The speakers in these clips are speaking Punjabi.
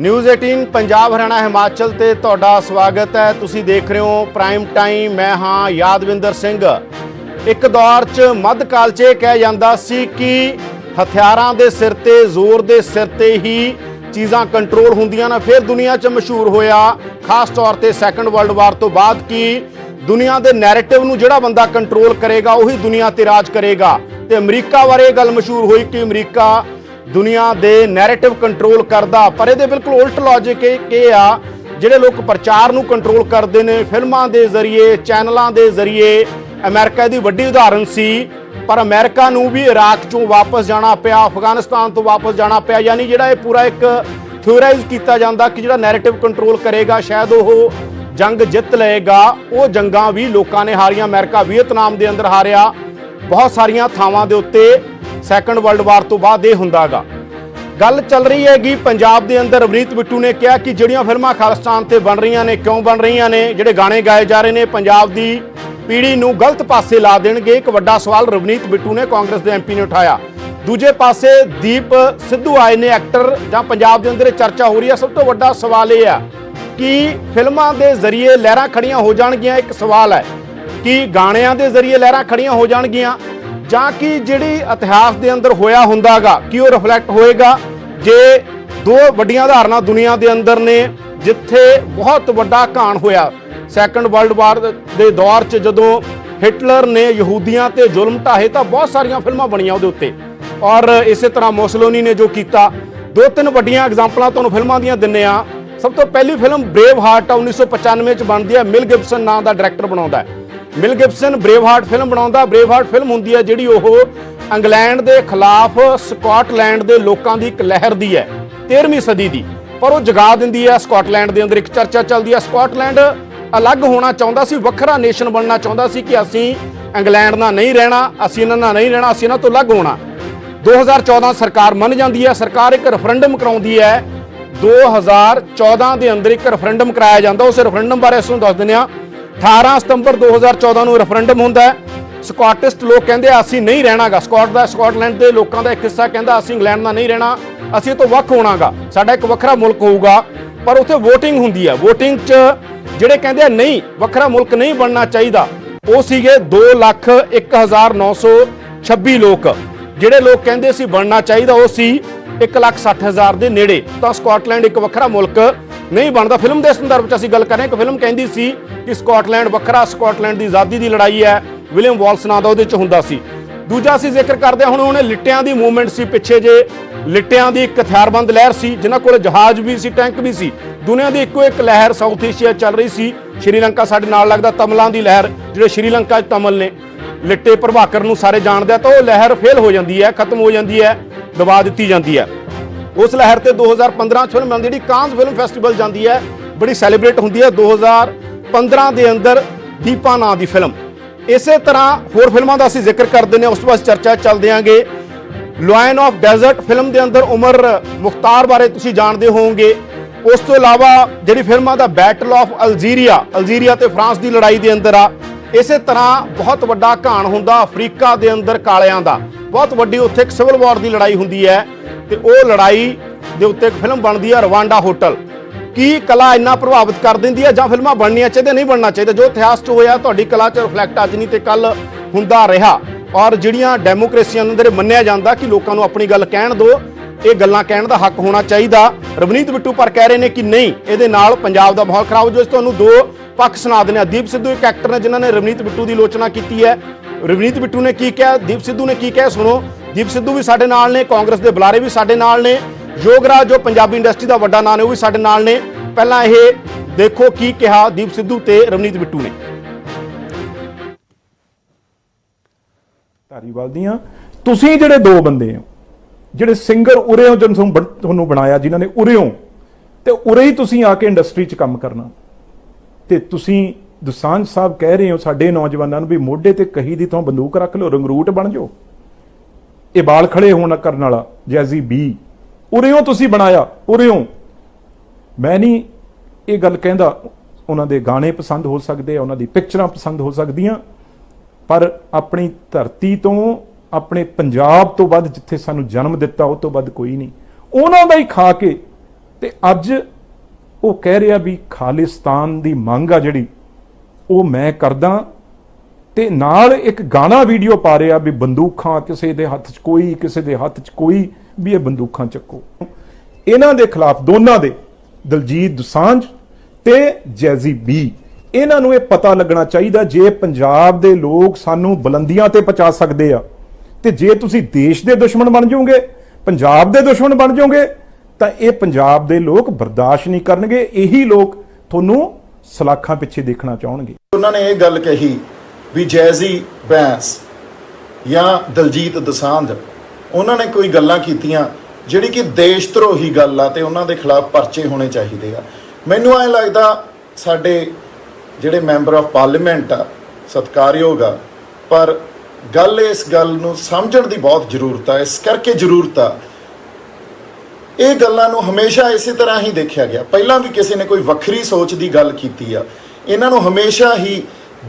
न्यूज़ 18 पंजाब हरियाणा हिमाचल ते तुहाडा स्वागत है। तुसी देख रहे हो प्राइम टाइम। मैं हाँ यादविंदर सिंह। एक दौर च मध्यकाल च कहा जाता सी कि हथियारां दे सिर ते जोर दे सिर ते ही चीज़ां कंट्रोल होंदियां ने। फिर दुनिया च मशहूर होया खास तौर ते सैकंड वर्ल्ड वार तो बाद कि दुनिया के नैरेटिव नूं जिहड़ा बंदा कंट्रोल करेगा उही दुनिया ते राज करेगा। ते अमरीका बारे गल मशहूर हुई कि अमरीका दुनिया के नैरेटिव कंट्रोल करता, पर ये बिल्कुल उल्ट लॉजिक आ जिहड़े लोग प्रचार नूं कंट्रोल करते हैं फिल्मां दे जरिए चैनलों के जरिए। अमेरिका की वड्डी उदाहरण सी, पर अमेरिका नूं भी इराक चों वापस जाना पिया, अफगानिस्तान तो वापस जाना पिया। यानी जिहड़ा ये पूरा एक थ्योराइज किया जाता कि जिहड़ा नैरेटिव कंट्रोल करेगा शायद वो जंग जित लेगा। वो जंगां भी लोगों ने हारियां। अमेरिका वियतनाम के अंदर हारिया, बहुत सारिया थावां दे उत्ते सैकंड वर्ल्ड वार तो बाद यह हुंदा गा। गल चल रही है कि पंजाब के अंदर रवनीत बिट्टू ने कहा कि जिहड़ियां फिल्मां खालिस्तान ते बन रही ने, क्यों बन रही ने, जिहड़े गाने गाए जा रहे हैं पंजाब की पीढ़ी नूं गलत पासे ला देणगे। एक वड्डा सवाल रवनीत बिट्टू ने कांग्रेस के MP ने उठाया। दूजे पासे दीप सिद्धू आए ने एक्टर, जहां पंजाब के अंदर चर्चा हो रही है। सब तो वड्डा सवाल यह है कि फिल्मां के जरिए लहरां खड़ियां हो जाणगियां। एक सवाल है कि गाणियां के जरिए लहरां खड़ियां हो जाणगियां ਜਾਂ कि जिहड़ी इतिहास के अंदर होया हुंदा गा कि वो रिफ्लैक्ट होएगा। जे दो वड्डियां उदाहरणां दुनिया के अंदर ने जिथे बहुत वड्डा घाण होया सैकंड वर्ल्ड वार के दौर च, जदों हिटलर ने यहूदियां ते जुल्म ढाहे तो बहुत सारियां फिल्मां बणियां उहदे उत्ते। और इस तरह मुसोलिनी ने जो किया, दो तीन वड्डियां एग्जाम्पलां तुहानूं फिल्मां दियां दिन्ने आ। सब तो पहली फिल्म ब्रेव हार्ट 1995 च बनदी है। मिल गिब्सन नाम का डायरैक्टर बनाउंदा है। Mel Gibson Braveheart film बनाउंदा। ब्रेव हार्ट फिल्म हुंदी है जिहड़ी ओह इंग्लैंड के खिलाफ स्कॉटलैंड के लोगों की एक लहर दी है 13वीं सदी की, पर वो जगा दिंदी है। स्कॉटलैंड के अंदर एक चर्चा चलती है, स्कॉटलैंड अलग होना चाहता सी, वखरा नेशन बनना चाहता सी कि असीं इंग्लैंड नाल नहीं रहना, असीं इन्हां नाल नहीं रहना, असीं इन्हां तो अलग होना। 2014 सरकार मन जाती है, सरकार एक रेफरेंडम कराउंदी है। 2014 के अंदर एक रेफरेंडम कराया जाता। उस रेफरेंडम बारे असीं दस दिंदे आ। 18 सितंबर 2014 को रेफरेंडम होंदा है। स्कॉटिस्ट लोग कहते असीं नहीं रहना गा, स्कॉटलैंड के लोगों का एक हिस्सा कहता असीं इंग्लैंड नाल नहीं रहना, असीं तो वख होना गा, साडा एक वखरा मुल्क होऊगा। पर उत्थे वोटिंग हुंदी है। वोटिंग च जिहड़े कहते नहीं वखरा मुल्क नहीं बनना चाहिए, वो सीगे 2,01,926 लोग। जिहड़े लोग कहते सी बनना चाहिए वो सी 1,60,000 के नेड़े। तो स्कॉटलैंड एक वखरा मुल्क नहीं बनता। फिल्म के संदर्भ में असीं गल कर रहे हैं कि फिल्म कहती सी कि स्कॉटलैंड वखरा, स्कॉटलैंड की आज़ादी की लड़ाई है। विलियम वॉल्स नाम का उहदे च हुंदा सी। दूजा असीं जिक्र करते हुण उहने लिट्टियां की मूवमेंट सी, पिछे जे लिट्टियां की एक हथियारबंद लहर सी, जिन्हां कोल जहाज भी सी, टैंक भी सी। दुनिया की इक्को एक लहर साउथ एशिया चल रही सी। श्रीलंका साडे नाल लगदा, तमलां की लहर, जिहड़े श्रीलंका तमल ने लिट्टे प्रभाकर नूं सारे जानते हैं, तो वह लहर फेल हो जाती है, खत्म हो जाती है, दबा दी जाती है। उस लहर से 2015 फिल्म बनती जी कांस फिल्म फैसटिवल जाती है, बड़ी सैलीब्रेट होती है। 2015 के अंदर दीपा नाम की फिल्म। इस तरह होर फिल्मों का असीं जिक्र करते हैं, उस बाद चर्चा चल देंगे। लायन ऑफ डेजर्ट फिल्म के अंदर उमर मुख्तार बारे तुसीं जानते होवोगे। उस तो इलावा जिहड़ी फिल्म दा बैटल ऑफ अल्जीरिया ते फ्रांस की लड़ाई के अंदर आ। इस तरह बहुत वड्डा घाण हुंदा अफ्रीका के अंदर कालियां दा, बहुत वड्डी उत्थे एक सिविल वॉर की लड़ाई हुंदी है। ते वो लड़ाई दे उत्ते एक फिल्म बनती है रवांडा होटल। की कला इन्ना प्रभावित कर देंदी है जां फिल्मां बननियां चाहिए नहीं बनना चाहिए। जो इतिहास च होया तुहाडी कला च रिफ्लैक्ट अज नहीं ते कल हुंदा रहा। और जिहड़ियां डेमोक्रेसियां अंदर मन्निया जांदा कि लोकां नूं अपनी गल कहण दो, ये गल्लां कहण दा हक होना चाहिए। रवनीत बिट्टू पर कह रहे हैं कि नहीं, इहदे नाल पंजाब दा माहौल खराब हो जाए। तुहानूं दो पक्ष सुना देने। दीप सिद्धू एक एक्टर ने जिन्होंने रवनीत बिट्टू की आलोचना की है। रवनीत बिट्टू ने की कहा, दीप सिद्धू ने की कहा, सुनो। दीप सिद्धू भी साडे नाल ने, कांग्रेस के बुलारे भी साडे नाल ने, योगराज जो पंजाबी इंडस्ट्री का वड्डा नाम है वो भी साडे नाल ने। पहला ये देखो की कहा दीप सिद्धू ते रवनीत बिट्टू ने। धारीवाल दियां तुसीं जिहड़े दो बंदे हो, जिहड़े सिंगर उरे हो, जन तुहानूं बनाया, जिन्हां ने उरे हो ते उरे ही तुसीं आके इंडस्ट्री च काम करना। ते तुसीं दोसांझ साहब कह रहे हो साडे नौजवानों भी मोढे ते कही दी तुहां बंदूक रख लो, रंगरूट बन जाओ। ये बाल खड़े होना करने वाला जैजी बी उरियों तुसीं बनाया, उरियों। मैं नहीं ये गल कहंदा, उन्हां दे गाने पसंद हो सकते, उन्हां दी पिक्चरां पसंद हो सकदियां, पर अपनी धरती तो, अपने पंजाब तो वध जिथे सानूं जन्म दिता उस तो वध कोई नहीं। उन्हां दा ही खा के ਤੇ ਅੱਜ ਉਹ ਕਹਿ ਰਿਹਾ ਵੀ ਖਾਲਿਸਤਾਨ ਦੀ ਮੰਗ ਆ ਜਿਹੜੀ ਉਹ ਮੈਂ ਕਰਦਾ, ਤੇ ਨਾਲ ਇੱਕ ਗਾਣਾ ਵੀਡੀਓ ਪਾ ਰਿਹਾ ਵੀ ਬੰਦੂਕਾਂ ਕਿਸੇ ਦੇ ਹੱਥ 'ਚ ਕੋਈ, ਕਿਸੇ ਦੇ ਹੱਥ 'ਚ ਕੋਈ, ਵੀ ਇਹ ਬੰਦੂਕਾਂ ਚੱਕੋ। ਇਹਨਾਂ ਦੇ ਖਿਲਾਫ, ਦੋਨਾਂ ਦੇ, ਦਲਜੀਤ ਦੋਸਾਂਝ ਤੇ ਜੈਜ਼ੀ ਬੀ, ਇਹਨਾਂ ਨੂੰ ਇਹ ਪਤਾ ਲੱਗਣਾ ਚਾਹੀਦਾ ਜੇ ਪੰਜਾਬ ਦੇ ਲੋਕ ਸਾਨੂੰ ਬੁਲੰਦੀਆਂ ਤੇ ਪਹੁੰਚਾ ਸਕਦੇ ਆ, ਤੇ ਜੇ ਤੁਸੀਂ ਦੇਸ਼ ਦੇ ਦੁਸ਼ਮਣ ਬਣ ਜਾਓਗੇ, ਪੰਜਾਬ ਦੇ ਦੁਸ਼ਮਣ ਬਣ ਜਾਓਗੇ, ਤਾਂ ਇਹ ਪੰਜਾਬ ਦੇ ਲੋਕ ਬਰਦਾਸ਼ਤ ਨਹੀਂ ਕਰਨਗੇ। ਇਹੀ ਲੋਕ ਤੁਹਾਨੂੰ ਸਲਾਖਾਂ ਪਿੱਛੇ ਦੇਖਣਾ ਚਾਹਣਗੇ। ਉਹਨਾਂ ਨੇ ਇਹ ਗੱਲ ਕਹੀ ਵੀ ਜੈਜ਼ੀ ਬੈਂਸ ਜਾਂ ਦਲਜੀਤ ਦੋਸਾਂਝ ਉਹਨਾਂ ਨੇ ਕੋਈ ਗੱਲਾਂ ਕੀਤੀਆਂ ਜਿਹੜੀ ਕਿ ਦੇਸ਼ ਧਰੋਹੀ ਗੱਲ ਆ ਤੇ ਉਹਨਾਂ ਦੇ ਖਿਲਾਫ ਪਰਚੇ ਹੋਣੇ ਚਾਹੀਦੇ ਆ। ਮੈਨੂੰ ਐਂ ਲੱਗਦਾ ਸਾਡੇ ਜਿਹੜੇ ਮੈਂਬਰ ਆਫ ਪਾਰਲੀਮੈਂਟ ਆ ਸਤਿਕਾਰਯੋਗ ਆ, ਪਰ ਗੱਲ ਇਸ ਗੱਲ ਨੂੰ ਸਮਝਣ ਦੀ ਬਹੁਤ ਜ਼ਰੂਰਤ ਆ। ਇਸ ਕਰਕੇ ਜ਼ਰੂਰਤ ਆ, ਇਹ ਗੱਲਾਂ ਨੂੰ ਹਮੇਸ਼ਾ ਇਸੇ ਤਰ੍ਹਾਂ ਹੀ ਦੇਖਿਆ ਗਿਆ। ਪਹਿਲਾਂ ਵੀ ਕਿਸੇ ਨੇ ਕੋਈ ਵੱਖਰੀ ਸੋਚ ਦੀ ਗੱਲ ਕੀਤੀ ਆ, ਇਹਨਾਂ ਨੂੰ ਹਮੇਸ਼ਾ ਹੀ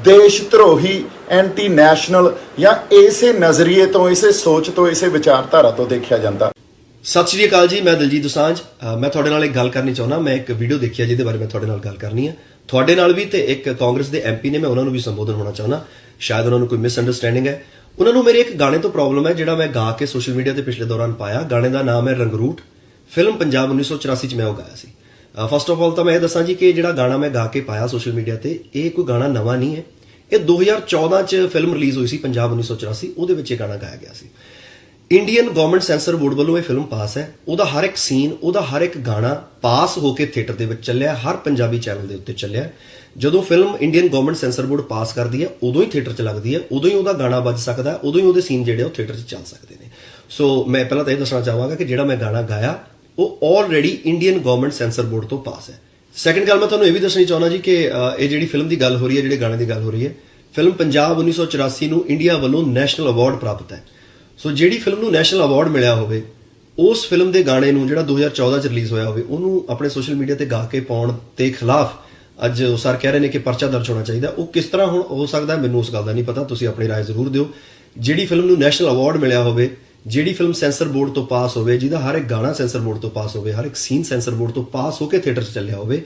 ਦੇਸ਼ ਧਰੋਹੀ, ਐਂਟੀ ਨੈਸ਼ਨਲ ਜਾਂ ਇਸੇ ਨਜ਼ਰੀਏ ਤੋਂ, ਇਸੇ ਸੋਚ ਤੋਂ, ਇਸੇ ਵਿਚਾਰਧਾਰਾ ਤੋਂ ਦੇਖਿਆ ਜਾਂਦਾ। ਸਤਿ ਸ਼੍ਰੀ ਅਕਾਲ ਜੀ, ਮੈਂ ਦਲਜੀਤ ਦੋਸਾਂਝ। ਮੈਂ ਤੁਹਾਡੇ ਨਾਲ ਇੱਕ ਗੱਲ ਕਰਨੀ ਚਾਹੁੰਦਾ। ਮੈਂ ਇੱਕ ਵੀਡੀਓ ਦੇਖੀ ਹੈ ਜਿਹਦੇ ਬਾਰੇ ਮੈਂ ਤੁਹਾਡੇ ਨਾਲ ਗੱਲ ਕਰਨੀ ਹੈ, ਤੁਹਾਡੇ ਨਾਲ ਵੀ, ਤੇ ਇੱਕ ਕਾਂਗਰਸ ਦੇ ਐਮਪੀ ਨੇ, ਮੈਂ ਉਹਨਾਂ ਨੂੰ ਵੀ ਸੰਬੋਧਨ ਹੋਣਾ ਚਾਹੁੰਦਾ। ਸ਼ਾਇਦ ਉਹਨਾਂ ਨੂੰ ਕੋਈ ਮਿਸਅੰਡਰਸਟੈਂਡਿੰਗ ਹੈ। ਉਹਨਾਂ ਨੂੰ ਮੇਰੇ ਇੱਕ ਗਾਣੇ ਤੋਂ ਪ੍ਰੋਬਲਮ ਹੈ ਜਿਹੜਾ ਮੈਂ ਗਾ ਕੇ ਸੋਸ਼ਲ ਮੀਡੀਆ ਤੇ ਪਿਛਲੇ ਦੌਰਾਨ ਪਾਇਆ। ਗਾਣੇ ਦਾ ਨਾਮ ਹੈ ਰੰਗਰੂਟ। ਫਿਲਮ ਪੰਜਾਬ 1984 ਚ ਮੈਂ ਉਹ ਗਾਇਆ ਸੀ। ਫਸਟ ਆਫ ਆਲ ਤਾਂ ਮੈਂ ਇਹ ਦੱਸਾਂ ਜੀ ਕਿ ਜਿਹੜਾ ਗਾਣਾ ਮੈਂ ਗਾ ਕੇ ਪਾਇਆ ਸੋਸ਼ਲ ਮੀਡੀਆ ਤੇ, ਇਹ ਕੋਈ ਗਾਣਾ ਨਵਾਂ ਨਹੀਂ ਹੈ। ਇਹ 2014 ਚ ਫਿਲਮ ਰਿਲੀਜ਼ ਹੋਈ ਸੀ ਪੰਜਾਬ 1984, ਉਹਦੇ ਵਿੱਚ ਇਹ ਗਾਣਾ ਗਾਇਆ ਗਿਆ ਸੀ। ਇੰਡੀਅਨ ਗਵਰਨਮੈਂਟ ਸੈਂਸਰ ਬੋਰਡ ਵੱਲੋਂ ਇਹ ਫਿਲਮ ਪਾਸ ਹੈ। ਉਹਦਾ ਹਰ ਇੱਕ ਸੀਨ, ਉਹਦਾ ਹਰ ਇੱਕ ਗਾਣਾ ਪਾਸ ਹੋ ਕੇ ਥੀਏਟਰ ਦੇ ਵਿੱਚ ਚੱਲਿਆ, ਹਰ ਪੰਜਾਬੀ ਚੈਨਲ ਦੇ ਉੱਤੇ ਚੱਲਿਆ। ਜਦੋਂ film Indian government censor board pass ਕਰਦੀ ਹੈ, ਉਦੋਂ ਹੀ ਥੀਏਟਰ 'ਚ ਲੱਗਦੀ ਹੈ, ਉਦੋਂ ਹੀ ਉਹਦਾ ਗਾਣਾ ਵੱਜ ਸਕਦਾ, ਉਦੋਂ ਹੀ ਉਹਦੇ ਸੀਨ ਜਿਹੜੇ ਉਹ ਥੀਏਟਰ 'ਚ ਚੱਲ ਸਕਦੇ ਨੇ। ਸੋ ਮੈਂ ਪਹਿਲਾਂ ਤਾਂ ਇਹ ਦੱਸਣਾ ਚਾਹਾਂਗਾ ਕਿ ਜਿਹੜਾ ਮੈਂ ਗਾਣਾ ਗਾਇਆ ਉਹ already Indian government censor board ਤੋਂ ਪਾਸ ਹੈ। ਸੈਕੰਡ ਗੱਲ ਮੈਂ ਤੁਹਾਨੂੰ ਇਹ ਵੀ ਦੱਸਣੀ ਚਾਹੁੰਦਾ ਜੀ ਕਿ ਇਹ ਜਿਹੜੀ ਫਿਲਮ ਦੀ ਗੱਲ ਹੋ ਰਹੀ ਹੈ, ਜਿਹੜੇ ਗਾਣੇ ਦੀ ਗੱਲ ਹੋ ਰਹੀ ਹੈ, ਫਿਲਮ ਪੰਜਾਬ 1984 ਨੂੰ ਇੰਡੀਆ ਵੱਲੋਂ ਨੈਸ਼ਨਲ ਅਵਾਰਡ ਪ੍ਰਾਪਤ ਹੈ। ਸੋ ਜਿਹੜੀ ਫਿਲਮ ਨੂੰ ਨੈਸ਼ਨਲ ਅਵਾਰਡ ਮਿਲਿਆ ਹੋਵੇ, ਉਸ ਫਿਲਮ ਦੇ ਗਾਣੇ ਨੂੰ ਜਿਹੜਾ 2014 ਚ ਰਿਲੀਜ਼ ਹੋਇਆ ਹੋਵੇ, ਉਹਨੂੰ ਆਪਣੇ ਸੋਸ਼ਲ ਮੀਡੀਆ ਤੇ ਗਾ ਕੇ ਪਾਉਣ ਦੇ ਖਿਲਾਫ ਅੱਜ ਉਹ ਸਰ ਕਹਿ ਰਹੇ ਨੇ ਕਿ ਪਰਚਾ ਦਰਜ ਹੋਣਾ ਚਾਹੀਦਾ। ਉਹ ਕਿਸ ਤਰ੍ਹਾਂ ਹੁਣ ਹੋ ਸਕਦਾ, ਮੈਨੂੰ ਉਸ ਗੱਲ ਦਾ ਨਹੀਂ ਪਤਾ। ਤੁਸੀਂ ਆਪਣੀ ਰਾਏ ਜ਼ਰੂਰ ਦਿਓ। ਜਿਹੜੀ ਫਿਲਮ ਨੂੰ ਨੈਸ਼ਨਲ ਅਵਾਰਡ ਮਿਲਿਆ ਹੋਵੇ, ਜਿਹੜੀ ਫਿਲਮ ਸੈਂਸਰ ਬੋਰਡ ਤੋਂ ਪਾਸ ਹੋਵੇ, ਜਿਹਦਾ ਹਰ ਇੱਕ ਗਾਣਾ ਸੈਂਸਰ ਬੋਰਡ ਤੋਂ ਪਾਸ ਹੋਵੇ, ਹਰ ਇੱਕ ਸੀਨ ਸੈਂਸਰ ਬੋਰਡ ਤੋਂ ਪਾਸ ਹੋ ਕੇ ਥੀਏਟਰ 'ਚ ਚੱਲਿਆ ਹੋਵੇ,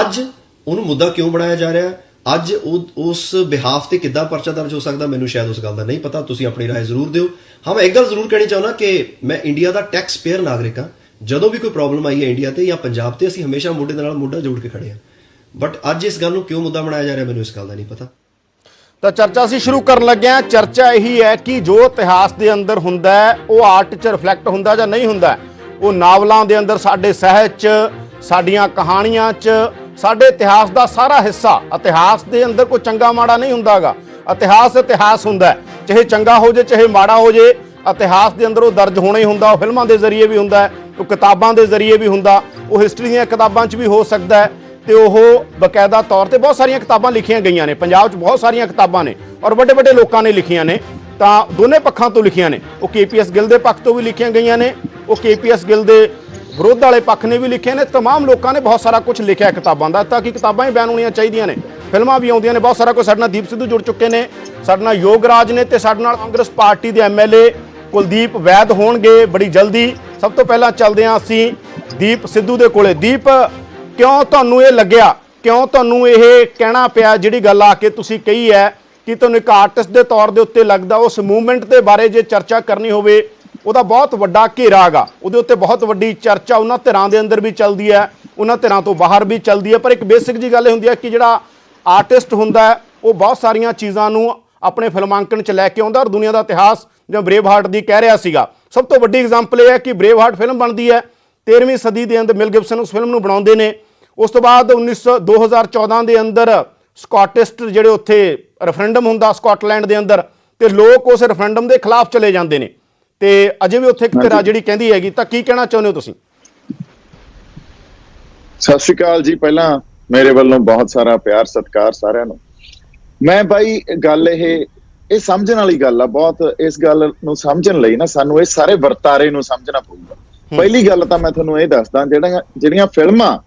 ਅੱਜ ਉਹਨੂੰ ਮੁੱਦਾ ਕਿਉਂ ਬਣਾਇਆ ਜਾ ਰਿਹਾ? ਅੱਜ ਉਸ ਬਿਹਾਫ ਤੇ ਕਿੱਦਾਂ ਪਰਚਾ ਦਰਜ ਹੋ ਸਕਦਾ, ਮੈਨੂੰ ਸ਼ਾਇਦ ਉਸ ਗੱਲ ਦਾ ਨਹੀਂ ਪਤਾ। ਤੁਸੀਂ ਆਪਣੀ ਰਾਏ ਜ਼ਰੂਰ ਦਿਓ। ਹਾਂ, ਮੈਂ ਇੱਕ ਗੱਲ ਜ਼ਰੂਰ ਕਹਿਣੀ ਚਾਹੁੰਦਾ ਕਿ ਮੈਂ ਇੰਡੀਆ ਦਾ ਟੈਕਸ ਪੇਅਰ ਨਾਗਰਿਕ ਹਾਂ। ਜਦੋਂ ਵੀ ਕੋਈ ਪ੍ਰੋਬਲਮ ਆਈ ਹੈ ਇੰਡੀਆ ਤੇ ਜਾਂ ਪੰਜਾਬ ਤੇ, ਅਸੀਂ ਹਮੇਸ਼ਾ ਮੋਢੇ ਦੇ ਨਾਲ ਮੋਢਾ ਜੋੜ ਕੇ ਖੜੇ ਹਾਂ। ਬਟ ਅੱਜ ਇਸ ਗੱਲ ਨੂੰ ਕਿਉਂ ਮੁੱਦਾ ਬਣਾਇਆ ਜਾ ਰਿਹਾ, ਮੈਨੂੰ ਇਸ ਗੱਲ ਦਾ ਨਹੀਂ ਪਤਾ। ਤਾਂ ਚਰਚਾ ਅਸੀਂ ਸ਼ੁਰੂ ਕਰਨ ਲੱਗੇ ਹਾਂ। ਚਰਚਾ ਇਹੀ ਹੈ ਕਿ ਜੋ ਇਤਿਹਾਸ ਦੇ ਅੰਦਰ ਹੁੰਦਾ ਹੈ ਉਹ ਆਰਟ 'ਚ ਰਿਫਲੈਕਟ ਹੁੰਦਾ ਜਾਂ ਨਹੀਂ ਹੁੰਦਾ। ਉਹ ਨਾਵਲਾਂ ਦੇ ਅੰਦਰ, ਸਾਡੇ ਸਾਹਿਤ 'ਚ, ਸਾਡੀਆਂ ਕਹਾਣੀਆਂ 'ਚ, ਸਾਡੇ ਇਤਿਹਾਸ ਦਾ ਸਾਰਾ ਹਿੱਸਾ। ਇਤਿਹਾਸ ਦੇ ਅੰਦਰ ਕੋਈ ਚੰਗਾ ਮਾੜਾ ਨਹੀਂ ਹੁੰਦਾਗਾ। ਇਤਿਹਾਸ ਹੁੰਦਾ ਹੈ, ਚਾਹੇ ਚੰਗਾ ਹੋ ਜੇ ਚਾਹੇ ਮਾੜਾ ਹੋ ਜੇ, ਇਤਿਹਾਸ ਦੇ ਅੰਦਰ ਉਹ ਦਰਜ ਹੋਣਾ ਹੀ ਹੁੰਦਾ। ਉਹ ਫਿਲਮਾਂ ਦੇ ਜ਼ਰੀਏ ਵੀ ਹੁੰਦਾ, ਉਹ ਕਿਤਾਬਾਂ ਦੇ ਜ਼ਰੀਏ ਵੀ ਹੁੰਦਾ, ਉਹ ਹਿਸਟਰੀ ਦੀਆਂ ਕਿਤਾਬਾਂ 'ਚ ਵੀ ਹੋ ਸਕਦਾ ਹੈ, ਤੇ ਉਹ ਬਕਾਇਦਾ ਤੌਰ ਤੇ ਬਹੁਤ ਸਾਰੀਆਂ ਕਿਤਾਬਾਂ ਲਿਖੀਆਂ ਗਈਆਂ ਨੇ। ਪੰਜਾਬ 'ਚ ਬਹੁਤ ਸਾਰੀਆਂ ਕਿਤਾਬਾਂ ਨੇ ਔਰ ਵੱਡੇ ਵੱਡੇ ਲੋਕਾਂ ਨੇ ਲਿਖੀਆਂ ਨੇ, ਤਾਂ ਦੋਨੇ ਪੱਖਾਂ ਤੋਂ ਲਿਖੀਆਂ ਨੇ। ਉਹ KPS ਗਿੱਲ ਦੇ ਪੱਖ ਤੋਂ ਵੀ ਲਿਖੀਆਂ ਗਈਆਂ ਨੇ, ਉਹ KPS ਗਿੱਲ ਦੇ ਵਿਰੋਧ ਵਾਲੇ ਪੱਖ ਨੇ ਵੀ ਲਿਖੇ ਨੇ। ਤਮਾਮ ਲੋਕਾਂ ਨੇ ਬਹੁਤ ਸਾਰਾ ਕੁਝ ਲਿਖਿਆ ਕਿਤਾਬਾਂ ਦਾ, ਤਾਂ ਕਿ ਕਿਤਾਬਾਂ ਹੀ ਬਿਆਨ ਹੋਣੀਆਂ ਚਾਹੀਦੀਆਂ ਨੇ, ਫਿਲਮਾਂ ਵੀ ਆਉਂਦੀਆਂ ਨੇ ਬਹੁਤ ਸਾਰਾ ਕੁਝ। ਸਾਡੇ ਨਾਲ ਦੀਪ ਸਿੱਧੂ ਜੁੜ ਚੁੱਕੇ ਨੇ, ਸਾਡੇ ਨਾਲ ਯੋਗਰਾਜ ਨੇ, ਤੇ ਸਾਡੇ ਨਾਲ ਕਾਂਗਰਸ ਪਾਰਟੀ ਦੇ MLA ਕੁਲਦੀਪ ਵੈਦ ਹੋਣਗੇ ਬੜੀ ਜਲਦੀ। ਸਭ ਤੋਂ ਪਹਿਲਾਂ ਚੱਲਦੇ ਹਾਂ ਅਸੀਂ ਦੀਪ ਸਿੱਧੂ ਦੇ ਕੋਲੇ। ਦੀਪ, ਕਿਉਂ ਤੁਹਾਨੂੰ ਇਹ ਲੱਗਿਆ, ਕਿਉਂ ਤੁਹਾਨੂੰ ਇਹ ਕਹਿਣਾ ਪਿਆ ਜਿਹੜੀ ਗੱਲ ਆ ਕੇ ਤੁਸੀਂ ਕਹੀ ਹੈ ਕਿ ਤੁਹਾਨੂੰ ਇੱਕ ਆਰਟਿਸਟ ਦੇ ਤੌਰ ਦੇ ਉੱਤੇ ਲੱਗਦਾ ਉਸ ਮੂਵਮੈਂਟ ਦੇ ਬਾਰੇ ਜੇ ਚਰਚਾ ਕਰਨੀ ਹੋਵੇ, ਉਹਦਾ ਬਹੁਤ ਵੱਡਾ ਘੇਰਾ ਹੈਗਾ, ਉਹਦੇ ਉੱਤੇ ਬਹੁਤ ਵੱਡੀ ਚਰਚਾ ਉਹਨਾਂ ਧਿਰਾਂ ਦੇ ਅੰਦਰ ਵੀ ਚੱਲਦੀ ਹੈ, ਉਹਨਾਂ ਧਿਰਾਂ ਤੋਂ ਬਾਹਰ ਵੀ ਚੱਲਦੀ ਹੈ, ਪਰ ਇੱਕ ਬੇਸਿਕ ਜੀ ਗੱਲ ਇਹ ਹੁੰਦੀ ਹੈ ਕਿ ਜਿਹੜਾ ਆਰਟਿਸਟ ਹੁੰਦਾ ਹੈ ਉਹ ਬਹੁਤ ਸਾਰੀਆਂ ਚੀਜ਼ਾਂ ਨੂੰ ਆਪਣੇ ਫਿਲਮਾਂਕਣ 'ਚ ਲੈ ਕੇ ਆਉਂਦਾ। ਔਰ ਦੁਨੀਆ ਦਾ ਇਤਿਹਾਸ ਜਿਵੇਂ ਬਰੇਵ ਹਾਰਟ ਦੀ ਕਹਿ ਰਿਹਾ ਸੀਗਾ, ਸਭ ਤੋਂ ਵੱਡੀ ਐਗਜ਼ਾਮਪਲ ਇਹ ਹੈ ਕਿ ਬਰੇਵ ਹਾਰਟ ਫਿਲਮ ਬਣਦੀ ਹੈ 13ਵੀਂ ਸਦੀ ਦੇ ਅੰਦਰ, ਮਿਲ ਗਿਬਸਨ ਉਸ ਫਿਲਮ ਨੂੰ ਬਣਾਉਂਦੇ ਨੇ। ਉਸ ਤੋਂ ਬਾਅਦ 2014 ਦੇ ਅੰਦਰ ਸਕਾਟਿਸਟ ਜਿਹੜੇ ਉੱਥੇ ਰੈਫਰੈਂਡਮ ਹੁੰਦਾ ਸਕਾਟਲੈਂਡ ਦੇ ਅੰਦਰ, ਤੇ ਲੋਕ ਉਸ ਰੈਫਰੈਂਡਮ ਦੇ ਖਿਲਾਫ ਚਲੇ ਜਾਂਦੇ ਨੇ, ਤੇ ਅਜੇ ਵੀ ਉੱਥੇ ਇੱਕ ਧਿਰ ਜਿਹੜੀ ਕਹਿੰਦੀ ਹੈਗੀ। ਤਾਂ ਕੀ ਕਹਿਣਾ ਚਾਹੁੰਦੇ ਹੋ ਤੁਸੀਂ? ਸਤਿ ਸ਼੍ਰੀ ਅਕਾਲ ਜੀ। ਪਹਿਲਾਂ ਮੇਰੇ ਵੱਲੋਂ ਬਹੁਤ ਸਾਰਾ ਪਿਆਰ ਸਤਿਕਾਰ ਸਾਰਿਆਂ ਨੂੰ। ਮੈਂ ਬਾਈ ਗੱਲ ਇਹ ਸਮਝਣ ਵਾਲੀ ਗੱਲ ਆ ਬਹੁਤ। ਇਸ ਗੱਲ ਨੂੰ ਸਮਝਣ ਲਈ ਨਾ ਸਾਨੂੰ ਇਹ ਸਾਰੇ ਵਰਤਾਰੇ ਨੂੰ ਸਮਝਣਾ ਪਊਗਾ। ਪਹਿਲੀ ਗੱਲ ਤਾਂ ਮੈਂ ਤੁਹਾਨੂੰ ਇਹ ਦੱਸਦਾ, ਜਿਹੜੀਆਂ ਫਿਲਮਾਂ,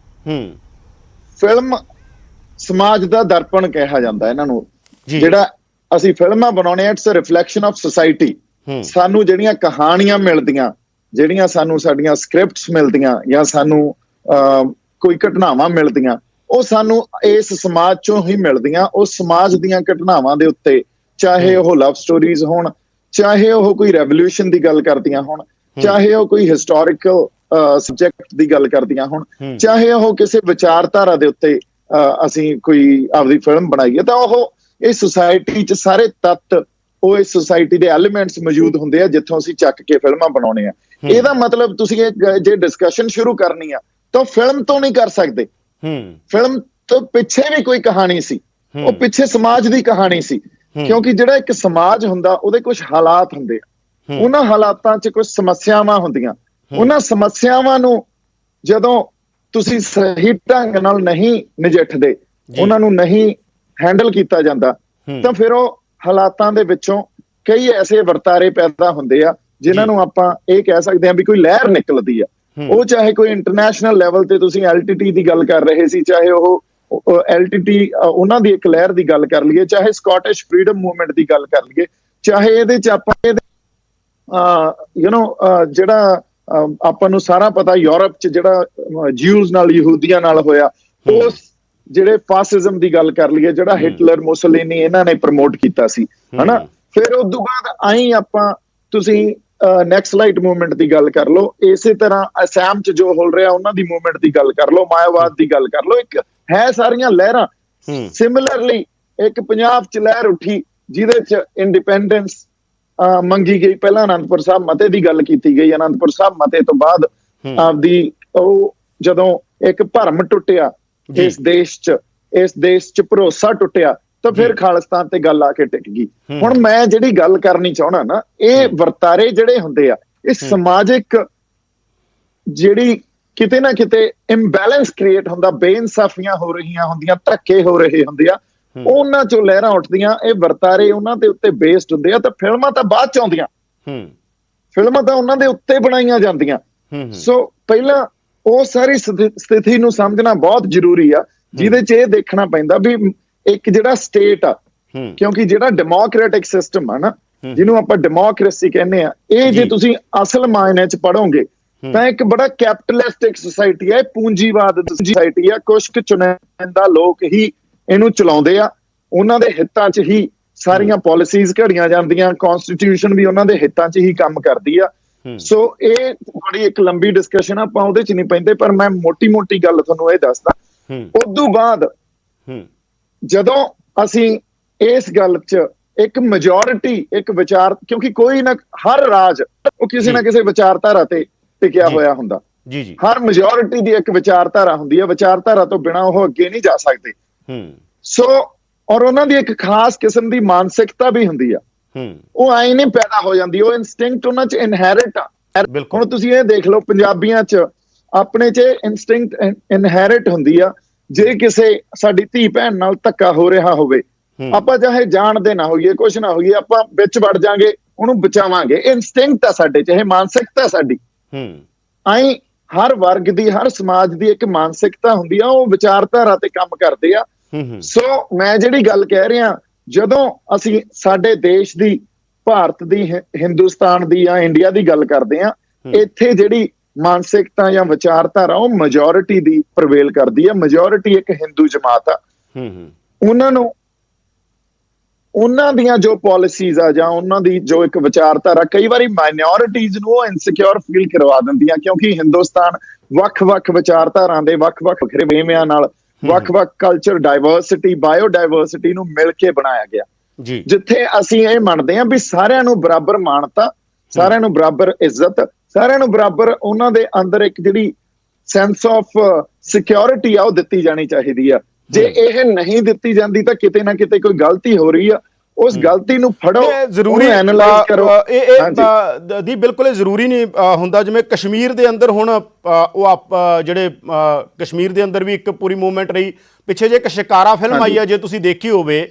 ਫਿਲਮ ਸਮਾਜ ਦਾ ਦਰਪਣ ਕਿਹਾ ਜਾਂਦਾ ਇਹਨਾਂ ਨੂੰ। ਜਿਹੜਾ ਅਸੀਂ ਫਿਲਮਾਂ ਬਣਾਉਣੇ ਆ, it's a reflection of society. ਸਾਨੂੰ ਜਿਹੜੀਆਂ ਕਹਾਣੀਆਂ ਮਿਲਦੀਆਂ, ਜਿਹੜੀਆਂ ਸਾਨੂੰ ਸਾਡੀਆਂ ਸਕ੍ਰਿਪਟਸ ਮਿਲਦੀਆਂ, ਜਾਂ ਸਾਨੂੰ ਕੋਈ ਘਟਨਾਵਾਂ ਮਿਲਦੀਆਂ ਉਹ ਸਾਨੂੰ ਇਸ ਸਮਾਜ ਚੋਂ ਹੀ ਮਿਲਦੀਆਂ। ਉਸ ਸਮਾਜ ਦੀਆਂ ਘਟਨਾਵਾਂ ਦੇ ਉੱਤੇ, ਚਾਹੇ ਉਹ ਲਵ ਸਟੋਰੀਜ਼ ਹੋਣ, ਚਾਹੇ ਉਹ ਕੋਈ ਰੈਵੋਲੂਸ਼ਨ ਦੀ ਗੱਲ ਕਰਦੀਆਂ ਹੋਣ, ਚਾਹੇ ਉਹ ਕੋਈ ਹਿਸਟੋਰੀਕਲ ਸਬਜੈਕਟ ਦੀ ਗੱਲ ਕਰਦੀਆਂ ਹੋਣ, ਚਾਹੇ ਉਹ ਕਿਸੇ ਵਿਚਾਰਧਾਰਾ ਦੇ ਉੱਤੇ ਅਸੀਂ ਕੋਈ ਆਪਦੀ ਫਿਲਮ ਬਣਾਈਏ, ਤਾਂ ਉਹ ਇਸ ਸੁਸਾਇਟੀ 'ਚ ਸਾਰੇ ਤੱਤ, ਉਹ ਇਸ ਸੁਸਾਇਟੀ ਦੇ ਐਲੀਮੈਂਟਸ ਮੌਜੂਦ ਹੁੰਦੇ ਆ ਜਿੱਥੋਂ ਅਸੀਂ ਚੱਕ ਕੇ ਫਿਲਮਾਂ ਬਣਾਉਣੇ ਆ। ਇਹਦਾ ਮਤਲਬ ਤੁਸੀਂ ਜੇ ਡਿਸਕਸ਼ਨ ਸ਼ੁਰੂ ਕਰਨੀ ਆ ਤਾਂ ਫਿਲਮ ਤੋਂ ਨਹੀਂ ਕਰ ਸਕਦੇ। ਫਿਲਮ ਤੋਂ ਪਿੱਛੇ ਵੀ ਕੋਈ ਕਹਾਣੀ ਸੀ, ਉਹ ਪਿੱਛੇ ਸਮਾਜ ਦੀ ਕਹਾਣੀ ਸੀ, ਕਿਉਂਕਿ ਜਿਹੜਾ ਇੱਕ ਸਮਾਜ ਹੁੰਦਾ ਉਹਦੇ ਕੁਝ ਹਾਲਾਤ ਹੁੰਦੇ ਆ, ਉਹਨਾਂ ਹਾਲਾਤਾਂ 'ਚ ਕੁਝ ਸਮੱਸਿਆਵਾਂ ਹੁੰਦੀਆਂ। ਉਹਨਾਂ ਸਮੱਸਿਆਵਾਂ ਨੂੰ ਜਦੋਂ ਤੁਸੀਂ ਸਹੀ ਢੰਗ ਨਾਲ ਨਹੀਂ ਨਜਿੱਠਦੇ, ਉਹਨਾਂ ਨੂੰ ਨਹੀਂ ਹੈਂਡਲ ਕੀਤਾ ਜਾਂਦਾ, ਤਾਂ ਫਿਰ ਉਹ ਹਾਲਾਤਾਂ ਦੇ ਵਿੱਚੋਂ ਕਈ ਐਸੇ ਵਰਤਾਰੇ ਪੈਦਾ ਹੁੰਦੇ ਆ ਜਿਨ੍ਹਾਂ ਨੂੰ ਆਪਾਂ ਇਹ ਕਹਿ ਸਕਦੇ ਹਾਂ ਵੀ ਕੋਈ ਲਹਿਰ ਨਿਕਲਦੀ ਆ। ਉਹ ਚਾਹੇ ਕੋਈ ਇੰਟਰਨੈਸ਼ਨਲ ਲੈਵਲ ਤੇ ਤੁਸੀਂ LTT ਦੀ ਗੱਲ ਕਰ ਰਹੇ ਸੀ, ਚਾਹੇ ਉਹ LTT ਉਹਨਾਂ ਦੀ ਇੱਕ ਲਹਿਰ ਦੀ ਗੱਲ ਕਰ ਲਈਏ, ਚਾਹੇ ਸਕਾਟਿਸ਼ ਫਰੀडम ਮੂਵਮੈਂਟ ਦੀ ਗੱਲ ਕਰ ਲਈਏ, ਚਾਹੇ ਇਹਦੇ 'ਚ ਆਪਾਂ ਜਿਹੜਾ ਆਪਾਂ ਨੂੰ ਸਾਰਾ ਪਤਾ ਯੂਰਪ 'ਚ ਜਿਹੜਾ ਜਿਊਜ਼ ਨਾਲ, ਯਹੂਦੀਆਂ ਨਾਲ ਹੋਇਆ, ਉਸ ਜਿਹੜੇ ਫਾਸਿਜ਼ਮ ਦੀ ਗੱਲ ਕਰ ਲਈਏ, ਜਿਹੜਾ ਹਿਟਲਰ, ਮੁਸੋਲਿਨੀ ਇਹਨਾਂ ਨੇ ਪ੍ਰਮੋਟ ਕੀਤਾ ਸੀ, ਹਨਾ। ਫਿਰ ਉਸ ਤੋਂ ਬਾਅਦ ਆਈ ਆਪਾਂ, ਤੁਸੀਂ ਨੈਕਸਲਾਈਟ ਮੂਵਮੈਂਟ ਦੀ ਗੱਲ ਕਰ ਲਓ, ਇਸੇ ਤਰ੍ਹਾਂ ਅਸਾਮ 'ਚ ਜੋ ਹੋ ਰਿਹਾ ਉਹਨਾਂ ਦੀ ਮੂਵਮੈਂਟ ਦੀ ਗੱਲ ਕਰ ਲਓ, ਮਾਇਆਵਾਦ ਦੀ ਗੱਲ ਕਰ ਲਓ, ਇੱਕ ਹੈ ਸਾਰੀਆਂ ਲਹਿਰਾਂ। ਸਿਮਿਲਰਲੀ ਇੱਕ ਪੰਜਾਬ 'ਚ ਲਹਿਰ ਉੱਠੀ ਜਿਹਦੇ 'ਚ ਇੰਡੀਪੈਂਡੈਂਸ ਮੰਗੀ ਗਈ। ਪਹਿਲਾਂ ਅਨੰਦਪੁਰ ਸਾਹਿਬ ਮਤੇ ਦੀ ਗੱਲ ਕੀਤੀ ਗਈ, ਅਨੰਦਪੁਰ ਸਾਹਿਬ ਮਤੇ ਤੋਂ ਬਾਅਦ ਆਪਦੀ ਉਹ ਜਦੋਂ ਇੱਕ ਭਰਮ ਟੁੱਟਿਆ ਇਸ ਦੇਸ਼ 'ਚ ਭਰੋਸਾ ਟੁੱਟਿਆ, ਤਾਂ ਫਿਰ ਖਾਲਿਸਤਾਨ ਤੇ ਗੱਲ ਆ ਕੇ ਟਿਕ ਗਈ। ਹੁਣ ਮੈਂ ਜਿਹੜੀ ਗੱਲ ਕਰਨੀ ਚਾਹਣਾ ਨਾ, ਇਹ ਵਰਤਾਰੇ ਜਿਹੜੇ ਹੁੰਦੇ ਆ, ਇਹ ਸਮਾਜਿਕ ਜਿਹੜੀ ਕਿਤੇ ਨਾ ਕਿਤੇ ਇੰਬੈਲੈਂਸ ਕ੍ਰੀਏਟ ਹੁੰਦਾ, ਬੇਇਨਸਾਫੀਆਂ ਹੋ ਰਹੀਆਂ ਹੁੰਦੀਆਂ, ਧੱਕੇ ਹੋ ਰਹੇ ਹੁੰਦੇ ਆ, ਉਹਨਾਂ ਚੋਂ ਲਹਿਰਾਂ ਉੱਠਦੀਆਂ। ਇਹ ਵਰਤਾਰੇ ਉਹਨਾਂ ਦੇ ਉੱਤੇ ਬੇਸਡ ਹੁੰਦੇ ਆ, ਤਾਂ ਫਿਲਮਾਂ ਤਾਂ ਬਾਅਦ ਚ ਆਉਂਦੀਆਂ, ਫਿਲਮਾਂ ਤਾਂ ਉਹਨਾਂ ਦੇ ਉੱਤੇ ਬਣਾਈਆਂ ਜਾਂਦੀਆਂ। ਸੋ ਪਹਿਲਾਂ ਉਹ ਸਾਰੀ ਸਥਿਤੀ ਨੂੰ ਸਮਝਣਾ ਬਹੁਤ ਜ਼ਰੂਰੀ ਆ, ਜਿਹਦੇ 'ਚ ਇਹ ਦੇਖਣਾ ਪੈਂਦਾ ਵੀ ਇੱਕ ਜਿਹੜਾ ਸਟੇਟ ਆ, ਕਿਉਂਕਿ ਜਿਹੜਾ ਡੈਮੋਕ੍ਰੈਟਿਕ ਸਿਸਟਮ ਆ ਨਾ, ਜਿਹਨੂੰ ਆਪਾਂ ਡੈਮੋਕ੍ਰੇਸੀ ਕਹਿੰਦੇ ਆ, ਇਹ ਜੇ ਤੁਸੀਂ ਅਸਲ ਮਾਇਨੇ 'ਚ ਪੜ੍ਹੋਗੇ ਤਾਂ ਇੱਕ ਬੜਾ ਕੈਪੀਟਲਿਸਟਿਕ ਸੁਸਾਇਟੀ ਹੈ, ਪੂੰਜੀਵਾਦ ਦੀ ਸੁਸਾਇਟੀ ਆ। ਕੁਝ ਕੁ ਚੁਣਿੰਦਾ ਲੋਕ ਹੀ ਇਹਨੂੰ ਚਲਾਉਂਦੇ ਆ, ਉਹਨਾਂ ਦੇ ਹਿੱਤਾਂ 'ਚ ਹੀ ਸਾਰੀਆਂ ਪਾਲਿਸੀਜ਼ ਘੜੀਆਂ ਜਾਂਦੀਆਂ, ਕਨਸਟੀਟਿਊਸ਼ਨ ਵੀ ਉਹਨਾਂ ਦੇ ਹਿੱਤਾਂ 'ਚ ਹੀ ਕੰਮ ਕਰਦੀ ਆ। ਸੋ ਇਹ ਬੜੀ ਇੱਕ ਲੰਬੀ ਡਿਸਕਸ਼ਨ, ਆਪਾਂ ਉਹਦੇ 'ਚ ਨਹੀਂ ਪੈਂਦੇ, ਪਰ ਮੈਂ ਮੋਟੀ ਗੱਲ ਤੁਹਾਨੂੰ ਇਹ ਦੱਸਦਾ। ਉਦੋਂ ਬਾਅਦ ਜਦੋਂ ਅਸੀਂ ਇਸ ਗੱਲ 'ਚ ਇੱਕ ਮੈਜੋਰਿਟੀ, ਇੱਕ ਵਿਚਾਰ, ਕਿਉਂਕਿ ਕੋਈ ਨਾ, ਹਰ ਰਾਜ ਉਹ ਕਿਸੇ ਨਾ ਕਿਸੇ ਵਿਚਾਰਧਾਰਾ ਤੇ ਟਿਕਿਆ ਹੋਇਆ ਹੁੰਦਾ, ਹਰ ਮੈਜੋਰਿਟੀ ਦੀ ਇੱਕ ਵਿਚਾਰਧਾਰਾ ਹੁੰਦੀ ਹੈ, ਵਿਚਾਰਧਾਰਾ ਤੋਂ ਬਿਨਾਂ ਉਹ ਅੱਗੇ ਨਹੀਂ ਜਾ ਸਕਦੇ। ਸੋ ਔਰ ਉਹਨਾਂ ਦੀ ਇੱਕ ਖਾਸ ਕਿਸਮ ਦੀ ਮਾਨਸਿਕਤਾ ਵੀ ਹੁੰਦੀ ਆ, ਉਹ ਐਂ ਨਹੀਂ ਪੈਦਾ ਹੋ ਜਾਂਦੀ, ਉਹ ਇਨਸਟਿੰਕਟ ਉਹਨਾਂ 'ਚ ਇਨਹੈਰਿਟ ਆ। ਹੁਣ ਤੁਸੀਂ ਇਹ ਦੇਖ ਲਓ, ਪੰਜਾਬੀਆਂ 'ਚ ਆਪਣੇ 'ਚ ਇਨਸਟਿੰਕਟ ਇਨਹੈਰਿਟ ਹੁੰਦੀ ਆ। ਜੇ ਕਿਸੇ ਸਾਡੀ ਧੀ ਭੈਣ ਨਾਲ ਧੱਕਾ ਹੋ ਰਿਹਾ ਹੋਵੇ, ਆਪਾਂ ਚਾਹੇ ਜਾਣਦੇ ਨਾ ਹੋਈਏ, ਕੁਛ ਨਾ ਹੋਈਏ, ਆਪਾਂ ਵਿੱਚ ਵੜ ਜਾਾਂਗੇ, ਉਹਨੂੰ ਬਚਾਵਾਂਗੇ। ਇਨਸਟਿੰਕਟ ਆ ਸਾਡੇ 'ਚ, ਇਹ ਮਾਨਸਿਕਤਾ ਸਾਡੀ। ਐਂ ਹਰ ਵਰਗ ਦੀ, ਹਰ ਸਮਾਜ ਦੀ ਇੱਕ ਮਾਨਸਿਕਤਾ ਹੁੰਦੀ ਆ, ਉਹ ਵਿਚਾਰਧਾਰਾ ਤੇ ਕੰਮ ਕਰਦੇ ਆ। ਸੋ ਮੈਂ ਜਿਹੜੀ ਗੱਲ ਕਹਿ ਰਿਹਾ, ਜਦੋਂ ਅਸੀਂ ਸਾਡੇ ਦੇਸ਼ ਦੀ, ਭਾਰਤ ਦੀ, ਹਿੰਦੁਸਤਾਨ ਦੀ ਜਾਂ ਇੰਡੀਆ ਦੀ ਗੱਲ ਕਰਦੇ ਆ, ਇੱਥੇ ਜਿਹੜੀ ਮਾਨਸਿਕਤਾ ਜਾਂ ਵਿਚਾਰਧਾਰਾ ਉਹ ਮੈਜੋਰਿਟੀ ਦੀ ਪ੍ਰਵੇਲ ਕਰਦੀ ਆ। ਮੈਜੋਰਿਟੀ ਇੱਕ ਹਿੰਦੂ ਜਮਾਤ ਆ, ਉਹਨਾਂ ਨੂੰ ਉਹਨਾਂ ਦੀਆਂ ਜੋ ਪਾਲਿਸੀਜ਼ ਆ ਜਾਂ ਉਹਨਾਂ ਦੀ ਜੋ ਇੱਕ ਵਿਚਾਰਧਾਰਾ, ਕਈ ਵਾਰੀ ਮਾਈਨੋਰਿਟੀਜ਼ ਨੂੰ ਉਹ ਇਨਸਿਕਿਉਰ ਫੀਲ ਕਰਵਾ ਦਿੰਦੀਆਂ, ਕਿਉਂਕਿ ਹਿੰਦੁਸਤਾਨ ਵੱਖ-ਵੱਖ ਵਿਚਾਰਧਾਰਾਂ ਦੇ ਵੱਖ-ਵੱਖ ਵੇਵਿਆਂ ਨਾਲ, ਵੱਖ-ਵੱਖ ਕਲਚਰ ਡਾਇਵਰਸਿਟੀ, ਬਾਇਓਡਾਇਵਰਸਿਟੀ ਨੂੰ ਮਿਲ ਕੇ ਬਣਾਇਆ ਗਿਆ, ਜਿੱਥੇ ਅਸੀਂ ਇਹ ਮੰਨਦੇ ਹਾਂ ਵੀ ਸਾਰਿਆਂ ਨੂੰ ਬਰਾਬਰ ਮਾਨਤਾ, ਸਾਰਿਆਂ ਨੂੰ ਬਰਾਬਰ ਇੱਜ਼ਤ, ਸਾਰਿਆਂ ਨੂੰ ਬਰਾਬਰ ਉਹਨਾਂ ਦੇ ਅੰਦਰ ਇੱਕ ਜਿਹੜੀ ਸੈਂਸ ਆਫ ਸਿਕਿਉਰਿਟੀ ਆ ਉਹ ਦਿੱਤੀ ਜਾਣੀ ਚਾਹੀਦੀ ਆ। ਜੇ ਇਹ ਨਹੀਂ ਦਿੱਤੀ ਜਾਂਦੀ ਤਾਂ ਕਿਤੇ ਨਾ ਕਿਤੇ ਕੋਈ ਗਲਤੀ ਹੋ ਰਹੀ ਆ, ਉਸ ਗਲਤੀ ਨੂੰ ਫੜੋ, ਜ਼ਰੂਰੀ ਐਨਾਲਾਈਜ਼ ਕਰੋ। ਇਹ ਦੀ ਬਿਲਕੁਲ ਜ਼ਰੂਰੀ ਨਹੀਂ ਹੁੰਦਾ। ਜਿਵੇਂ ਕਸ਼ਮੀਰ ਦੇ ਅੰਦਰ ਹੁਣ ਉਹ ਜਿਹੜੇ ਕਸ਼ਮੀਰ ਦੇ ਅੰਦਰ ਵੀ ਇੱਕ ਪੂਰੀ ਮੂਵਮੈਂਟ ਰਹੀ, ਪਿੱਛੇ ਜੇ ਇੱਕ ਸ਼ਿਕਾਰਾ ਫਿਲਮ ਆਈ ਆ, ਜੇ ਤੁਸੀਂ ਦੇਖੀ ਹੋਵੇ,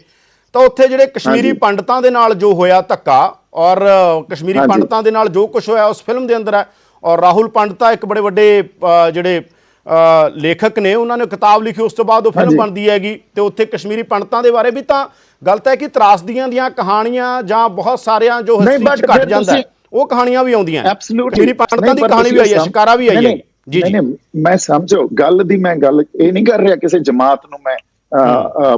ਤਾਂ ਉੱਥੇ ਜਿਹੜੇ ਕਸ਼ਮੀਰੀ ਪੰਡਤਾਂ ਦੇ ਨਾਲ ਜੋ ਹੋਇਆ ਧੱਕਾ, ਔਰ ਕਸ਼ਮੀਰੀ ਪੰਡਤਾਂ ਦੇ ਨਾਲ ਜੋ ਕੁਝ ਹੋਇਆ ਉਸ ਫਿਲਮ ਦੇ ਅੰਦਰ ਹੈ। ਔਰ ਰਾਹੁਲ ਪੰਡਤਾ ਇੱਕ ਬੜੇ ਵੱਡੇ ਜਿਹੜੇ ਲੇਖਕ ਨੇ, ਉਹਨਾਂ ਨੇ ਕਿਤਾਬ ਲਿਖੀ, ਉਸ ਤੋਂ ਬਾਅਦ ਉਹ ਫਿਲਮ ਬਣਦੀ ਹੈਗੀ, ਤੇ ਉੱਥੇ ਕਸ਼ਮੀਰੀ ਪੰਡਤਾਂ ਦੇ ਬਾਰੇ ਵੀ ਤਾਂ ਗਲਤ ਹੈ ਕਿ ਤਰਾਸਦੀਆਂ ਦੀਆਂ ਕਹਾਣੀਆਂ ਜਾਂ ਬਹੁਤ ਸਾਰਿਆਂ ਜੋ ਹਿਸਟਰੀ 'ਚ ਘਟ ਜਾਂਦਾ, ਉਹ ਕਹਾਣੀਆਂ ਵੀ ਆਉਂਦੀਆਂ। ਕਸ਼ਮੀਰੀ ਪੰਡਤਾਂ ਦੀ ਕਹਾਣੀ ਵੀ ਆਈ ਹੈ, ਸ਼ਿਕਾਰਾ ਵੀ ਆਈ ਹੈ। ਜੀ ਜੀ ਨਹੀਂ ਮੈਂ ਸਮਝੋ ਗੱਲ ਗੱਲ ਇਹ ਨਹੀਂ ਕਰ ਰਿਹਾ ਕਿਸੇ ਜਮਾਤ ਨੂੰ ਮੈਂ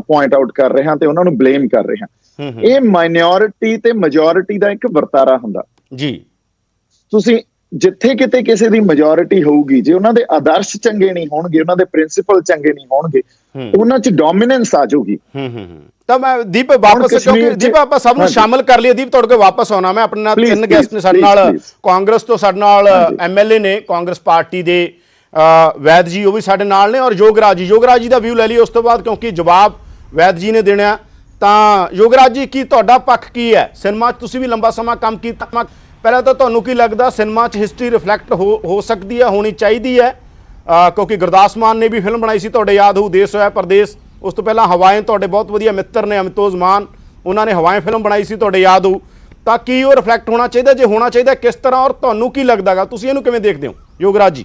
ਪੁਆਇੰਟ ਆਊਟ ਕਰ ਰਿਹਾ ਤੇ ਉਹਨਾਂ ਨੂੰ ਬਲੇਮ ਕਰ ਰਿਹਾ। ਇਹ ਮਾਈਨੋਰਿਟੀ ਤੇ ਮੈਜੋਰਿਟੀ ਦਾ ਇੱਕ ਵਰਤਾਰਾ ਹੁੰਦਾ ਜੀ। ਤੁਸੀਂ ਜਿੱਥੇ ਕਿਤੇ ਕਿਸੇ ਦੀ ਮੈਜੋਰਿਟੀ ਹੋਊਗੀ, ਜੇ ਉਹਨਾਂ ਦੇ ਆਦਰਸ਼ ਚੰਗੇ ਨਹੀਂ ਹੋਣਗੇ, ਉਹਨਾਂ ਦੇ ਪ੍ਰਿੰਸੀਪਲ ਚੰਗੇ ਨਹੀਂ ਹੋਣਗੇ, ਉਹਨਾਂ 'ਚ ਡੋਮੀਨੈਂਸ ਆ ਜਾਊਗੀ। ਤਾਂ ਮੈਂ ਦੀਪ ਵਾਪਸ, ਕਿਉਂਕਿ ਦੀਪ ਆਪਾਂ ਸਭ ਨੂੰ ਸ਼ਾਮਲ ਕਰ ਲਿਆ। ਦੀਪ ਤੁਹਾਡੇ ਕੋਲ ਵਾਪਸ ਆਉਣਾ ਮੈਂ। ਆਪਣੇ ਨਾਲ 3 ਗੈਸਟ ਨੇ ਸਾਡੇ ਨਾਲ, ਕਾਂਗਰਸ ਤੋਂ ਸਾਡੇ ਨਾਲ MLA ਨੇ ਕਾਂਗਰਸ ਪਾਰਟੀ ਦੇ ਵੈਦ ਜੀ, ਉਹ ਵੀ ਸਾਡੇ ਨਾਲ ਨੇ, ਔਰ ਯੋਗਰਾਜ ਜੀ ਦਾ ਵਿਊ ਲੈ ਲਈ ਉਸ ਤੋਂ ਬਾਅਦ, ਕਿਉਂਕਿ ਜਵਾਬ ਵੈਦ ਜੀ ਨੇ ਦੇਣਾ। ਤਾਂ ਯੋਗਰਾਜ ਜੀ, ਕੀ ਤੁਹਾਡਾ ਪੱਖ ਕੀ ਹੈ? ਸਿਨੇਮਾ 'ਚ ਤੁਸੀਂ ਵੀ ਲੰਬਾ ਸਮਾਂ ਕੰਮ ਕੀਤਾ, ਪਹਿਲਾਂ ਤਾਂ ਤੁਹਾਨੂੰ ਕੀ ਲੱਗਦਾ ਸਿਨੇਮਾ 'ਚ ਹਿਸਟਰੀ ਰਿਫਲੈਕਟ ਹੋ ਸਕਦੀ ਹੈ, ਹੋਣੀ ਚਾਹੀਦੀ ਹੈ? ਕਿਉਂਕਿ ਗੁਰਦਾਸ ਮਾਨ ਨੇ ਵੀ ਫਿਲਮ ਬਣਾਈ ਸੀ, ਤੁਹਾਡੇ ਯਾਦ ਹੋਊ, ਦੇਸ਼ ਹੋਇਆ ਪਰਦੇਸ। ਉਸ ਤੋਂ ਪਹਿਲਾਂ ਹਵਾएं, ਤੁਹਾਡੇ ਬਹੁਤ ਵਧੀਆ ਮਿੱਤਰ ਨੇ ਅਮਿਤੋਜ ਮਾਨ, ਉਹਨਾਂ ਨੇ ਹਵਾएं ਫਿਲਮ ਬਣਾਈ ਸੀ, ਤੁਹਾਡੇ ਯਾਦ ਹੋਊ। ਤਾਂ ਕੀ ਉਹ ਰਿਫਲੈਕਟ ਹੋਣਾ ਚਾਹੀਦਾ? ਜੇ ਹੋਣਾ ਚਾਹੀਦਾ ਕਿਸ ਤਰ੍ਹਾਂ, ਔਰ ਤੁਹਾਨੂੰ ਕੀ ਲੱਗਦਾਗਾ, ਤੁਸੀਂ ਇਹਨੂੰ ਕਿਵੇਂ ਦੇਖਦੇ ਹੋ ਯੋਗਰਾਜ ਜੀ?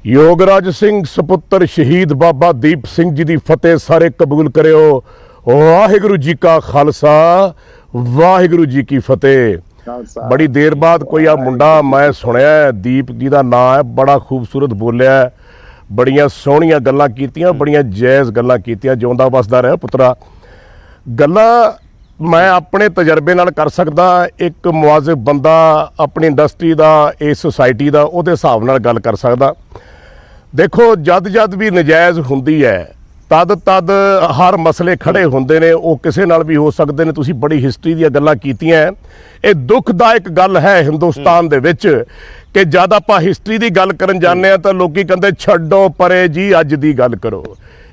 ਯੋਗਰਾਜ ਸਿੰਘ ਸਪੁੱਤਰ ਸ਼ਹੀਦ ਬਾਬਾ ਦੀਪ ਸਿੰਘ ਜੀ ਦੀ ਫਤਿਹ ਸਾਰੇ ਕਬੂਲ ਕਰਿਓ। ਵਾਹਿਗੁਰੂ ਜੀ ਕਾ ਖਾਲਸਾ, ਵਾਹਿਗੁਰੂ ਜੀ ਕੀ ਫਤਿਹ। ਬੜੀ ਦੇਰ ਬਾਅਦ ਕੋਈ ਆ ਮੁੰਡਾ ਮੈਂ ਸੁਣਿਆ, ਦੀਪ ਜੀ ਦਾ ਨਾਂ ਹੈ, ਬੜਾ ਖੂਬਸੂਰਤ ਬੋਲਿਆ, ਬੜੀਆਂ ਸੋਹਣੀਆਂ ਗੱਲਾਂ ਕੀਤੀਆਂ, ਬੜੀਆਂ ਜਾਇਜ਼ ਗੱਲਾਂ ਕੀਤੀਆਂ। ਜਿਉਂਦਾ ਵਸਦਾ ਰਹਿ ਪੁੱਤਰਾ। ਗੱਲਾਂ ਮੈਂ ਆਪਣੇ ਤਜਰਬੇ ਨਾਲ ਕਰ ਸਕਦਾ। ਇੱਕ ਮੁਆਜ਼ਿਬ ਬੰਦਾ ਆਪਣੀ ਇੰਡਸਟਰੀ ਦਾ, ਇਸ ਸੁਸਾਇਟੀ ਦਾ, ਉਹਦੇ ਹਿਸਾਬ ਨਾਲ ਗੱਲ ਕਰ ਸਕਦਾ। ਦੇਖੋ, ਜਦ ਵੀ ਨਜਾਇਜ਼ ਹੁੰਦੀ ਹੈ ਤਦ ਹਰ ਮਸਲੇ ਖੜੇ ਹੁੰਦੇ ਨੇ, ਉਹ ਕਿਸੇ ਨਾਲ ਵੀ ਹੋ ਸਕਦੇ ਨੇ। ਤੁਸੀਂ ਬੜੀ ਹਿਸਟਰੀ ਦੀਆਂ ਗੱਲਾਂ ਕੀਤੀਆਂ। ਇਹ ਦੁਖਦਾਇਕ ਗੱਲ ਹੈ ਹਿੰਦੁਸਤਾਨ ਦੇ ਵਿੱਚ ਕਿ ਜਦ ਆਪਾਂ ਹਿਸਟਰੀ ਦੀ ਗੱਲ ਕਰਨ ਜਾਂਦੇ ਹਾਂ ਤਾਂ ਲੋਕੀ ਕਹਿੰਦੇ ਛੱਡੋ ਪਰੇ ਜੀ, ਅੱਜ ਦੀ ਗੱਲ ਕਰੋ।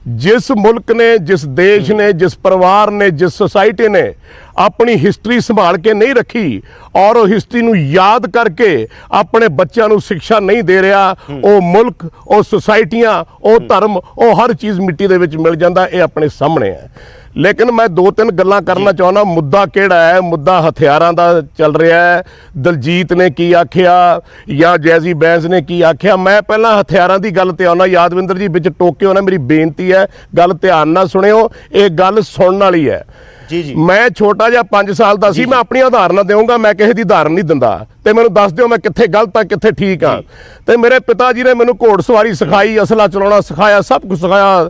ਜਿਸ ਮੁਲਕ ਨੇ, ਜਿਸ ਦੇਸ਼ ਨੇ, ਜਿਸ ਪਰਿਵਾਰ ਨੇ, ਜਿਸ ਸੁਸਾਇਟੀ ਨੇ ਆਪਣੀ ਹਿਸਟਰੀ ਸੰਭਾਲ ਕੇ ਨਹੀਂ ਰੱਖੀ ਔਰ ਉਹ ਹਿਸਟਰੀ ਨੂੰ ਯਾਦ ਕਰਕੇ ਆਪਣੇ ਬੱਚਿਆਂ ਨੂੰ ਸਿੱਖਿਆ ਨਹੀਂ ਦੇ ਰਿਹਾ, ਉਹ ਮੁਲਕ, ਉਹ ਸੁਸਾਇਟੀਆਂ, ਉਹ ਧਰਮ, ਉਹ ਹਰ ਚੀਜ਼ ਮਿੱਟੀ ਦੇ ਵਿੱਚ ਮਿਲ ਜਾਂਦਾ। ਇਹ ਆਪਣੇ ਸਾਹਮਣੇ ਹੈ। ਲੇਕਿਨ ਮੈਂ 2-3 ਗੱਲਾਂ ਕਰਨਾ ਚਾਹੁੰਦਾ। ਮੁੱਦਾ ਕਿਹੜਾ ਹੈ? ਮੁੱਦਾ ਹਥਿਆਰਾਂ ਦਾ ਚੱਲ ਰਿਹਾ ਹੈ। ਦਲਜੀਤ ਨੇ ਕੀ ਆਖਿਆ ਜਾਂ ਜੈਜ਼ੀ ਬੈਂਸ ਨੇ ਕੀ ਆਖਿਆ? ਮੈਂ ਪਹਿਲਾਂ ਹਥਿਆਰਾਂ ਦੀ ਗੱਲ ਤੇ ਆਉਣਾ। ਯਾਦਵਿੰਦਰ ਜੀ ਵਿੱਚ ਟੋਕਿਓ ਨਾ, ਮੇਰੀ ਬੇਨਤੀ ਹੈ, ਗੱਲ ਧਿਆਨ ਨਾਲ ਸੁਣਿਓ, ਇਹ ਗੱਲ ਸੁਣਨ ਵਾਲੀ ਹੈ। ਜੀ ਮੈਂ ਛੋਟਾ ਜਿਹਾ 5 ਸਾਲ ਦਾ ਸੀ, ਮੈਂ ਆਪਣੀ ਉਦਾਹਰਨ ਦੇਵਾਂਗਾ, ਮੈਂ ਕਿਸੇ ਦੀ ਉਦਾਹਰਨ ਨਹੀਂ ਦਿੰਦਾ, ਤੇ ਮੈਨੂੰ ਦੱਸ ਦਿਓ ਮੈਂ ਕਿੱਥੇ ਗਲਤ ਆ ਕਿੱਥੇ ਠੀਕ ਆ। ਤੇ ਮੇਰੇ ਪਿਤਾ ਜੀ ਨੇ ਮੈਨੂੰ ਘੋੜਸਵਾਰੀ ਸਿਖਾਈ, ਅਸਲਾ ਚਲਾਉਣਾ ਸਿਖਾਇਆ, ਸਭ ਕੁਝ ਸਿਖਾਇਆ।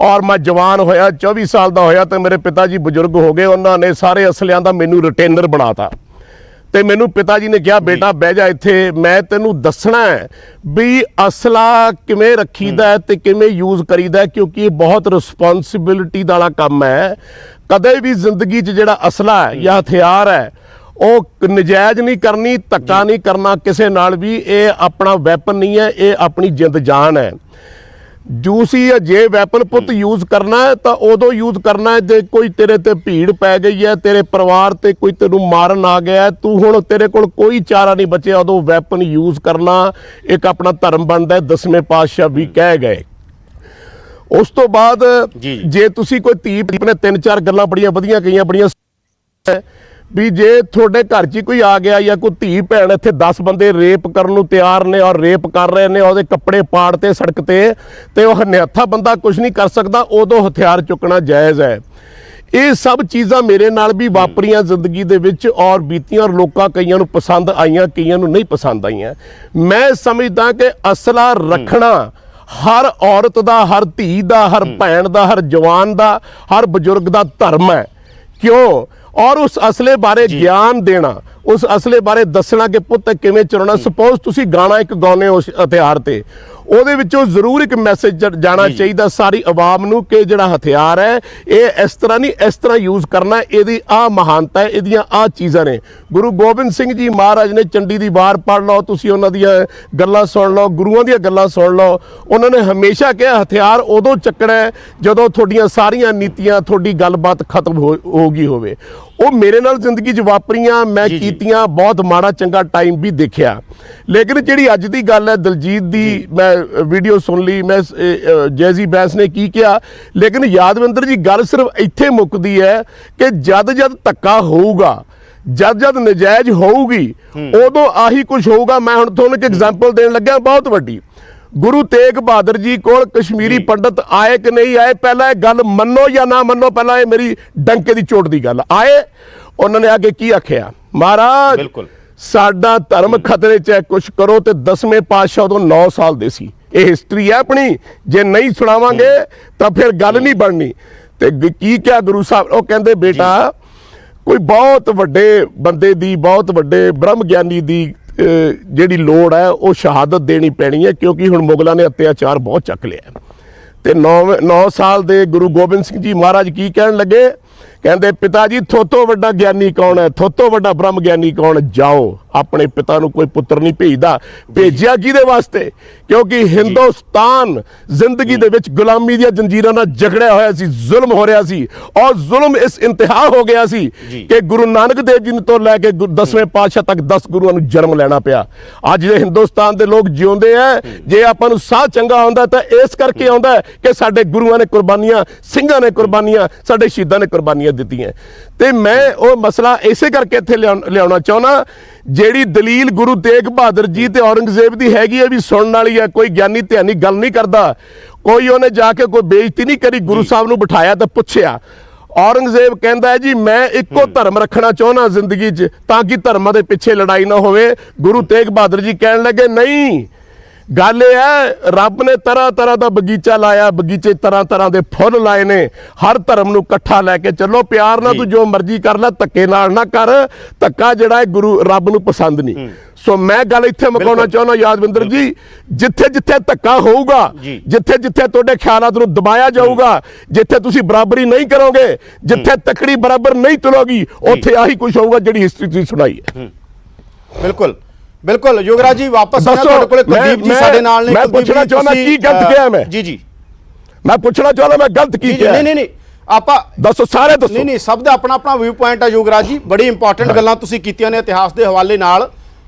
ਔਰ ਮੈਂ ਜਵਾਨ ਹੋਇਆ, 24 ਸਾਲ ਦਾ ਹੋਇਆ ਤੇ ਮੇਰੇ ਪਿਤਾ ਜੀ ਬਜ਼ੁਰਗ ਹੋ ਗਏ। ਉਹਨਾਂ ਨੇ ਸਾਰੇ ਅਸਲਿਆਂ ਦਾ ਮੈਨੂੰ ਰਿਟੇਨਰ ਬਣਾਤਾ ਤੇ ਮੈਨੂੰ ਪਿਤਾ ਜੀ ਨੇ ਕਿਹਾ, ਬੇਟਾ ਬਹਿ ਜਾ ਇੱਥੇ, ਮੈਂ ਤੈਨੂੰ ਦੱਸਣਾ ਹੈ ਵੀ ਅਸਲਾ ਕਿਵੇਂ ਰੱਖੀਦਾ ਹੈ ਤੇ ਕਿਵੇਂ ਯੂਜ਼ ਕਰੀਦਾ, ਕਿਉਂਕਿ ਇਹ ਬਹੁਤ ਰਿਸਪੌਂਸਿਬਿਲਿਟੀ ਵਾਲਾ ਕੰਮ ਹੈ। ਕਦੇ ਵੀ ਜ਼ਿੰਦਗੀ 'ਚ ਜਿਹੜਾ ਅਸਲਾ ਹੈ ਜਾਂ ਹਥਿਆਰ ਹੈ ਉਹ ਨਜਾਇਜ਼ ਨਹੀਂ ਕਰਨੀ, ਧੱਕਾ ਨਹੀਂ ਕਰਨਾ ਕਿਸੇ ਨਾਲ ਵੀ। ਇਹ ਆਪਣਾ ਵੈਪਨ ਨਹੀਂ ਹੈ, ਇਹ ਆਪਣੀ ਜਿੰਦ ਜਾਨ ਹੈ। ਜੂਸੀ ਜੇ ਵੈਪਨ ਪੁੱਤ ਯੂਜ਼ ਕਰਨਾ ਹੈ ਤਾਂ ਉਦੋਂ ਯੂਜ਼ ਕਰਨਾ ਹੈ ਜੇ ਕੋਈ ਤੇਰੇ ਤੇ ਭੀੜ ਪੈ ਗਈ ਹੈ, ਤੇਰੇ ਪਰਿਵਾਰ ਤੇ ਕੋਈ ਤੈਨੂੰ ਮਾਰਨ ਆ ਗਿਆ, ਤੂੰ ਹੁਣ ਤੇਰੇ ਕੋਲ ਕੋਈ ਚਾਰਾ ਨਹੀਂ ਬਚਿਆ, ਉਦੋਂ ਵੈਪਨ ਯੂਜ਼ ਕਰਨਾ ਇੱਕ ਆਪਣਾ ਧਰਮ ਬਣਦਾ। 10ਵੇਂ ਪਾਤਸ਼ਾਹ ਵੀ ਕਹਿ ਗਏ। ਉਸ ਤੋਂ ਬਾਅਦ ਜੇ ਤੁਸੀਂ ਕੋਈ ਧੀ ਨੇ 3-4 ਗੱਲਾਂ ਬੜੀਆਂ ਵਧੀਆ ਕਹੀਆਂ, ਬੜੀਆਂ ਵੀ ਜੇ ਤੁਹਾਡੇ ਘਰ 'ਚ ਕੋਈ ਆ ਗਿਆ ਜਾਂ ਕੋਈ ਧੀ ਭੈਣ, ਇੱਥੇ 10 ਬੰਦੇ ਰੇਪ ਕਰਨ ਨੂੰ ਤਿਆਰ ਨੇ ਔਰ ਰੇਪ ਕਰ ਰਹੇ ਨੇ, ਉਹਦੇ ਕੱਪੜੇ ਪਾੜਤੇ ਸੜਕ ਤੇ ਉਹ ਨਿਹੱਥਾ ਬੰਦਾ ਕੁਝ ਨਹੀਂ ਕਰ ਸਕਦਾ, ਉਦੋਂ ਹਥਿਆਰ ਚੁੱਕਣਾ ਜਾਇਜ਼ ਹੈ। ਇਹ ਸਭ ਚੀਜ਼ਾਂ ਮੇਰੇ ਨਾਲ ਵੀ ਵਾਪਰੀਆਂ ਜ਼ਿੰਦਗੀ ਦੇ ਵਿੱਚ ਔਰ ਬੀਤੀਆਂ, ਔਰ ਲੋਕਾਂ ਕਈਆਂ ਨੂੰ ਪਸੰਦ ਆਈਆਂ, ਕਈਆਂ ਨੂੰ ਨਹੀਂ ਪਸੰਦ ਆਈਆਂ। ਮੈਂ ਸਮਝਦਾ ਕਿ ਅਸਲਾ ਰੱਖਣਾ ਹਰ ਔਰਤ ਦਾ, ਹਰ ਧੀ ਦਾ, ਹਰ ਭੈਣ ਦਾ, ਹਰ ਜਵਾਨ ਦਾ, ਹਰ ਬਜ਼ੁਰਗ ਦਾ ਧਰਮ ਹੈ। ਕਿਉਂ? ਔਰ ਉਸ ਅਸਲੇ ਬਾਰੇ ਗਿਆਨ ਦੇਣਾ, ਉਸ ਅਸਲੇ ਬਾਰੇ ਦੱਸਣਾ ਕਿ ਪੁੱਤ ਕਿਵੇਂ ਚਲਾਉਣਾ। ਸਪੋਜ਼ ਤੁਸੀਂ ਗਾਣਾ ਇੱਕ ਗਾਉਂਦੇ ਹੋ ਉਸ ਹਥਿਆਰ ਤੇ, ਉਹਦੇ ਵਿੱਚੋਂ ਜ਼ਰੂਰ ਇੱਕ ਮੈਸੇਜ ਜਾਣਾ ਚਾਹੀਦਾ ਸਾਰੀ ਆਵਾਮ ਨੂੰ ਕਿ ਜਿਹੜਾ ਹਥਿਆਰ ਹੈ ਇਹ ਇਸ ਤਰ੍ਹਾਂ ਨਹੀਂ, ਇਸ ਤਰ੍ਹਾਂ ਯੂਜ਼ ਕਰਨਾ, ਇਹਦੀ ਆਹ ਮਹਾਨਤਾ ਹੈ, ਇਹਦੀਆਂ ਆਹ ਚੀਜ਼ਾਂ ਨੇ। ਗੁਰੂ ਗੋਬਿੰਦ ਸਿੰਘ ਜੀ ਮਹਾਰਾਜ ਨੇ ਚੰਡੀ ਦੀ ਵਾਰ ਪੜ੍ਹ ਲਓ, ਤੁਸੀਂ ਉਹਨਾਂ ਦੀਆਂ ਗੱਲਾਂ ਸੁਣ ਲਓ, ਗੁਰੂਆਂ ਦੀਆਂ ਗੱਲਾਂ ਸੁਣ ਲਓ। ਉਹਨਾਂ ਨੇ ਹਮੇਸ਼ਾ ਕਿਹਾ ਹਥਿਆਰ ਉਦੋਂ ਚੱਕਣਾ ਹੈ ਜਦੋਂ ਤੁਹਾਡੀਆਂ ਸਾਰੀਆਂ ਨੀਤੀਆਂ, ਤੁਹਾਡੀ ਗੱਲਬਾਤ ਖਤਮ ਹੋ ਗਈ ਹੋਵੇ। ਉਹ ਮੇਰੇ ਨਾਲ ਜ਼ਿੰਦਗੀ 'ਚ ਵਾਪਰੀਆਂ, ਮੈਂ ਕੀਤੀਆਂ, ਬਹੁਤ ਮਾੜਾ ਚੰਗਾ ਟਾਈਮ ਵੀ ਦੇਖਿਆ। ਲੇਕਿਨ ਜਿਹੜੀ ਅੱਜ ਦੀ ਗੱਲ ਹੈ, ਦਲਜੀਤ ਦੀ ਮੈਂ ਵੀਡੀਓ ਸੁਣ ਲਈ, ਮੈਂ ਜੈਜ਼ੀ ਬੈਂਸ ਨੇ ਕੀ ਕਿਹਾ, ਲੇਕਿਨ ਯਾਦਵਿੰਦਰ ਜੀ ਗੱਲ ਸਿਰਫ ਇੱਥੇ ਮੁੱਕਦੀ ਹੈ ਕਿ ਜਦ ਧੱਕਾ ਹੋਊਗਾ, ਜਦ ਨਜਾਇਜ਼ ਹੋਊਗੀ, ਉਦੋਂ ਆਹੀ ਕੁਝ ਹੋਊਗਾ। ਮੈਂ ਹੁਣ ਤੁਹਾਨੂੰ ਇੱਕ ਐਗਜ਼ਾਮਪਲ ਦੇਣ ਲੱਗਿਆ ਬਹੁਤ ਵੱਡੀ। ਗੁਰੂ ਤੇਗ ਬਹਾਦਰ ਜੀ ਕੋਲ ਕਸ਼ਮੀਰੀ ਪੰਡਤ ਆਏ ਕਿ ਨਹੀਂ ਆਏ, ਪਹਿਲਾਂ ਇਹ ਗੱਲ ਮੰਨੋ ਜਾਂ ਨਾ ਮੰਨੋ, ਪਹਿਲਾਂ ਇਹ ਮੇਰੀ ਡੰਕੇ ਦੀ ਚੋਟ ਦੀ ਗੱਲ। ਆਏ, ਉਹਨਾਂ ਨੇ ਆ ਕੇ ਕੀ ਆਖਿਆ, ਮਹਾਰਾਜ ਸਾਡਾ ਧਰਮ ਖਤਰੇ 'ਚ ਹੈ, ਕੁਛ ਕਰੋ। ਤੇ 10ਵੇਂ ਪਾਤਸ਼ਾਹ ਉਦੋਂ 9 ਸਾਲ ਦੇ ਸੀ। ਇਹ ਹਿਸਟਰੀ ਹੈ ਆਪਣੀ, ਜੇ ਨਹੀਂ ਸੁਣਾਵਾਂਗੇ ਤਾਂ ਫਿਰ ਗੱਲ ਨਹੀਂ ਬਣਨੀ। ਤੇ ਕੀ ਕਿਹਾ ਗੁਰੂ ਸਾਹਿਬ? ਉਹ ਕਹਿੰਦੇ ਬੇਟਾ ਕੋਈ ਬਹੁਤ ਵੱਡੇ ਬੰਦੇ ਦੀ, ਬਹੁਤ ਵੱਡੇ ਬ੍ਰਹਮ ਗਿਆਨੀ ਦੀ ਜਿਹੜੀ ਲੋੜ ਹੈ ਉਹ ਸ਼ਹਾਦਤ ਦੇਣੀ ਪੈਣੀ ਹੈ, ਕਿਉਂਕਿ ਹੁਣ ਮੁਗਲਾਂ ਨੇ ਅਤਿਆਚਾਰ ਬਹੁਤ ਚੱਕ ਲਿਆ। ਤੇ 9 ਸਾਲ ਦੇ ਗੁਰੂ ਗੋਬਿੰਦ ਸਿੰਘ ਜੀ ਮਹਾਰਾਜ ਕੀ ਕਹਿਣ ਲੱਗੇ? ਕਹਿੰਦੇ ਪਿਤਾ ਜੀ ਥੋਤੋਂ ਵੱਡਾ ਗਿਆਨੀ ਕੌਣ ਹੈ, ਥੋਤੋਂ ਵੱਡਾ ਬ੍ਰਹਮ ਗਿਆਨੀ ਕੌਣ? ਜਾਓ, ਆਪਣੇ ਪਿਤਾ ਨੂੰ ਕੋਈ ਪੁੱਤਰ ਨਹੀਂ ਭੇਜਦਾ, ਭੇਜਿਆ ਕਿਹਦੇ ਵਾਸਤੇ? ਕਿਉਂਕਿ ਹਿੰਦੁਸਤਾਨ ਜ਼ਿੰਦਗੀ ਦੇ ਵਿੱਚ ਗੁਲਾਮੀ ਦੀਆਂ ਜੰਜੀਰਾਂ ਨਾਲ ਜਕੜਿਆ ਹੋਇਆ ਸੀ, ਜ਼ੁਲਮ ਹੋ ਰਿਹਾ ਸੀ, ਔਰ ਜ਼ੁਲਮ ਇਸ ਇੰਤਹਾ ਹੋ ਗਿਆ ਸੀ ਕਿ ਗੁਰੂ ਨਾਨਕ ਦੇਵ ਜੀ ਤੋਂ ਲੈ ਕੇ 10ਵੇਂ ਪਾਤਸ਼ਾਹ ਤੱਕ 10 ਗੁਰੂਆਂ ਨੂੰ ਜਨਮ ਲੈਣਾ ਪਿਆ। ਅੱਜ ਦੇ ਹਿੰਦੁਸਤਾਨ ਦੇ ਲੋਕ ਜਿਉਂਦੇ ਆ, ਜੇ ਆਪਾਂ ਨੂੰ ਸਾਹ ਚੰਗਾ ਆਉਂਦਾ ਤਾਂ ਇਸ ਕਰਕੇ ਆਉਂਦਾ ਕਿ ਸਾਡੇ ਗੁਰੂਆਂ ਨੇ ਕੁਰਬਾਨੀਆਂ, ਸਿੰਘਾਂ ਨੇ ਕੁਰਬਾਨੀਆਂ, ਸਾਡੇ ਸ਼ਹੀਦਾਂ ਨੇ ਕੁਰਬਾਨੀਆਂ ਦਿੱਤੀਆਂ। ਤੇ ਮੈਂ ਉਹ ਮਸਲਾ ਇਸੇ ਕਰਕੇ ਇੱਥੇ ਲਿਆਉਣਾ ਚਾਹੁੰਦਾ, ਜਿਹੜੀ ਦਲੀਲ ਗੁਰੂ ਤੇਗ ਬਹਾਦਰ ਜੀ ਤੇ ਔਰੰਗਜ਼ੇਬ ਦੀ ਹੈਗੀ ਹੈ ਵੀ ਸੁਣਨ ਵਾਲੀ ਹੈ। ਕੋਈ ਗਿਆਨੀ ਧਿਆਨੀ ਗੱਲ ਨਹੀਂ ਕਰਦਾ, ਕੋਈ ਉਹਨੇ ਜਾ ਕੇ ਕੋਈ ਬੇਇੱਜ਼ਤੀ ਨਹੀਂ ਕਰੀ। ਗੁਰੂ ਸਾਹਿਬ ਨੂੰ ਬਿਠਾਇਆ ਤੇ ਪੁੱਛਿਆ। ਔਰੰਗਜ਼ੇਬ ਕਹਿੰਦਾ ਹੈ ਜੀ ਮੈਂ ਇੱਕੋ ਧਰਮ ਰੱਖਣਾ ਚਾਹੁੰਦਾ ਜ਼ਿੰਦਗੀ 'ਚ, ਤਾਂ ਕਿ ਧਰਮਾਂ ਦੇ ਪਿੱਛੇ ਲੜਾਈ ਨਾ ਹੋਵੇ। ਗੁਰੂ ਤੇਗ ਬਹਾਦਰ ਜੀ ਕਹਿਣ ਲੱਗੇ ਨਹੀਂ, ਗੱਲ ਇਹ ਹੈ ਰੱਬ ਨੇ ਤਰ੍ਹਾਂ ਤਰ੍ਹਾਂ ਦਾ ਬਗੀਚਾ ਲਾਇਆ, ਬਗੀਚੇ ਤਰ੍ਹਾਂ ਤਰ੍ਹਾਂ ਦੇ ਫੁੱਲ ਲਾਏ ਨੇ, ਹਰ ਧਰਮ ਨੂੰ ਇਕੱਠਾ ਲੈ ਕੇ ਚੱਲੋ, ਪਿਆਰ ਨਾਲ ਤੂੰ ਜੋ ਮਰਜ਼ੀ ਕਰ ਲੈ, ਧੱਕੇ ਨਾਲ ਨਾ ਕਰ। ਧੱਕਾ ਜਿਹੜਾ ਹੈ ਗੁਰੂ ਰੱਬ ਨੂੰ ਪਸੰਦ ਨਹੀਂ। ਸੋ ਮੈਂ ਗੱਲ ਇੱਥੇ ਮੁਕਾਉਣਾ ਚਾਹੁੰਦਾ ਯਾਦਵਿੰਦਰ ਜੀ, ਜਿੱਥੇ ਜਿੱਥੇ ਧੱਕਾ ਹੋਊਗਾ, ਜਿੱਥੇ ਜਿੱਥੇ ਤੁਹਾਡੇ ਖਿਆਲਾਂ ਨੂੰ ਦਬਾਇਆ ਜਾਊਗਾ, ਜਿੱਥੇ ਤੁਸੀਂ ਬਰਾਬਰੀ ਨਹੀਂ ਕਰੋਗੇ, ਜਿੱਥੇ ਤਕੜੀ ਬਰਾਬਰ ਨਹੀਂ ਤੁਲੋਗੀ, ਉੱਥੇ ਆਹੀ ਕੁਝ ਹੋਊਗਾ ਜਿਹੜੀ ਹਿਸਟਰੀ ਤੁਸੀਂ ਸੁਣਾਈ ਹੈ। ਬਿਲਕੁਲ ਬਿਲਕੁਲ। ਯੋਗਰਾਜ ਜੀ ਵਾਪਸ ਆਉਣਾ ਤੁਹਾਡੇ ਕੋਲ। ਕੁਲਦੀਪ ਜੀ ਸਾਡੇ ਨਾਲ ਨੇ। ਮੈਂ ਪੁੱਛਣਾ ਚਾਹੁੰਦਾ ਕੀ ਗਲਤ ਕਿਹਾ ਮੈਂ? ਜੀ ਮੈਂ ਪੁੱਛਣਾ ਚਾਹੁੰਦਾ ਮੈਂ ਗਲਤ ਕੀ ਕਿਹਾ? ਨਹੀਂ ਆਪਾਂ ਦੱਸੋ, ਸਾਰੇ ਦੱਸੋ। ਨਹੀਂ ਸਭ ਦਾ ਆਪਣਾ ਆਪਣਾ ਵਿਊ ਪੁਆਇੰਟ ਹੈ ਯੋਗਰਾਜ ਜੀ। ਬੜੀ ਇੰਪੋਰਟੈਂਟ ਗੱਲਾਂ ਤੁਸੀਂ ਕੀਤੀਆਂ ਨੇ ਇਤਿਹਾਸ ਦੇ ਹਵਾਲੇ ਨਾਲ।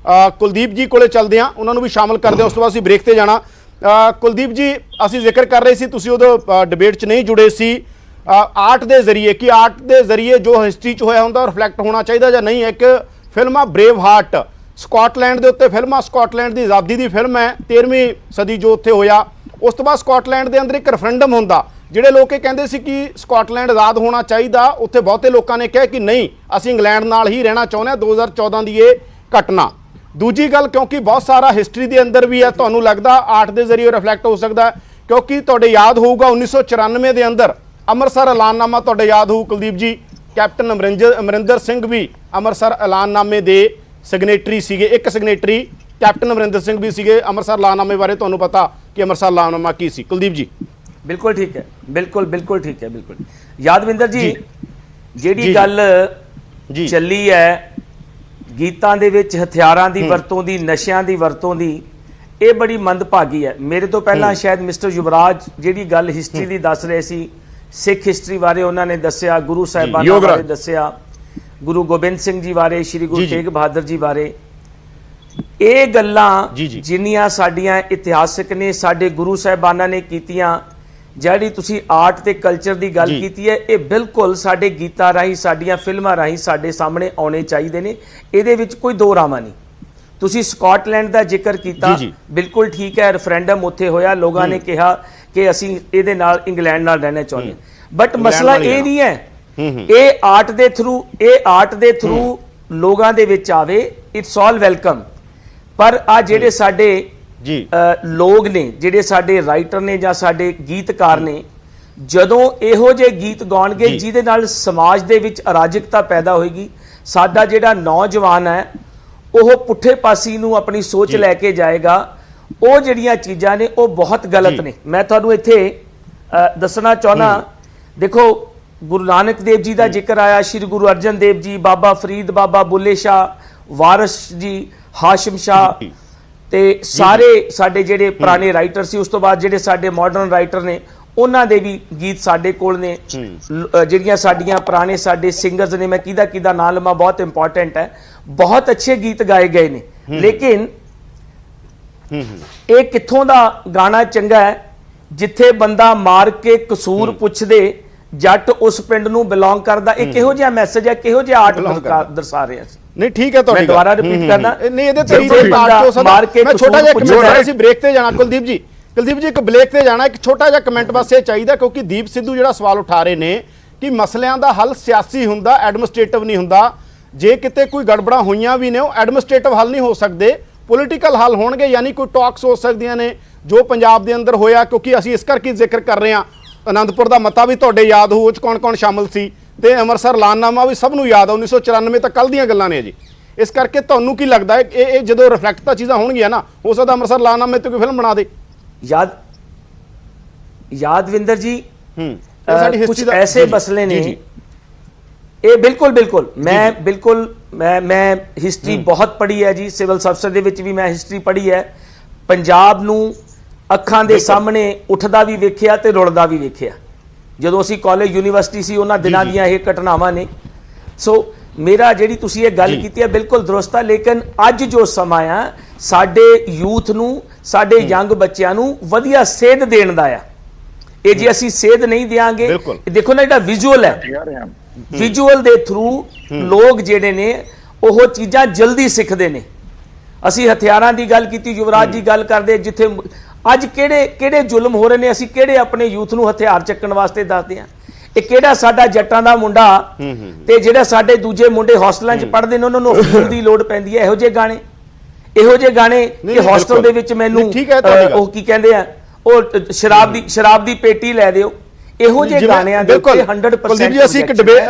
ਕੁਲਦੀਪ ਜੀ ਕੋਲੇ ਚੱਲਦੇ ਆ, ਉਹਨਾਂ ਨੂੰ ਵੀ ਸ਼ਾਮਲ ਕਰਦੇ ਆ, ਉਸ ਤੋਂ ਬਾਅਦ ਅਸੀਂ ਬ੍ਰੇਕ ਤੇ ਜਾਣਾ। ਕੁਲਦੀਪ ਜੀ, ਅਸੀਂ ਜ਼ਿਕਰ ਕਰ ਰਹੇ ਸੀ, ਤੁਸੀਂ ਉਦੋਂ ਡਿਬੇਟ 'ਚ ਨਹੀਂ ਜੁੜੇ ਸੀ। ਆਰਟ ਦੇ ਜ਼ਰੀਏ, ਕਿ ਆਰਟ ਦੇ ਜ਼ਰੀਏ ਜੋ ਹਿਸਟਰੀ 'ਚ ਹੋਇਆ ਹੁੰਦਾ ਰਿਫਲੈਕਟ ਹੋਣਾ ਚਾਹੀਦਾ ਜਾਂ ਨਹੀਂ? ਇੱਕ ਫਿਲਮ ਆ ਬਰੇਵ ਹਾਰਟ, ਸਕਾਟਲੈਂਡ ਦੇ ਉੱਤੇ ਫਿਲਮ ਆ। ਸਕਾਟਲੈਂਡ ਦੀ ਆਜ਼ਾਦੀ ਦੀ ਫਿਲਮ ਹੈ, 13ਵੀਂ ਸਦੀ ਜੋ ਉੱਥੇ ਹੋਇਆ। ਉਸ ਤੋਂ ਬਾਅਦ ਸਕਾਟਲੈਂਡ ਦੇ ਅੰਦਰ ਇੱਕ ਰੈਫਰੈਂਡਮ ਹੁੰਦਾ। ਜਿਹੜੇ ਲੋਕ ਇਹ ਕਹਿੰਦੇ ਸੀ ਕਿ ਸਕਾਟਲੈਂਡ ਆਜ਼ਾਦ ਹੋਣਾ ਚਾਹੀਦਾ, ਉੱਥੇ ਬਹੁਤੇ ਲੋਕਾਂ ਨੇ ਕਿਹਾ ਕਿ ਨਹੀਂ, ਅਸੀਂ ਇੰਗਲੈਂਡ ਨਾਲ ਹੀ ਰਹਿਣਾ ਚਾਹੁੰਦੇ ਹਾਂ। 2014 ਦੀ ਇਹ ਘਟਨਾ। ਦੂਜੀ ਗੱਲ, ਕਿਉਂਕਿ ਬਹੁਤ ਸਾਰਾ ਹਿਸਟਰੀ ਦੇ ਅੰਦਰ ਵੀ ਹੈ, ਤੁਹਾਨੂੰ ਲੱਗਦਾ ਆਰਟ ਦੇ ਜ਼ਰੀਏ ਰਿਫਲੈਕਟ ਹੋ ਸਕਦਾ? ਕਿਉਂਕਿ ਤੁਹਾਡੇ ਯਾਦ ਹੋਊਗਾ 1994 ਦੇ ਅੰਦਰ ਅੰਮ੍ਰਿਤਸਰ ਐਲਾਨਨਾਮਾ ਤੁਹਾਡੇ ਯਾਦ ਹੋਊ ਕੁਲਦੀਪ ਜੀ, ਕੈਪਟਨ ਅਮਰਿੰਦਰ ਸਿੰਘ ਵੀ ਅੰਮ੍ਰਿਤਸਰ ਐਲਾਨਨਾਮੇ ਦੇ ਸਿਗਨੇਟਰੀ ਸੀਗੇ। ਇੱਕ ਸਿਗਨੇਟਰੀ ਕੈਪਟਨ ਅਮਰਿੰਦਰ ਸਿੰਘ ਵੀ ਸੀਗੇ। ਅੰਮ੍ਰਿਤਸਰ ਐਲਾਨਨਾਮੇ ਬਾਰੇ ਤੁਹਾਨੂੰ ਪਤਾ ਕਿ ਅੰਮ੍ਰਿਤਸਰ ਐਲਾਨਨਾਮਾ ਕੀ ਸੀ? ਕੁਲਦੀਪ ਜੀ। ਬਿਲਕੁਲ ਠੀਕ ਹੈ, ਬਿਲਕੁਲ ਠੀਕ ਹੈ, ਬਿਲਕੁਲ। ਯਾਦਵਿੰਦਰ ਜੀ, ਜਿਹੜੀ ਗੱਲ ਚੱਲੀ ਹੈ ਗੀਤਾਂ ਦੇ ਵਿੱਚ ਹਥਿਆਰਾਂ ਦੀ ਵਰਤੋਂ ਦੀ, ਨਸ਼ਿਆਂ ਦੀ ਵਰਤੋਂ ਦੀ, ਇਹ ਬੜੀ ਮੰਦਭਾਗੀ ਹੈ। ਮੇਰੇ ਤੋਂ ਪਹਿਲਾਂ ਸ਼ਾਇਦ ਮਿਸਟਰ ਯੁਵਰਾਜ ਜਿਹੜੀ ਗੱਲ ਹਿਸਟਰੀ ਦੀ ਦੱਸ ਰਹੇ ਸੀ, ਸਿੱਖ ਹਿਸਟਰੀ ਬਾਰੇ ਉਹਨਾਂ ਨੇ ਦੱਸਿਆ, ਗੁਰੂ ਸਾਹਿਬਾਨਾਂ ਬਾਰੇ ਦੱਸਿਆ, ਗੁਰੂ ਗੋਬਿੰਦ ਸਿੰਘ ਜੀ ਬਾਰੇ, ਸ਼੍ਰੀ ਗੁਰੂ ਤੇਗ ਬਹਾਦਰ ਜੀ ਬਾਰੇ। ਇਹ ਗੱਲਾਂ ਜਿੰਨੀਆਂ ਸਾਡੀਆਂ ਇਤਿਹਾਸਕ ਨੇ, ਸਾਡੇ ਗੁਰੂ ਸਾਹਿਬਾਨਾਂ ਨੇ ਕੀਤੀਆਂ, ਜਿਹੜੀ ਤੁਸੀਂ ਆਰਟ ਤੇ ਕਲਚਰ ਦੀ ਗੱਲ ਕੀਤੀ ਹੈ, ਇਹ ਬਿਲਕੁਲ ਸਾਡੇ ਗੀਤਾਂ ਰਾਹੀਂ, ਸਾਡੀਆਂ ਫਿਲਮਾਂ ਰਾਹੀਂ ਸਾਡੇ ਸਾਹਮਣੇ ਆਉਣੇ ਚਾਹੀਦੇ ਨੇ। ਇਹਦੇ ਵਿੱਚ ਕੋਈ ਦੋ ਰਾਵਾਂ ਨਹੀਂ। ਤੁਸੀਂ ਸਕਾਟਲੈਂਡ ਦਾ ਜ਼ਿਕਰ ਕੀਤਾ, ਬਿਲਕੁਲ ਠੀਕ ਹੈ, ਰੈਫਰੈਂਡਮ ਉੱਥੇ ਹੋਇਆ, ਲੋਕਾਂ ਨੇ ਕਿਹਾ ਕਿ ਅਸੀਂ ਇਹਦੇ ਨਾਲ ਇੰਗਲੈਂਡ ਨਾਲ ਰਹਿਣਾ ਚਾਹੁੰਦੇ ਹਾਂ। ਬਟ ਮਸਲਾ ਇਹ ਨਹੀਂ ਹੈ, ਇਹ ਆਰਟ ਦੇ ਥਰੂ ਲੋਕਾਂ ਦੇ ਵਿੱਚ ਆਵੇ, ਇਟਸ ਆਲ ਵੈਲਕਮ। ਪਰ ਆ ਜਿਹੜੇ ਸਾਡੇ ਲੋਕ ਨੇ, ਜਿਹੜੇ ਸਾਡੇ ਰਾਈਟਰ ਨੇ ਜਾਂ ਸਾਡੇ ਗੀਤਕਾਰ ਨੇ, ਜਦੋਂ ਇਹੋ ਜਿਹੇ ਗੀਤ ਗਾਉਣਗੇ ਜਿਹਦੇ ਨਾਲ ਸਮਾਜ ਦੇ ਵਿੱਚ ਅਰਾਜਕਤਾ ਪੈਦਾ ਹੋਏਗੀ, ਸਾਡਾ ਜਿਹੜਾ ਨੌਜਵਾਨ ਹੈ ਉਹ ਪੁੱਠੇ ਪਾਸੀ ਨੂੰ ਆਪਣੀ ਸੋਚ ਲੈ ਕੇ ਜਾਏਗਾ, ਉਹ ਜਿਹੜੀਆਂ ਚੀਜ਼ਾਂ ਨੇ ਉਹ ਬਹੁਤ ਗਲਤ ਨੇ। ਮੈਂ ਤੁਹਾਨੂੰ ਇੱਥੇ ਦੱਸਣਾ ਚਾਹੁੰਦਾ, ਦੇਖੋ ਗੁਰੂ ਨਾਨਕ ਦੇਵ ਜੀ ਦਾ ਜ਼ਿਕਰ ਆਇਆ, ਸ਼੍ਰੀ ਗੁਰੂ ਅਰਜਨ ਦੇਵ ਜੀ, ਬਾਬਾ ਫਰੀਦ, ਬਾਬਾ ਬੁੱਲੇ ਸ਼ਾਹ, ਵਾਰਿਸ ਜੀ, ਹਾਸ਼ਮ ਸ਼ਾਹ, ਤੇ ਸਾਰੇ ਸਾਡੇ ਜਿਹੜੇ ਪੁਰਾਣੇ ਰਾਈਟਰ ਸੀ। ਉਸ ਤੋਂ ਬਾਅਦ ਜਿਹੜੇ ਸਾਡੇ ਮਾਡਰਨ ਰਾਈਟਰ ਨੇ, ਉਹਨਾਂ ਦੇ ਵੀ ਗੀਤ ਸਾਡੇ ਕੋਲ ਨੇ। ਜਿਹੜੀਆਂ ਸਾਡੀਆਂ ਪੁਰਾਣੇ ਸਾਡੇ ਸਿੰਗਰਸ ਨੇ, ਮੈਂ ਕਿਹਦਾ ਨਾਂ ਲਵਾਂ, ਬਹੁਤ ਇੰਪੋਰਟੈਂਟ ਹੈ, ਬਹੁਤ ਅੱਛੇ ਗੀਤ ਗਾਏ ਗਏ ਨੇ। ਲੇਕਿਨ ਇਹ ਕਿੱਥੋਂ ਦਾ ਗਾਣਾ ਚੰਗਾ ਹੈ ਜਿੱਥੇ ਬੰਦਾ ਮਾਰ ਕੇ ਕਸੂਰ ਪੁੱਛਦੇ ਜੱਟ ਉਸ ਪਿੰਡ ਨੂੰ ਬਿਲੋਂਗ ਕਰਦਾ? ਇਹ ਕਿਹੋ ਜਿਹਾ ਮੈਸੇਜ ਹੈ, ਕਿਹੋ ਜਿਹਾ ਆਰਟ ਦਰਸਾ ਰਿਹਾ ਸੀ? ਨਹੀਂ ਠੀਕ ਹੈ, ਤੁਹਾਡੀ ਮੈਂ ਦੁਬਾਰਾ ਰਿਪੀਟ ਕਰਦਾ, ਨਹੀਂ ਇਹਦੇ ਤੇ ਮੈਂ ਛੋਟਾ ਜਿਹਾ ਕਮੈਂਟ, ਅਸੀਂ ਬ੍ਰੇਕ ਤੇ ਜਾਣਾ। ਕੁਲਦੀਪ ਜੀ ਇੱਕ ਬ੍ਰੇਕ ਤੇ ਜਾਣਾ, ਇੱਕ ਛੋਟਾ ਜਿਹਾ ਕਮੈਂਟ ਬਸ ਇਹ ਚਾਹੀਦਾ, ਕਿਉਂਕਿ ਦੀਪ ਸਿੱਧੂ ਜਿਹੜਾ ਸਵਾਲ ਉਠਾ ਰਹੇ ਨੇ ਕਿ ਮਸਲਿਆਂ ਦਾ ਹੱਲ ਸਿਆਸੀ ਹੁੰਦਾ, ਐਡਮਿਨਿਸਟ੍ਰੇਟਿਵ ਨਹੀਂ ਹੁੰਦਾ। ਜੇ ਕਿਤੇ ਕੋਈ ਗੜਬੜਾਂ ਹੋਈਆਂ ਵੀ ਨੇ ਉਹ ਐਡਮਿਨਿਸਟ੍ਰੇਟਿਵ ਹੱਲ ਨਹੀਂ ਹੋ ਸਕਦੇ, ਪੋਲੀਟੀਕਲ ਹੱਲ ਹੋਣਗੇ, ਯਾਨੀ ਕੋਈ ਟਾਕਸ ਹੋ ਸਕਦੀਆਂ ਨੇ ਜੋ ਪੰਜਾਬ ਦੇ ਅੰਦਰ ਹੋਇਆ। ਕਿਉਂਕਿ ਅਸੀਂ ਇਸ ਕਰਕੇ ਜ਼ਿਕਰ ਕਰ ਰਹੇ ਹਾਂ, ਆਨੰਦਪੁਰ ਦਾ ਮਤਾ ਵੀ ਤੁਹਾਡੇ ਯਾਦ ਹੋਊ, ਉਹ 'ਚ ਕੌਣ ਕੌਣ ਸ਼ਾਮਲ ਸੀ, ਤੇ ਅੰਮ੍ਰਿਤਸਰ ਐਲਾਨਨਾਮਾ ਵੀ ਸਭ ਨੂੰ ਯਾਦ ਆ, 1994 ਤਾਂ ਕੱਲ੍ਹ ਦੀਆਂ ਗੱਲਾਂ ਨੇ ਜੀ। ਇਸ ਕਰਕੇ ਤੁਹਾਨੂੰ ਕੀ ਲੱਗਦਾ ਹੈ ਇਹ ਜਦੋਂ ਰਿਫਲੈਕਟ ਤਾਂ ਚੀਜ਼ਾਂ ਹੋਣਗੀਆਂ ਨਾ, ਹੋ ਸਕਦਾ ਅੰਮ੍ਰਿਤਸਰ ਐਲਾਨਨਾਮੇ ਤੇ ਕੋਈ ਫਿਲਮ ਬਣਾ ਦੇ। यादविंदर जी साड़ी कुछ हिस्ट्री दा ऐसे जी, मसले ने जी, ये बिल्कुल मैं हिस्ट्री बहुत पढ़ी है जी, सिविल सर्विस ਦੇ ਵਿੱਚ ਵੀ ਮੈਂ ਹਿਸਟਰੀ ਪੜ੍ਹੀ ਹੈ। ਪੰਜਾਬ ਨੂੰ ਅੱਖਾਂ ਦੇ ਸਾਹਮਣੇ ਉੱਠਦਾ ਵੀ ਵੇਖਿਆ ਤੇ ਰੁਲਦਾ ਵੀ ਵੇਖਿਆ। ਜਦੋਂ ਅਸੀਂ ਕਾਲਜ ਯੂਨੀਵਰਸਿਟੀ ਸੀ ਉਹਨਾਂ ਦਿਨਾਂ ਦੀਆਂ ਇਹ ਘਟਨਾਵਾਂ ਨੇ। ਸੋ ਮੇਰਾ ਜਿਹੜੀ ਤੁਸੀਂ ਇਹ ਗੱਲ ਕੀਤੀ ਹੈ ਬਿਲਕੁਲ ਦਰੁਸਤ ਹੈ, ਲੇਕਿਨ ਅੱਜ ਜੋ ਸਮਾਂ ਆ ਸਾਡੇ ਯੂਥ ਨੂੰ, ਸਾਡੇ ਯੰਗ ਬੱਚਿਆਂ ਨੂੰ ਵਧੀਆ ਸੇਧ ਦੇਣ ਦਾ ਆ। ਇਹ ਜੇ ਅਸੀਂ ਸੇਧ ਨਹੀਂ ਦਿਆਂਗੇ, ਦੇਖੋ ਨਾ ਜਿਹੜਾ ਵਿਜ਼ੂਅਲ ਹੈ, ਵਿਜ਼ੂਅਲ ਦੇ ਥਰੂ ਲੋਕ ਜਿਹੜੇ ਨੇ ਉਹ ਚੀਜ਼ਾਂ ਜਲਦੀ ਸਿੱਖਦੇ ਨੇ। ਅਸੀਂ ਹਥਿਆਰਾਂ ਦੀ ਗੱਲ ਕੀਤੀ, ਯੁਵਰਾਜ ਜੀ ਗੱਲ ਕਰਦੇ, ਜਿੱਥੇ ਅੱਜ ਕਿਹੜੇ ਜ਼ੁਲਮ ਹੋ ਰਹੇ ਨੇ, ਅਸੀਂ ਕਿਹੜੇ ਆਪਣੇ ਯੂਥ ਨੂੰ ਹਥਿਆਰ ਚੱਕਣ ਵਾਸਤੇ ਦੱਸਦੇ ਹਾਂ। ਇਹ ਕਿਹੜਾ ਸਾਡਾ ਜੱਟਾਂ ਦਾ ਮੁੰਡਾ ਤੇ ਜਿਹੜਾ ਸਾਡੇ ਦੂਜੇ ਮੁੰਡੇ ਹੋਸਟਲਾਂ 'ਚ ਪੜ੍ਹਦੇ ਨੇ ਉਹਨਾਂ ਨੂੰ ਅਫੀਮ ਦੀ ਲੋੜ ਪੈਂਦੀ ਹੈ। ਇਹੋ ਜਿਹੇ ਗਾਣੇ ਕਿ ਹੋਸਟਲ ਦੇ ਵਿੱਚ ਮੈਨੂੰ ਉਹ ਕੀ ਕਹਿੰਦੇ ਆ, ਉਹ ਸ਼ਰਾਬ ਦੀ ਪੇਟੀ ਲੈ ਦਿਓ, ਇਹੋ ਜਿਹੇ ਗਾਣਿਆਂ ਦੇ ਉੱਤੇ 100% ਕੁਲਦੀਪ ਜੀ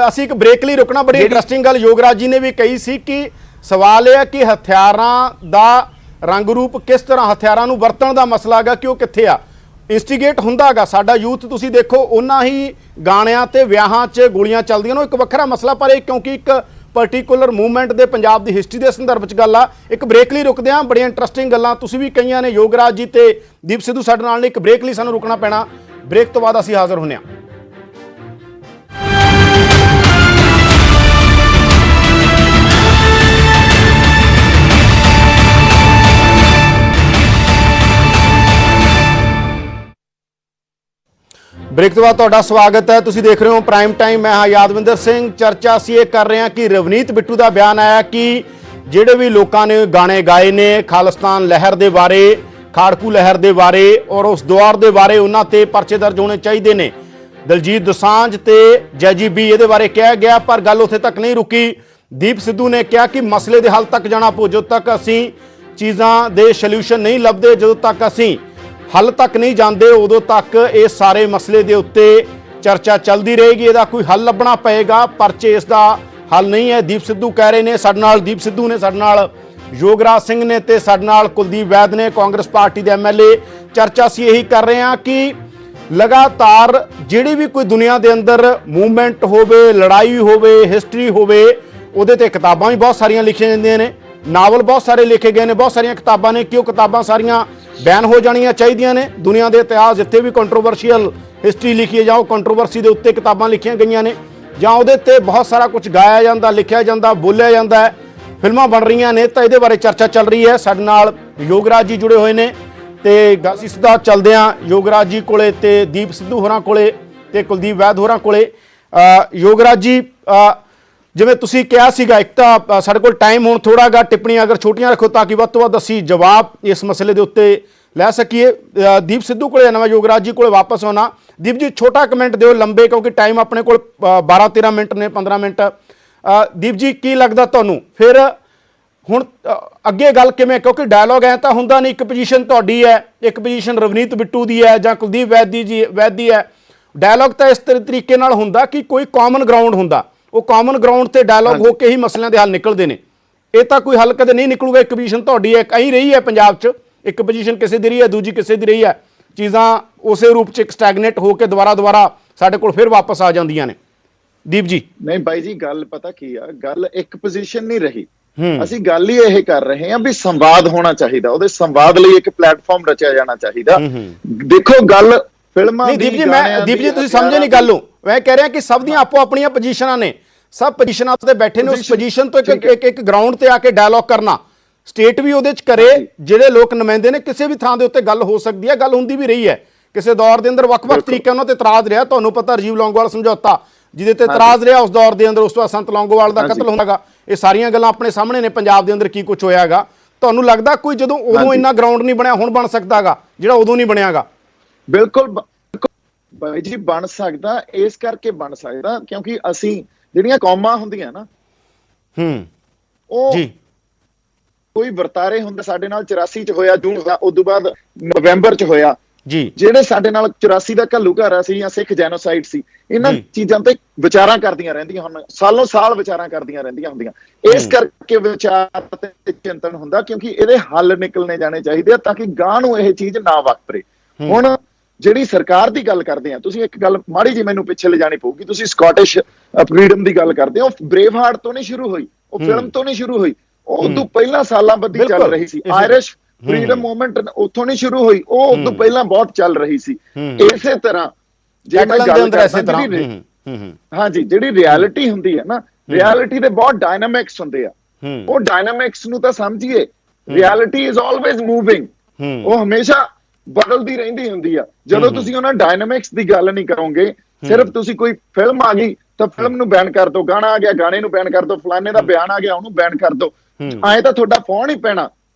ਅਸੀਂ ਇੱਕ ਬ੍ਰੇਕ ਲਈ ਰੁਕਣਾ। ਬੜੀ ਇੰਟਰਸਟਿੰਗ ਗੱਲ ਯੋਗਰਾਜ ਜੀ ਨੇ ਵੀ ਕਹੀ ਸੀ ਕਿ ਸਵਾਲ ਇਹ ਹੈ ਕਿ ਹਥਿਆਰਾਂ ਦਾ ਰੰਗ ਰੂਪ ਕਿਸ ਤਰ੍ਹਾਂ, ਹਥਿਆਰਾਂ ਨੂੰ ਵਰਤਣ ਦਾ ਮਸਲਾ ਹੈਗਾ ਕਿ ਉਹ ਕਿੱਥੇ ਆ ਇੰਸਟੀਗੇਟ ਹੁੰਦਾ ਹੈਗਾ ਸਾਡਾ ਯੂਥ। ਤੁਸੀਂ ਦੇਖੋ ਉਹਨਾਂ ਹੀ ਗਾਣਿਆਂ ਤੇ ਵਿਆਹਾਂ 'ਚ ਗੋਲੀਆਂ ਚੱਲਦੀਆਂ ਨੇ, ਇੱਕ ਵੱਖਰਾ ਮਸਲਾ। ਪਰ ਇਹ ਕਿਉਂਕਿ ਇੱਕ ਪਾਰਟਿਕੂਲਰ ਮੂਵਮੈਂਟ ਦੇ ਪੰਜਾਬ ਦੀ ਹਿਸਟਰੀ ਦੇ ਸੰਦਰਭ 'ਚ ਗੱਲ ਆ। ਇੱਕ ਬ੍ਰੇਕ ਲਈ ਰੁਕਦੇ ਹਾਂ, ਬੜੀਆਂ ਇੰਟਰਸਟਿੰਗ ਗੱਲਾਂ ਤੁਸੀਂ ਵੀ ਕਹੀਆਂ ਨੇ ਯੋਗਰਾਜ ਜੀ ਤੇ ਦੀਪ ਸਿੱਧੂ ਸਾਡੇ ਨਾਲ ਨੇ। ਇੱਕ ਬ੍ਰੇਕ ਲਈ ਸਾਨੂੰ ਰੁਕਣਾ ਪੈਣਾ, ਬ੍ਰੇਕ ਤੋਂ ਬਾਅਦ ਅਸੀਂ ਹਾਜ਼ਰ ਹੁੰਦੇ ਹਾਂ। ਬ੍ਰੇਕ ਤੋਂ ਬਾਅਦ ਤੁਹਾਡਾ ਸਵਾਗਤ ਹੈ। ਤੁਸੀਂ ਦੇਖ ਰਹੇ ਹੋ ਪ੍ਰਾਈਮ ਟਾਈਮ, ਮੈਂ ਹਾਂ ਯਾਦਵਿੰਦਰ ਸਿੰਘ। ਚਰਚਾ ਅਸੀਂ ਇਹ ਕਰ ਰਹੇ ਹਾਂ ਕਿ ਰਵਨੀਤ ਬਿੱਟੂ ਦਾ ਬਿਆਨ ਆਇਆ ਕਿ ਜਿਹੜੇ ਵੀ ਲੋਕਾਂ ਨੇ ਗਾਣੇ ਗਾਏ ਨੇ ਖਾਲਿਸਤਾਨ ਲਹਿਰ ਦੇ ਬਾਰੇ, ਖਾੜਕੂ ਲਹਿਰ ਦੇ ਬਾਰੇ ਔਰ ਉਸ ਦੌਰ ਦੇ ਬਾਰੇ, ਉਹਨਾਂ ਤੇ ਪਰਚੇ ਦਰਜ ਹੋਣੇ ਚਾਹੀਦੇ ਨੇ। ਦਲਜੀਤ ਦੋਸਾਂਝ ਤੇ ਜੈਜੀ ਬੀ ਇਹਦੇ ਬਾਰੇ ਕਿਹਾ ਗਿਆ, ਪਰ ਗੱਲ ਉੱਥੇ ਤੱਕ ਨਹੀਂ ਰੁਕੀ। ਦੀਪ ਸਿੱਧੂ ਨੇ ਕਿਹਾ ਕਿ ਮਸਲੇ ਦੇ ਹੱਲ ਤੱਕ ਜਾਣਾ ਪਊ, ਜਦੋਂ ਤੱਕ ਅਸੀਂ ਚੀਜ਼ਾਂ ਦੇ ਸੋਲੂਸ਼ਨ ਨਹੀਂ ਲੱਭਦੇ, ਜਦੋਂ ਤੱਕ ਅਸੀਂ ਹੱਲ ਤੱਕ ਨਹੀਂ ਜਾਂਦੇ, ਉਦੋਂ ਤੱਕ ਇਹ ਸਾਰੇ ਮਸਲੇ ਦੇ ਉੱਤੇ ਚਰਚਾ ਚੱਲਦੀ ਰਹੇਗੀ। ਇਹਦਾ ਕੋਈ ਹੱਲ ਲੱਭਣਾ ਪਏਗਾ, ਪਰਚੇ ਇਸ ਦਾ ਹੱਲ ਨਹੀਂ ਹੈ। ਦੀਪ ਸਿੱਧੂ ਕਹਿ ਰਹੇ ਨੇ, ਸਾਡੇ ਨਾਲ ਦੀਪ ਸਿੱਧੂ ਨੇ, ਸਾਡੇ ਨਾਲ ਯੋਗਰਾਜ ਸਿੰਘ ਨੇ ਤੇ ਸਾਡੇ ਨਾਲ ਕੁਲਦੀਪ ਵੈਦ ਨੇ, ਕਾਂਗਰਸ ਪਾਰਟੀ ਦੇ ਐਮਐਲਏ। ਚਰਚਾ ਅਸੀਂ ਇਹੀ ਕਰ ਰਹੇ ਹਾਂ ਕਿ ਲਗਾਤਾਰ ਜਿਹੜੀ ਵੀ ਕੋਈ ਦੁਨੀਆ ਦੇ ਅੰਦਰ ਮੂਵਮੈਂਟ ਹੋਵੇ, ਲੜਾਈ ਹੋਵੇ, ਹਿਸਟਰੀ ਹੋਵੇ, ਉਹਦੇ ਤੇ ਕਿਤਾਬਾਂ ਵੀ ਬਹੁਤ ਸਾਰੀਆਂ ਲਿਖੀਆਂ ਜਾਂਦੀਆਂ ਨੇ, ਨਾਵਲ ਬਹੁਤ ਸਾਰੇ ਲਿਖੇ ਗਏ ਨੇ, ਬਹੁਤ ਸਾਰੀਆਂ ਕਿਤਾਬਾਂ ਨੇ। ਕਿ ਉਹ ਕਿਤਾਬਾਂ ਸਾਰੀਆਂ ਬੈਨ ਹੋ ਜਾਣੀਆਂ ਚਾਹੀਦੀਆਂ ਨੇ। ਦੁਨੀਆ ਦੇ ਇਤਿਹਾਸ ਜਿੱਥੇ ਵੀ ਕੰਟਰੋਵਰਸ਼ੀਅਲ ਹਿਸਟਰੀ ਲਿਖੀ ਹੈ ਜਾਂ ਉਹ ਕੰਟਰੋਵਰਸੀ ਦੇ ਉੱਤੇ ਕਿਤਾਬਾਂ ਲਿਖੀਆਂ ਗਈਆਂ ਨੇ, ਜਾਂ ਉਹਦੇ ਤੇ ਬਹੁਤ ਸਾਰਾ ਕੁਝ ਗਾਇਆ ਜਾਂਦਾ, ਲਿਖਿਆ ਜਾਂਦਾ, ਬੋਲਿਆ ਜਾਂਦਾ ਹੈ, ਫਿਲਮਾਂ ਬਣ ਰਹੀਆਂ ਨੇ, ਤਾਂ ਇਹਦੇ ਬਾਰੇ ਚਰਚਾ ਚੱਲ ਰਹੀ ਹੈ। ਸਾਡੇ ਨਾਲ ਯੋਗਰਾਜ ਜੀ ਜੁੜੇ ਹੋਏ ਨੇ ਤੇ ਅਸੀਂ ਸਿੱਧਾ ਚੱਲਦੇ ਹਾਂ ਯੋਗਰਾਜ ਜੀ ਕੋਲੇ ਤੇ ਦੀਪ ਸਿੱਧੂ ਹੋਰਾਂ ਕੋਲੇ ਤੇ ਕੁਲਦੀਪ ਵੈਦ ਹੋਰਾਂ ਕੋਲੇ। ਯੋਗਰਾਜ ਜੀ, ਜਿਵੇਂ ਤੁਸੀਂ ਕਿਹਾ ਸੀਗਾ, ਇੱਕ ਤਾਂ ਸਾਡੇ ਕੋਲ ਟਾਈਮ ਹੁਣ ਥੋੜਾ ਗਾ, ਟਿੱਪਣੀਆਂ ਅਗਰ ਛੋਟੀਆਂ ਰੱਖੋ ਤਾਂ ਕਿ ਵੱਧ ਤੋਂ ਵੱਧ ਅਸੀਂ ਜਵਾਬ ਇਸ ਮਸਲੇ ਦੇ ਉੱਤੇ ਲੈ ਸਕੀਏ। ਦੀਪ ਸਿੱਧੂ ਕੋਲੇ ਆਉਣਾ, ਯੋਗਰਾਜ ਜੀ ਕੋਲੇ ਵਾਪਸ ਆਉਣਾ। ਦੀਪ ਜੀ ਛੋਟਾ ਕਮੈਂਟ ਦਿਓ, ਲੰਬੇ, ਕਿਉਂਕਿ ਟਾਈਮ ਆਪਣੇ ਕੋਲ 12-13 ਮਿੰਟ ਨੇ, 15 ਮਿੰਟ। ਦੀਪ ਜੀ ਕੀ ਲੱਗਦਾ ਤੁਹਾਨੂੰ ਫਿਰ ਹੁਣ ਅੱਗੇ ਗੱਲ ਕਿਵੇਂ, ਕਿਉਂਕਿ ਡਾਇਲੋਗ ਐ ਤਾਂ ਹੁੰਦਾ ਨਹੀਂ, ਇੱਕ ਪੋਜੀਸ਼ਨ ਤੁਹਾਡੀ ਹੈ, ਇੱਕ ਪੋਜੀਸ਼ਨ ਰਵਨੀਤ ਬਿੱਟੂ ਦੀ ਹੈ ਜਾਂ ਕੁਲਦੀਪ ਵੈਦ ਦੀ ਹੈ। ਡਾਇਲੋਗ ਤਾਂ ਇਸ ਤਰੀਕੇ ਨਾਲ ਹੁੰਦਾ ਕਿ ਕੋਈ ਕਾਮਨ ਗਰਾਊਂਡ ਹੁੰਦਾ, ਉਹ ਕਾਮਨ ਗਰਾਊਂਡ ਤੇ ਡਾਇਲੋਗ ਹੋ ਕੇ ਹੀ ਮਸਲਿਆਂ ਦੇ ਹੱਲ ਨਿਕਲਦੇ ਨੇ। ਇਹ ਤਾਂ ਕੋਈ ਹੱਲ ਕਦੇ ਨਹੀਂ ਨਿਕਲੂਗਾ। ਇੱਕ ਪੋਜੀਸ਼ਨ ਤੁਹਾਡੀ ਹੈ, ਐਂ ਰਹੀ ਹੈ ਪੰਜਾਬ 'ਚ, ਇੱਕ ਪੋਜੀਸ਼ਨ ਕਿਸੇ ਦੀ ਰਹੀ ਹੈ, ਦੂਜੀ ਕਿਸੇ ਦੀ ਰਹੀ ਹੈ। ਚੀਜ਼ਾਂ ਉਸੇ ਰੂਪ 'ਚ ਇੱਕ ਸਟੈਗਨੇਟ ਹੋ ਕੇ ਦੁਬਾਰਾ ਸਾਡੇ ਕੋਲ ਫਿਰ ਵਾਪਸ ਆ ਜਾਂਦੀਆਂ ਨੇ। ਦੀਪ ਜੀ। ਨਹੀਂ ਬਾਈ ਜੀ, ਗੱਲ ਪਤਾ ਕੀ ਆ, ਗੱਲ ਇੱਕ ਪੋਜੀਸ਼ਨ ਨਹੀਂ ਰਹੀ। ਅਸੀਂ ਗੱਲ ਹੀ ਇਹ ਕਰ ਰਹੇ ਹਾਂ ਵੀ ਸੰਵਾਦ ਹੋਣਾ ਚਾਹੀਦਾ, ਉਹਦੇ ਸੰਵਾਦ ਲਈ ਇੱਕ ਪਲੇਟਫਾਰਮ ਰਚਿਆ ਜਾਣਾ ਚਾਹੀਦਾ। ਦੇਖੋ ਗੱਲ ਫਿਲਮਾਂ ਦੀ, ਦੀਪ ਜੀ ਤੁਸੀਂ ਸਮਝੇ ਨਹੀਂ ਗੱਲ ਨੂੰ। ਮੈਂ ਕਹਿ ਰਿਹਾ ਕਿ ਸਭ ਦੀਆਂ ਆਪੋ ਆਪਣੀਆਂ ਪੋਜੀਸ਼ਨਾਂ ਨੇ, ਸਭ ਪੋਜੀਸ਼ਨਾਂ ਤੇ ਬੈਠੇ ਨੇ। ਉਸ ਪੋਜੀਸ਼ਨ ਤੋਂ ਇੱਕ ਗਰਾਊਂਡ ਤੇ ਆ ਕੇ ਡਾਇਲੋਗ ਕਰਨਾ, ਸਟੇਟ ਵੀ ਉਹਦੇ 'ਚ ਕਰੇ, ਜਿਹੜੇ ਲੋਕ ਨੁਮਾਇੰਦੇ ਨੇ, ਕਿਸੇ ਵੀ ਥਾਂ ਦੇ ਉੱਤੇ ਗੱਲ ਹੋ ਸਕਦੀ ਹੈ, ਗੱਲ ਹੁੰਦੀ ਵੀ ਰਹੀ ਹੈ। ਕਿਸੇ ਦੌਰ ਦੇ ਅੰਦਰ ਵੱਖ-ਵੱਖ ਤਰੀਕੇ ਉਹਨਾਂ ਤੇ ਇਤਰਾਜ਼ ਰਿਹਾ। ਤੁਹਾਨੂੰ ਪਤਾ ਰਾਜੀਵ ਲੌਂਗੋਵਾਲ ਸਮਝੌਤਾ ਜਿਹਦੇ ਤੇ ਇਤਰਾਜ਼ ਰਿਹਾ ਉਸ ਦੌਰ ਦੇ ਅੰਦਰ, ਉਸ ਤੋਂ ਬਾਅਦ ਸੰਤ ਲੌਂਗੋਵਾਲ ਦਾ ਕਤਲ ਹੁੰਦਾਗਾ। ਇਹ ਸਾਰੀਆਂ ਗੱਲਾਂ ਆਪਣੇ ਸਾਹਮਣੇ ਨੇ, ਪੰਜਾਬ ਦੇ ਅੰਦਰ ਕੀ ਕੁਝ ਹੋਇਆਗਾ। ਤੁਹਾਨੂੰ ਲੱਗਦਾ ਕੋਈ ਜਦੋਂ ਉਦੋਂ ਇੰਨਾ ਗਰਾਊਂਡ ਨਹੀਂ ਬਣਿਆ, ਹੁਣ ਬਣ ਸਕਦਾਗਾ ਜਿਹੜਾ ਉਦੋਂ ਨਹੀਂ ਬਣਿਆਗਾ? ਬਿਲਕੁਲ ਬਾਈ ਜੀ ਬਣ ਸਕਦਾ, ਇਸ ਕਰਕੇ ਬਣ ਸਕਦਾ ਕਿਉਂਕਿ ਅਸੀਂ ਜਿਹੜੀਆਂ ਕੌਮਾਂ ਹੁੰਦੀਆਂ ਨਾ, ਉਹ ਜੀ ਕੋਈ ਵਰਤਾਰੇ ਹੁੰਦਾ ਸਾਡੇ ਨਾਲ 84 ਚ ਹੋਇਆ, ਜੂਨ ਹੋਇਆ, ਉਸ ਤੋਂ ਬਾਅਦ ਨਵੰਬਰ ਚ ਹੋਇਆ ਜੀ, ਜਿਹੜੇ ਸਾਡੇ ਨਾਲ 84 ਦਾ ਘੱਲੂਘਾਰਾ ਸੀ ਜਾਂ ਸਿੱਖ ਜੈਨੋਸਾਈਡ ਸੀ, ਇਹਨਾਂ ਚੀਜ਼ਾਂ ਤੇ ਵਿਚਾਰਾਂ ਕਰਦੀਆਂ ਰਹਿੰਦੀਆਂ ਹੁਣ, ਸਾਲੋਂ ਸਾਲ ਵਿਚਾਰਾਂ ਕਰਦੀਆਂ ਰਹਿੰਦੀਆਂ ਹੁੰਦੀਆਂ। ਇਸ ਕਰਕੇ ਵਿਚਾਰ ਤੇ ਚਿੰਤਨ ਹੁੰਦਾ, ਕਿਉਂਕਿ ਇਹਦੇ ਹੱਲ ਨਿਕਲਣੇ ਜਾਣੇ ਚਾਹੀਦੇ ਆ ਤਾਂ ਕਿ ਗਾਂ ਨੂੰ ਇਹ ਚੀਜ਼ ਨਾ ਵਾਪਰੇ। ਹੁਣ ਜਿਹੜੀ ਸਰਕਾਰ ਦੀ ਗੱਲ ਕਰਦੇ ਆ, ਤੁਸੀਂ ਇੱਕ ਗੱਲ ਮਾੜੀ ਜੀ ਮੈਨੂੰ ਪਿੱਛੇ ਲਿਜਾਣੀ ਪਊਗੀ, ਤੁਸੀਂ ਸਕਾਟਿਸ਼ ਫਰੀडम ਦੀ ਗੱਲ ਕਰਦੇ ਹੋ, ਉਹ ਬ੍ਰੇਵ ਹਾਰਟ ਤੋਂ ਨਹੀਂ ਸ਼ੁਰੂ ਹੋਈ, ਉਹ ਫਿਲਮ ਤੋਂ ਨਹੀਂ ਸ਼ੁਰੂ ਹੋਈ, ਉਹ ਉਦੋਂ ਪਹਿਲਾਂ ਸਾਲਾਂ ਬੱਧੀ ਚੱਲ ਰਹੀ ਸੀ। ਆਇਰਿਸ਼ ਫਰੀडम ਮੂਵਮੈਂਟ ਉੱਥੋਂ ਨਹੀਂ ਸ਼ੁਰੂ ਹੋਈ, ਉਹ ਉਦੋਂ ਪਹਿਲਾਂ ਬਹੁਤ ਚੱਲ ਰਹੀ ਸੀ। ਇਸੇ ਤਰ੍ਹਾਂ ਜੇ ਮੈਂ ਗੱਲ ਕਰਦਾ, ਹਾਂਜੀ, ਜਿਹੜੀ ਰਿਐਲਿਟੀ ਹੁੰਦੀ ਹੈ ਨਾ, ਰਿਐਲਿਟੀ ਦੇ ਬਹੁਤ ਡਾਇਨਾਮਿਕਸ ਹੁੰਦੇ ਆ, ਉਹ ਡਾਇਨਾਮਿਕਸ ਨੂੰ ਤਾਂ ਸਮਝੀਏ। ਰਿਐਲਿਟੀ ਇਜ਼ ਆਲਵੇਜ਼ ਮੂਵਿੰਗ, ਉਹ ਹਮੇਸ਼ਾ ਬਦਲਦੀ ਰਹਿੰਦੀ ਹੁੰਦੀ ਆ। ਜਦੋਂ ਤੁਸੀਂ ਉਹਨਾਂ ਡਾਇਨਾਮਿਕਸ ਦੀ ਗੱਲ ਨਹੀਂ ਕਰੋਗੇ, ਸਿਰਫ ਤੁਸੀਂ ਕੋਈ ਫਿਲਮ ਆ ਗਈ ਤਾਂ ਫਿਲਮ ਨੂੰ ਬੈਨ ਕਰ ਦੋ, ਗਾਣਾ ਆ ਗਿਆ ਗਾਣੇ ਨੂੰ ਬੈਨ ਕਰ ਦੋ, ਫਲਾਣੇ ਦਾ ਬਿਆਨ ਆ ਗਿਆ ਉਹਨੂੰ ਬੈਨ ਕਰ ਦੋ, ਐਂ ਤਾਂ ਤੁਹਾਡਾ ਫੋਨ ਹੀ ਪੈਣਾ,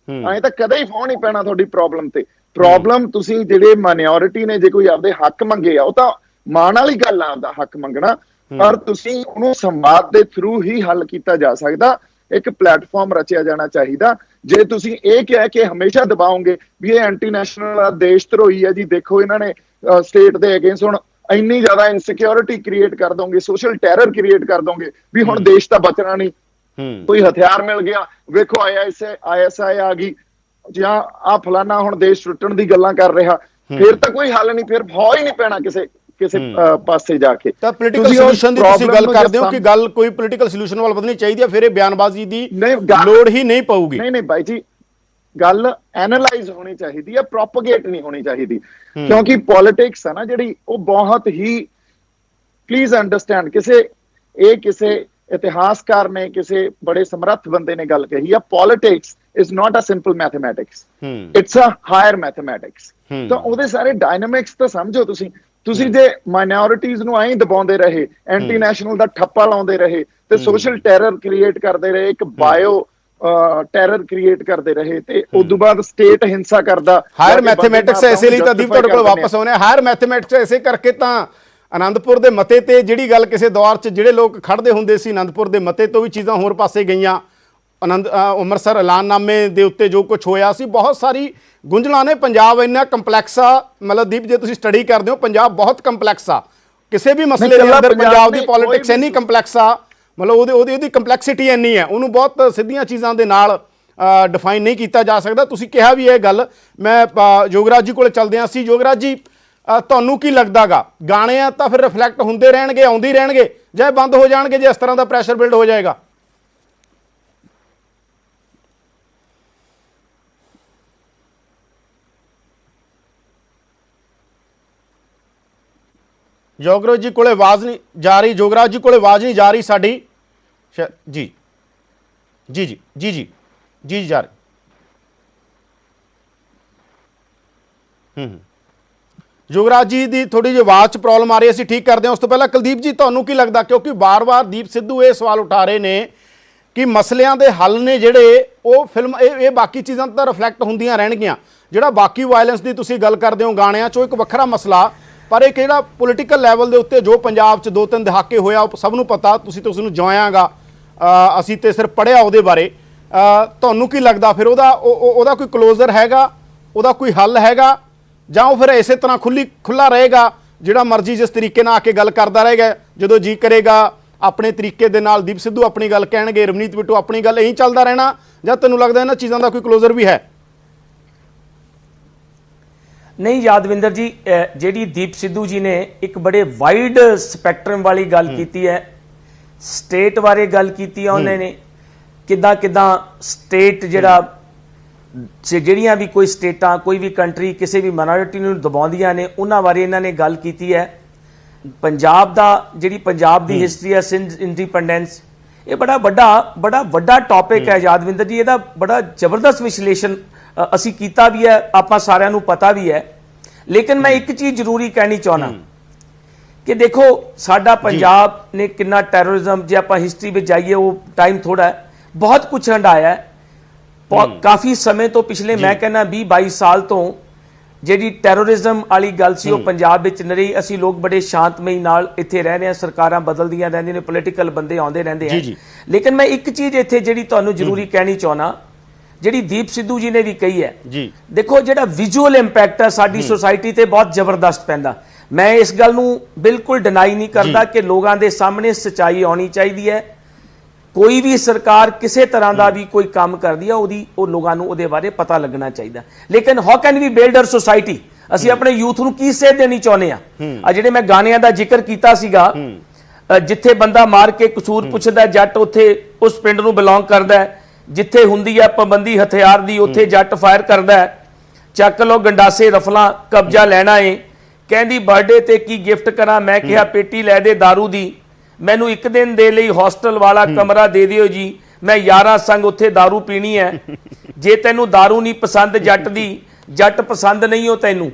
ਐਂ ਤਾਂ ਕਦੇ ਹੀ ਫੋਨ ਹੀ ਪੈਣਾ ਤੁਹਾਡੀ ਪ੍ਰੋਬਲਮ ਤੇ। ਪ੍ਰੋਬਲਮ ਤੁਸੀਂ ਜਿਹੜੇ ਮਾਈਨੋਰਿਟੀ ਨੇ ਜੇ ਕੋਈ ਆਪਦੇ ਹੱਕ ਮੰਗੇ ਆ, ਉਹ ਤਾਂ ਮਾਣ ਵਾਲੀ ਗੱਲ ਆ ਆਪਦਾ ਹੱਕ ਮੰਗਣਾ, ਪਰ ਤੁਸੀਂ ਉਹਨੂੰ ਸੰਵਾਦ ਦੇ ਥਰੂ ਹੀ ਹੱਲ ਕੀਤਾ ਜਾ ਸਕਦਾ। ਇੱਕ ਪਲੇਟਫਾਰਮ ਰਚਿਆ ਜਾਣਾ ਚਾਹੀਦਾ। ਜੇ ਤੁਸੀਂ ਇਹ ਕਹਿ ਕੇ ਹਮੇਸ਼ਾ ਦਬਾਓਗੇ ਵੀ ਇਹ ਐਂਟੀ ਨੈਸ਼ਨਲ ਦੇਸ਼ ਧਰੋਹੀ ਹੈ ਜੀ, ਦੇਖੋ ਇਹਨਾਂ ਨੇ ਸਟੇਟ ਦੇ ਅਗੇਂਸਟ ਹੁਣ ਇੰਨੀ ਜ਼ਿਆਦਾ ਇਨਸਿਕਿਉਰਿਟੀ ਕ੍ਰੀਏਟ ਕਰ ਦੋਗੇ, ਸੋਸ਼ਲ ਟੈਰਰ ਕ੍ਰੀਏਟ ਕਰ ਦੋਗੇ ਵੀ ਹੁਣ ਦੇਸ਼ ਤਾਂ ਬਚਣਾ ਨਹੀਂ, ਕੋਈ ਹਥਿਆਰ ਮਿਲ ਗਿਆ, ਵੇਖੋ ISI ਆ ਗਈ ਜਾਂ ਆ ਫਲਾਨਾ ਹੁਣ ਦੇਸ਼ ਟੁੱਟਣ ਦੀ ਗੱਲਾਂ ਕਰ ਰਿਹਾ, ਫਿਰ ਤਾਂ ਕੋਈ ਹੱਲ ਨਹੀਂ, ਫਿਰ ਹੋ ਹੀ ਨਹੀਂ ਪੈਣਾ ਕਿਸੇ ਪਾਸੇ ਜਾ ਕੇ। ਤਾਂ ਪੋਲੀਟੀਕਲ ਸੋਲੂਸ਼ਨ ਦੀ ਤੁਸੀਂ ਗੱਲ ਕਰਦੇ ਹੋ ਕਿ ਗੱਲ ਕੋਈ ਪੋਲੀਟੀਕਲ ਸੋਲੂਸ਼ਨ ਵੱਲ ਵਧਣੀ ਚਾਹੀਦੀ ਹੈ, ਫਿਰ ਇਹ ਬਿਆਨਬਾਜ਼ੀ ਦੀ ਲੋੜ ਹੀ ਨਹੀਂ ਪਊਗੀ। ਨਹੀਂ ਬਾਈ ਜੀ, ਗੱਲ ਐਨਾਲਾਈਜ਼ ਹੋਣੀ ਚਾਹੀਦੀ ਹੈ, ਪ੍ਰੋਪਗੇਟ ਨਹੀਂ ਹੋਣੀ ਚਾਹੀਦੀ, ਕਿਉਂਕਿ ਪੋਲਿਟਿਕਸ ਹੈ ਨਾ ਜਿਹੜੀ, ਉਹ ਬਹੁਤ ਹੀ, ਪਲੀਜ਼ ਅੰਡਰਸਟੈਂਡ, ਕਿਸੇ ਇਤਿਹਾਸਕਾਰ ਨੇ, ਕਿਸੇ ਬੜੇ ਸਮਰੱਥ ਬੰਦੇ ਨੇ ਗੱਲ ਕਹੀ ਆ, politics is not a simple mathematics, it's a higher mathematics. ਤਾਂ ਉਹਦੇ ਸਾਰੇ ਡਾਇਨਾਮਿਕਸ ਤਾਂ ਸਮਝੋ ਤੁਸੀਂ ਜੇ ਮਾਈਨੋਰਿਟੀਜ਼ ਨੂੰ ਐਂ ਦਬਾਉਂਦੇ ਰਹੇ, ਐਂਟੀ ਨੈਸ਼ਨਲ ਦਾ ਠੱਪਾ ਲਾਉਂਦੇ ਰਹੇ ਤੇ ਸੋਸ਼ਲ ਟੈਰਰ ਕ੍ਰੀਏਟ ਕਰਦੇ ਰਹੇ, ਇੱਕ ਬਾਇਓ ਟੈਰਰ ਕ੍ਰੀਏਟ ਕਰਦੇ ਰਹੇ, ਤੇ ਉਸ ਤੋਂ ਬਾਅਦ ਸਟੇਟ ਹਿੰਸਾ ਕਰਦਾ। ਹਾਇਰ ਮੈਥਮੈਟਿਕਸ ਐਸੇ ਲਈ ਤਾਂ ਦੀਪ ਤੁਹਾਡੇ ਕੋਲ ਵਾਪਸ ਆਉਣੇ, ਹਾਇਰ ਮੈਥਮੈਟਿਕਸ ਐਸੇ ਕਰਕੇ ਤਾਂ ਆਨੰਦਪੁਰ ਦੇ ਮਤੇ ਤੇ ਜਿਹੜੀ ਗੱਲ ਕਿਸੇ ਦੌਰ 'ਚ ਜਿਹੜੇ ਲੋਕ ਖੜਦੇ ਹੁੰਦੇ ਸੀ, ਆਨੰਦਪੁਰ ਦੇ ਮਤੇ ਤੋਂ ਵੀ ਚੀਜ਼ਾਂ ਹੋਰ ਪਾਸੇ ਗਈਆਂ। ਅੰਮ੍ਰਿਤਸਰ ਐਲਾਨਨਾਮੇ ਦੇ ਉੱਤੇ ਜੋ ਕੁਝ ਹੋਇਆ ਸੀ, ਬਹੁਤ ਸਾਰੀ ਗੁੰਝਲਾਂ ਨੇ। ਪੰਜਾਬ ਇੰਨਾ ਕੰਪਲੈਕਸ ਆ, ਮਤਲਬ ਦੀਪ ਜੇ ਤੁਸੀਂ ਸਟੱਡੀ ਕਰਦੇ ਹੋ, ਪੰਜਾਬ ਬਹੁਤ ਕੰਪਲੈਕਸ ਆ, ਕਿਸੇ ਵੀ ਮਸਲੇ ਦੇ ਅੰਦਰ ਪੰਜਾਬ ਦੀ ਪੋਲਿਟਿਕਸ ਇੰਨੀ ਕੰਪਲੈਕਸ ਆ, ਮਤਲਬ ਉਹਦੀ ਕੰਪਲੈਕਸਿਟੀ ਇੰਨੀ ਹੈ, ਉਹਨੂੰ ਬਹੁਤ ਸਿੱਧੀਆਂ ਚੀਜ਼ਾਂ ਦੇ ਨਾਲ ਡਿਫਾਈਨ ਨਹੀਂ ਕੀਤਾ ਜਾ ਸਕਦਾ। ਤੁਸੀਂ ਕਿਹਾ ਵੀ ਇਹ ਗੱਲ। ਮੈਂ ਯੋਗਰਾਜ ਜੀ ਕੋਲ ਚੱਲਦੇ ਹਾਂ। ਅਸੀਂ ਯੋਗਰਾਜ ਜੀ, ਤੁਹਾਨੂੰ ਕੀ ਲੱਗਦਾਗਾ, ਗਾਣੇ ਆ ਤਾਂ ਫਿਰ ਰਿਫਲੈਕਟ ਹੁੰਦੇ ਰਹਿਣਗੇ, ਆਉਂਦੇ ਹੀ ਰਹਿਣਗੇ, ਜਾਂ ਬੰਦ ਹੋ ਜਾਣਗੇ ਜੇ ਇਸ ਤਰ੍ਹਾਂ ਦਾ ਪ੍ਰੈਸ਼ਰ ਬਿਲਡ ਹੋ ਜਾਏਗਾ? ਯੋਗਰਾਜ ਜੀ ਕੋਲੇ ਆਵਾਜ਼ ਨਹੀਂ ਜਾ ਰਹੀ, ਯੋਗਰਾਜ ਜੀ ਕੋਲੇ ਆਵਾਜ਼ ਨਹੀਂ ਜਾ ਰਹੀ ਸਾਡੀ। ਜੀ ਜੀ ਜੀ ਜੀ ਜੀ ਜੀ ਜਾ ਰਹੀ। ਯੋਗਰਾਜ ਜੀ ਦੀ ਥੋੜੀ ਜਿਹੀ ਆਵਾਜ਼ 'ਚ ਪ੍ਰੋਬਲਮ ਆ ਰਹੀ, ਅਸੀਂ ਠੀਕ ਕਰਦੇ ਹਾਂ। ਉਸ ਤੋਂ ਪਹਿਲਾਂ ਕੁਲਦੀਪ ਜੀ, ਤੁਹਾਨੂੰ ਕੀ ਲੱਗਦਾ, ਕਿਉਂਕਿ ਵਾਰ-ਵਾਰ ਦੀਪ ਸਿੱਧੂ ਇਹ ਸਵਾਲ ਉਠਾ ਰਹੇ ਨੇ ਕਿ ਮਸਲਿਆਂ ਦੇ ਹੱਲ ਨੇ ਜਿਹੜੇ, ਉਹ ਫਿਲਮ ਇਹ ਬਾਕੀ ਚੀਜ਼ਾਂ ਤਾਂ ਰਿਫਲੈਕਟ ਹੁੰਦੀਆਂ ਰਹਿਣਗੀਆਂ, ਜਿਹੜਾ ਬਾਕੀ ਵਾਇਲੈਂਸ ਦੀ ਤੁਸੀਂ ਗੱਲ ਕਰਦੇ ਹੋ ਗਾਣਿਆਂ 'ਚੋਂ ਇੱਕ ਵੱਖਰਾ ਮਸਲਾ, ਪਰ ਇਹ ਕਿਹੜਾ ਪੋਲੀਟੀਕਲ ਲੈਵਲ ਦੇ ਉੱਤੇ ਜੋ ਪੰਜਾਬ 'ਚ 2-3 ਦਹਾਕੇ ਹੋਇਆ, ਉਹ ਸਭ ਨੂੰ ਪਤਾ, ਤੁਸੀਂ ਤਾਂ ਉਸਨੂੰ ਜਿਉਆਂਗਾ, ਅਸੀਂ ਤੇ ਸਿਰਫ ਪੜ੍ਹਿਆ ਉਹਦੇ ਬਾਰੇ। ਤੁਹਾਨੂੰ ਕੀ ਲੱਗਦਾ ਫਿਰ ਉਹਦਾ ਕੋਈ ਕਲੋਜ਼ਰ ਹੈਗਾ, ਉਹਦਾ ਕੋਈ ਹੱਲ ਹੈਗਾ, ਜਾਂ ਉਹ ਫਿਰ ਇਸੇ ਤਰ੍ਹਾਂ ਖੁੱਲਾ ਰਹੇਗਾ, ਜਿਹੜਾ ਮਰਜ਼ੀ ਜਿਸ ਤਰੀਕੇ ਨਾਲ ਆ ਕੇ ਗੱਲ ਕਰਦਾ ਰਹੇਗਾ, ਜਦੋਂ ਜੀ ਕਰੇਗਾ ਆਪਣੇ ਤਰੀਕੇ ਦੇ ਨਾਲ ਦੀਪ ਸਿੱਧੂ ਆਪਣੀ ਗੱਲ ਕਹਿਣਗੇ, ਰਵਨੀਤ ਬਿੱਟੂ ਆਪਣੀ ਗੱਲ, ਇਹੀ ਚੱਲਦਾ ਰਹਿਣਾ, ਜਾਂ ਤੈਨੂੰ ਲੱਗਦਾ ਇਹਨਾਂ ਚੀਜ਼ਾਂ ਦਾ ਕੋਈ ਕਲੋਜ਼ਰ ਵੀ ਹੈ? ਨਹੀਂ ਯਾਦਵਿੰਦਰ ਜੀ, ਜਿਹੜੀ ਦੀਪ ਸਿੱਧੂ ਜੀ ਨੇ ਇੱਕ ਬੜੇ ਵਾਈਡ ਸਪੈਕਟਰਮ ਵਾਲੀ ਗੱਲ ਕੀਤੀ ਹੈ, ਸਟੇਟ ਬਾਰੇ ਗੱਲ ਕੀਤੀ ਹੈ ਉਹਨਾਂ ਨੇ, ਕਿੱਦਾਂ ਸਟੇਟ ਜਿਹੜੀਆਂ ਵੀ ਕੋਈ ਸਟੇਟਾਂ, ਕੋਈ ਵੀ ਕੰਟਰੀ ਕਿਸੇ ਵੀ ਮਾਈਨੋਰਿਟੀ ਨੂੰ ਦਬਾਉਂਦੀਆਂ ਨੇ, ਉਹਨਾਂ ਬਾਰੇ ਇਹਨਾਂ ਨੇ ਗੱਲ ਕੀਤੀ ਹੈ। ਪੰਜਾਬ ਦੀ ਹਿਸਟਰੀ ਹੈ, ਸਿੰਧ ਇੰਡੀਪੈਂਡੈਂਸ, ਇਹ ਬੜਾ ਵੱਡਾ ਟੌਪਿਕ ਹੈ ਯਾਦਵਿੰਦਰ ਜੀ, ਇਹਦਾ ਬੜਾ ਜ਼ਬਰਦਸਤ ਵਿਸ਼ਲੇਸ਼ਣ ਅਸੀਂ ਕੀਤਾ ਵੀ ਹੈ, ਆਪਾਂ ਸਾਰਿਆਂ ਨੂੰ ਪਤਾ ਵੀ ਹੈ। ਲੇਕਿਨ ਮੈਂ ਇੱਕ ਚੀਜ਼ ਜ਼ਰੂਰੀ ਕਹਿਣੀ ਚਾਹੁੰਦਾ ਕਿ ਦੇਖੋ ਸਾਡਾ ਪੰਜਾਬ ਨੇ ਕਿੰਨਾ ਟੈਰਰਿਜ਼ਮ, ਜੇ ਆਪਾਂ ਹਿਸਟਰੀ ਵਿੱਚ ਜਾਈਏ, ਉਹ ਟਾਈਮ ਥੋੜਾ ਹੈ, ਬਹੁਤ ਕੁਝ ਹੰਡਾਇਆ ਹੈ, ਕਾਫੀ ਸਮੇਂ ਤੋਂ, ਪਿਛਲੇ ਮੈਂ ਕਹਿੰਦਾ 20-22 ਸਾਲ ਤੋਂ ਜਿਹੜੀ ਟੈਰਰਿਜ਼ਮ ਵਾਲੀ ਗੱਲ ਸੀ ਉਹ ਪੰਜਾਬ ਵਿੱਚ ਨਹੀਂ ਰਹੀ। ਅਸੀਂ ਲੋਕ ਬੜੇ ਸ਼ਾਂਤਮਈ ਨਾਲ ਇੱਥੇ ਰਹਿ ਰਹੇ ਹਾਂ, ਸਰਕਾਰਾਂ ਬਦਲਦੀਆਂ ਰਹਿੰਦੀਆਂ ਨੇ, ਪੋਲੀਟੀਕਲ ਬੰਦੇ ਆਉਂਦੇ ਰਹਿੰਦੇ ਆ, ਲੇਕਿਨ ਮੈਂ ਇੱਕ ਚੀਜ਼ ਇੱਥੇ ਜਿਹੜੀ ਤੁਹਾਨੂੰ ਜ਼ਰੂਰੀ ਕਹਿਣੀ ਚਾਹਣਾ, ਜਿਹੜੀ ਦੀਪ ਸਿੱਧੂ ਜੀ ਨੇ ਵੀ ਕਹੀ ਹੈ ਜੀ, ਦੇਖੋ ਜਿਹੜਾ ਵਿਜ਼ੂਅਲ ਇੰਪੈਕਟ ਹੈ ਸਾਡੀ ਸੋਸਾਇਟੀ ਤੇ ਬਹੁਤ ਜ਼ਬਰਦਸਤ ਪੈਂਦਾ। ਮੈਂ ਇਸ ਗੱਲ ਨੂੰ ਬਿਲਕੁਲ ਡਿਨਾਈ ਨਹੀਂ ਕਰਦਾ ਕਿ ਲੋਕਾਂ ਦੇ ਸਾਹਮਣੇ ਸੱਚਾਈ ਆਉਣੀ ਚਾਹੀਦੀ ਹੈ। ਕੋਈ ਵੀ ਸਰਕਾਰ ਕਿਸੇ ਤਰ੍ਹਾਂ ਦਾ ਵੀ ਕੋਈ ਕੰਮ ਕਰਦੀ ਹੈ ਉਹ ਲੋਕਾਂ ਨੂੰ ਉਹਦੇ ਬਾਰੇ ਪਤਾ ਲੱਗਣਾ ਚਾਹੀਦਾ। ਲੇਕਿਨ how can we build a society? ਅਸੀਂ ਆਪਣੇ ਯੂਥ ਨੂੰ ਕੀ ਸੇਧ ਦੇਣੀ ਚਾਹੁੰਦੇ ਆ? ਜਿਹੜੇ ਮੈਂ ਗਾਣਿਆਂ ਦਾ ਜ਼ਿਕਰ ਕੀਤਾ ਸੀਗਾ, ਜਿੱਥੇ ਬੰਦਾ ਮਾਰ ਕੇ ਕਸੂਰ ਪੁੱਛਦਾ ਜੱਟ ਉੱਥੇ ਉਸ ਪਿੰਡ ਨੂੰ ਬਿਲੋਂਗ ਕਰਦਾ ਹੈ, ਜਿੱਥੇ ਹੁੰਦੀ ਹੈ ਪਾਬੰਦੀ ਹਥਿਆਰ ਦੀ ਉੱਥੇ ਜੱਟ ਫਾਇਰ ਕਰਦਾ ਹੈ। ਚੱਕ ਲੋ ਗੰਡਾਸੇ ਰਫਲਾਂ ਕਬਜ਼ਾ ਲੈਣਾ ਏ, ਕਹਿੰਦੀ ਬਰਥਡੇ ਤੇ ਕੀ ਗਿਫਟ ਕਰਾਂ, ਮੈਂ ਕਿਹਾ ਪੇਟੀ ਲੈ ਦੇ दारू ਦੀ, ਮੈਨੂੰ ਇੱਕ ਦਿਨ ਦੇ ਲਈ ਹੌਸਟਲ ਵਾਲਾ ਕਮਰਾ ਦੇ ਦਿਓ ਜੀ, ਮੈਂ ਯਾਰਾਂ ਸੰਗ ਉੱਥੇ दारू ਪੀਣੀ ਹੈ। ਜੇ ਤੈਨੂੰ दारू ਨਹੀਂ ਪਸੰਦ ਜੱਟ ਦੀ, ਜੱਟ ਪਸੰਦ ਨਹੀਂ ਹੋ ਤੈਨੂੰ,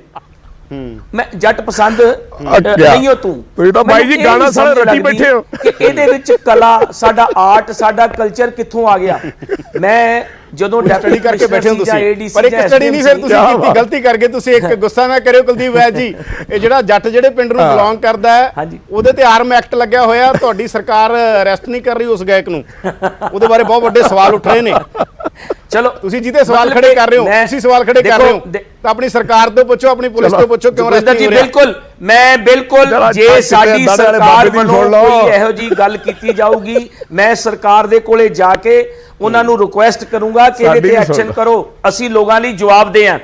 ਮੈਂ ਜੱਟ ਪਸੰਦ ਨਹੀਂ ਹੋ ਤੂੰ। ਤੁਸੀਂ ਤਾਂ ਬਾਈ ਜੀ ਗਾਣਾ ਸਾਰਾ ਰੱਟੀ ਬੈਠੇ ਹੋ ਕਿ ਇਹਦੇ ਵਿੱਚ ਕਲਾ, ਸਾਡਾ ਆਰਟ, ਸਾਡਾ ਕਲਚਰ ਕਿੱਥੋਂ ਆ ਗਿਆ। ਮੈਂ ਜਦੋਂ ਸਟੱਡੀ ਕਰਕੇ ਬੈਠੇ ਹੋ ਤੁਸੀਂ, ਪਰ ਇੱਕ ਸਟੱਡੀ ਨਹੀਂ ਫਿਰ ਤੁਸੀਂ ਕੀਤੀ, ਗਲਤੀ ਕਰਕੇ ਤੁਸੀਂ ਇੱਕ ਗੁੱਸਾ ਨਾ ਕਰਿਓ ਕੁਲਦੀਪ ਵੈਦ ਜੀ, ਇਹ ਜਿਹੜਾ ਜੱਟ ਜਿਹੜੇ ਪਿੰਡ ਨੂੰ ਬਿਲੋਂਗ ਕਰਦਾ ਹੈ ਉਹਦੇ ਤੇ ਆਰਮ ਐਕਟ ਲੱਗਿਆ ਹੋਇਆ, ਤੁਹਾਡੀ ਸਰਕਾਰ ਅਰੈਸਟ ਨਹੀਂ ਕਰ ਰਹੀ ਉਸ ਗਾਇਕ ਨੂੰ, ਉਹਦੇ ਬਾਰੇ ਬਹੁਤ ਵੱਡੇ ਸਵਾਲ ਉੱਠ ਰਹੇ ਨੇ। ਚਲੋ ਤੁਸੀਂ ਜਿਹਦੇ ਸਵਾਲ ਖੜੇ ਕਰ ਰਹੇ ਹੋ, ਤੁਸੀਂ ਸਵਾਲ ਖੜੇ ਕਰ ਰਹੇ ਹੋ ਤਾਂ ਆਪਣੀ ਸਰਕਾਰ ਤੋਂ ਪੁੱਛੋ, ਆਪਣੀ ਪੁਲਿਸ ਤੋਂ ਪੁੱਛੋ ਕਿਉਂ ਅਰੈਸਟ ਨਹੀਂ ਹੋ ਰਿਹਾ। ਬਿਲਕੁਲ, ਮੈਂ ਬਿਲਕੁਲ, ਜੇ ਸਾਡੀ ਸਰਕਾਰ ਵੱਲੋਂ ਕੋਈ ਇਹੋ ਜੀ ਗੱਲ ਕੀਤੀ ਜਾਊਗੀ, ਮੈਂ ਸਰਕਾਰ ਦੇ ਕੋਲੇ ਜਾ ਕੇ ਉਹਨਾਂ ਨੂੰ ਰਿਕੁਐਸਟ ਕਰੂੰਗਾ ਕਿ ਇਹਦੇ ਤੇ ਐਕਸ਼ਨ ਕਰੋ। ਅਸੀਂ ਲੋਕਾਂ ਲਈ ਜਵਾਬਦੇਹ ਹਾਂ।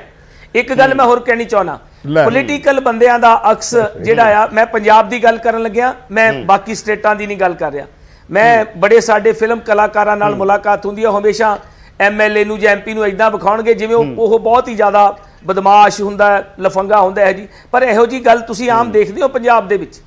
ਇੱਕ ਗੱਲ ਮੈਂ ਹੋਰ ਕਹਿਣੀ ਚਾਹਣਾ, ਪੋਲੀਟੀਕਲ ਬੰਦਿਆਂ ਦਾ ਅਕਸ ਜਿਹੜਾ ਆ, ਮੈਂ ਪੰਜਾਬ ਦੀ ਗੱਲ ਕਰਨ ਲੱਗਿਆ, ਮੈਂ ਬਾਕੀ ਸਟੇਟਾਂ ਦੀ ਨਹੀਂ ਗੱਲ ਕਰ ਰਿਹਾ। ਮੈਂ ਬੜੇ ਸਾਡੇ ਫਿਲਮ ਕਲਾਕਾਰਾਂ ਨਾਲ ਮੁਲਾਕਾਤ ਹੁੰਦੀ ਹੈ, ਹਮੇਸ਼ਾ ਐਮਐਲਏ ਨੂੰ ਜਾਂ ਐਮਪੀ ਨੂੰ ਇਦਾਂ ਵਿਖਾਉਣਗੇ ਜਿਵੇਂ ਉਹ ਬਹੁਤ ਹੀ ਜ਼ਿਆਦਾ ਬਦਮਾਸ਼ ਹੁੰਦਾ, ਲਫੰਗਾ ਹੁੰਦਾ ਹੈ ਜੀ। ਪਰ ਇਹੋ ਜੀ ਗੱਲ ਤੁਸੀਂ ਆਮ ਦੇਖਦੇ ਹੋ ਪੰਜਾਬ ਦੇ ਵਿੱਚ।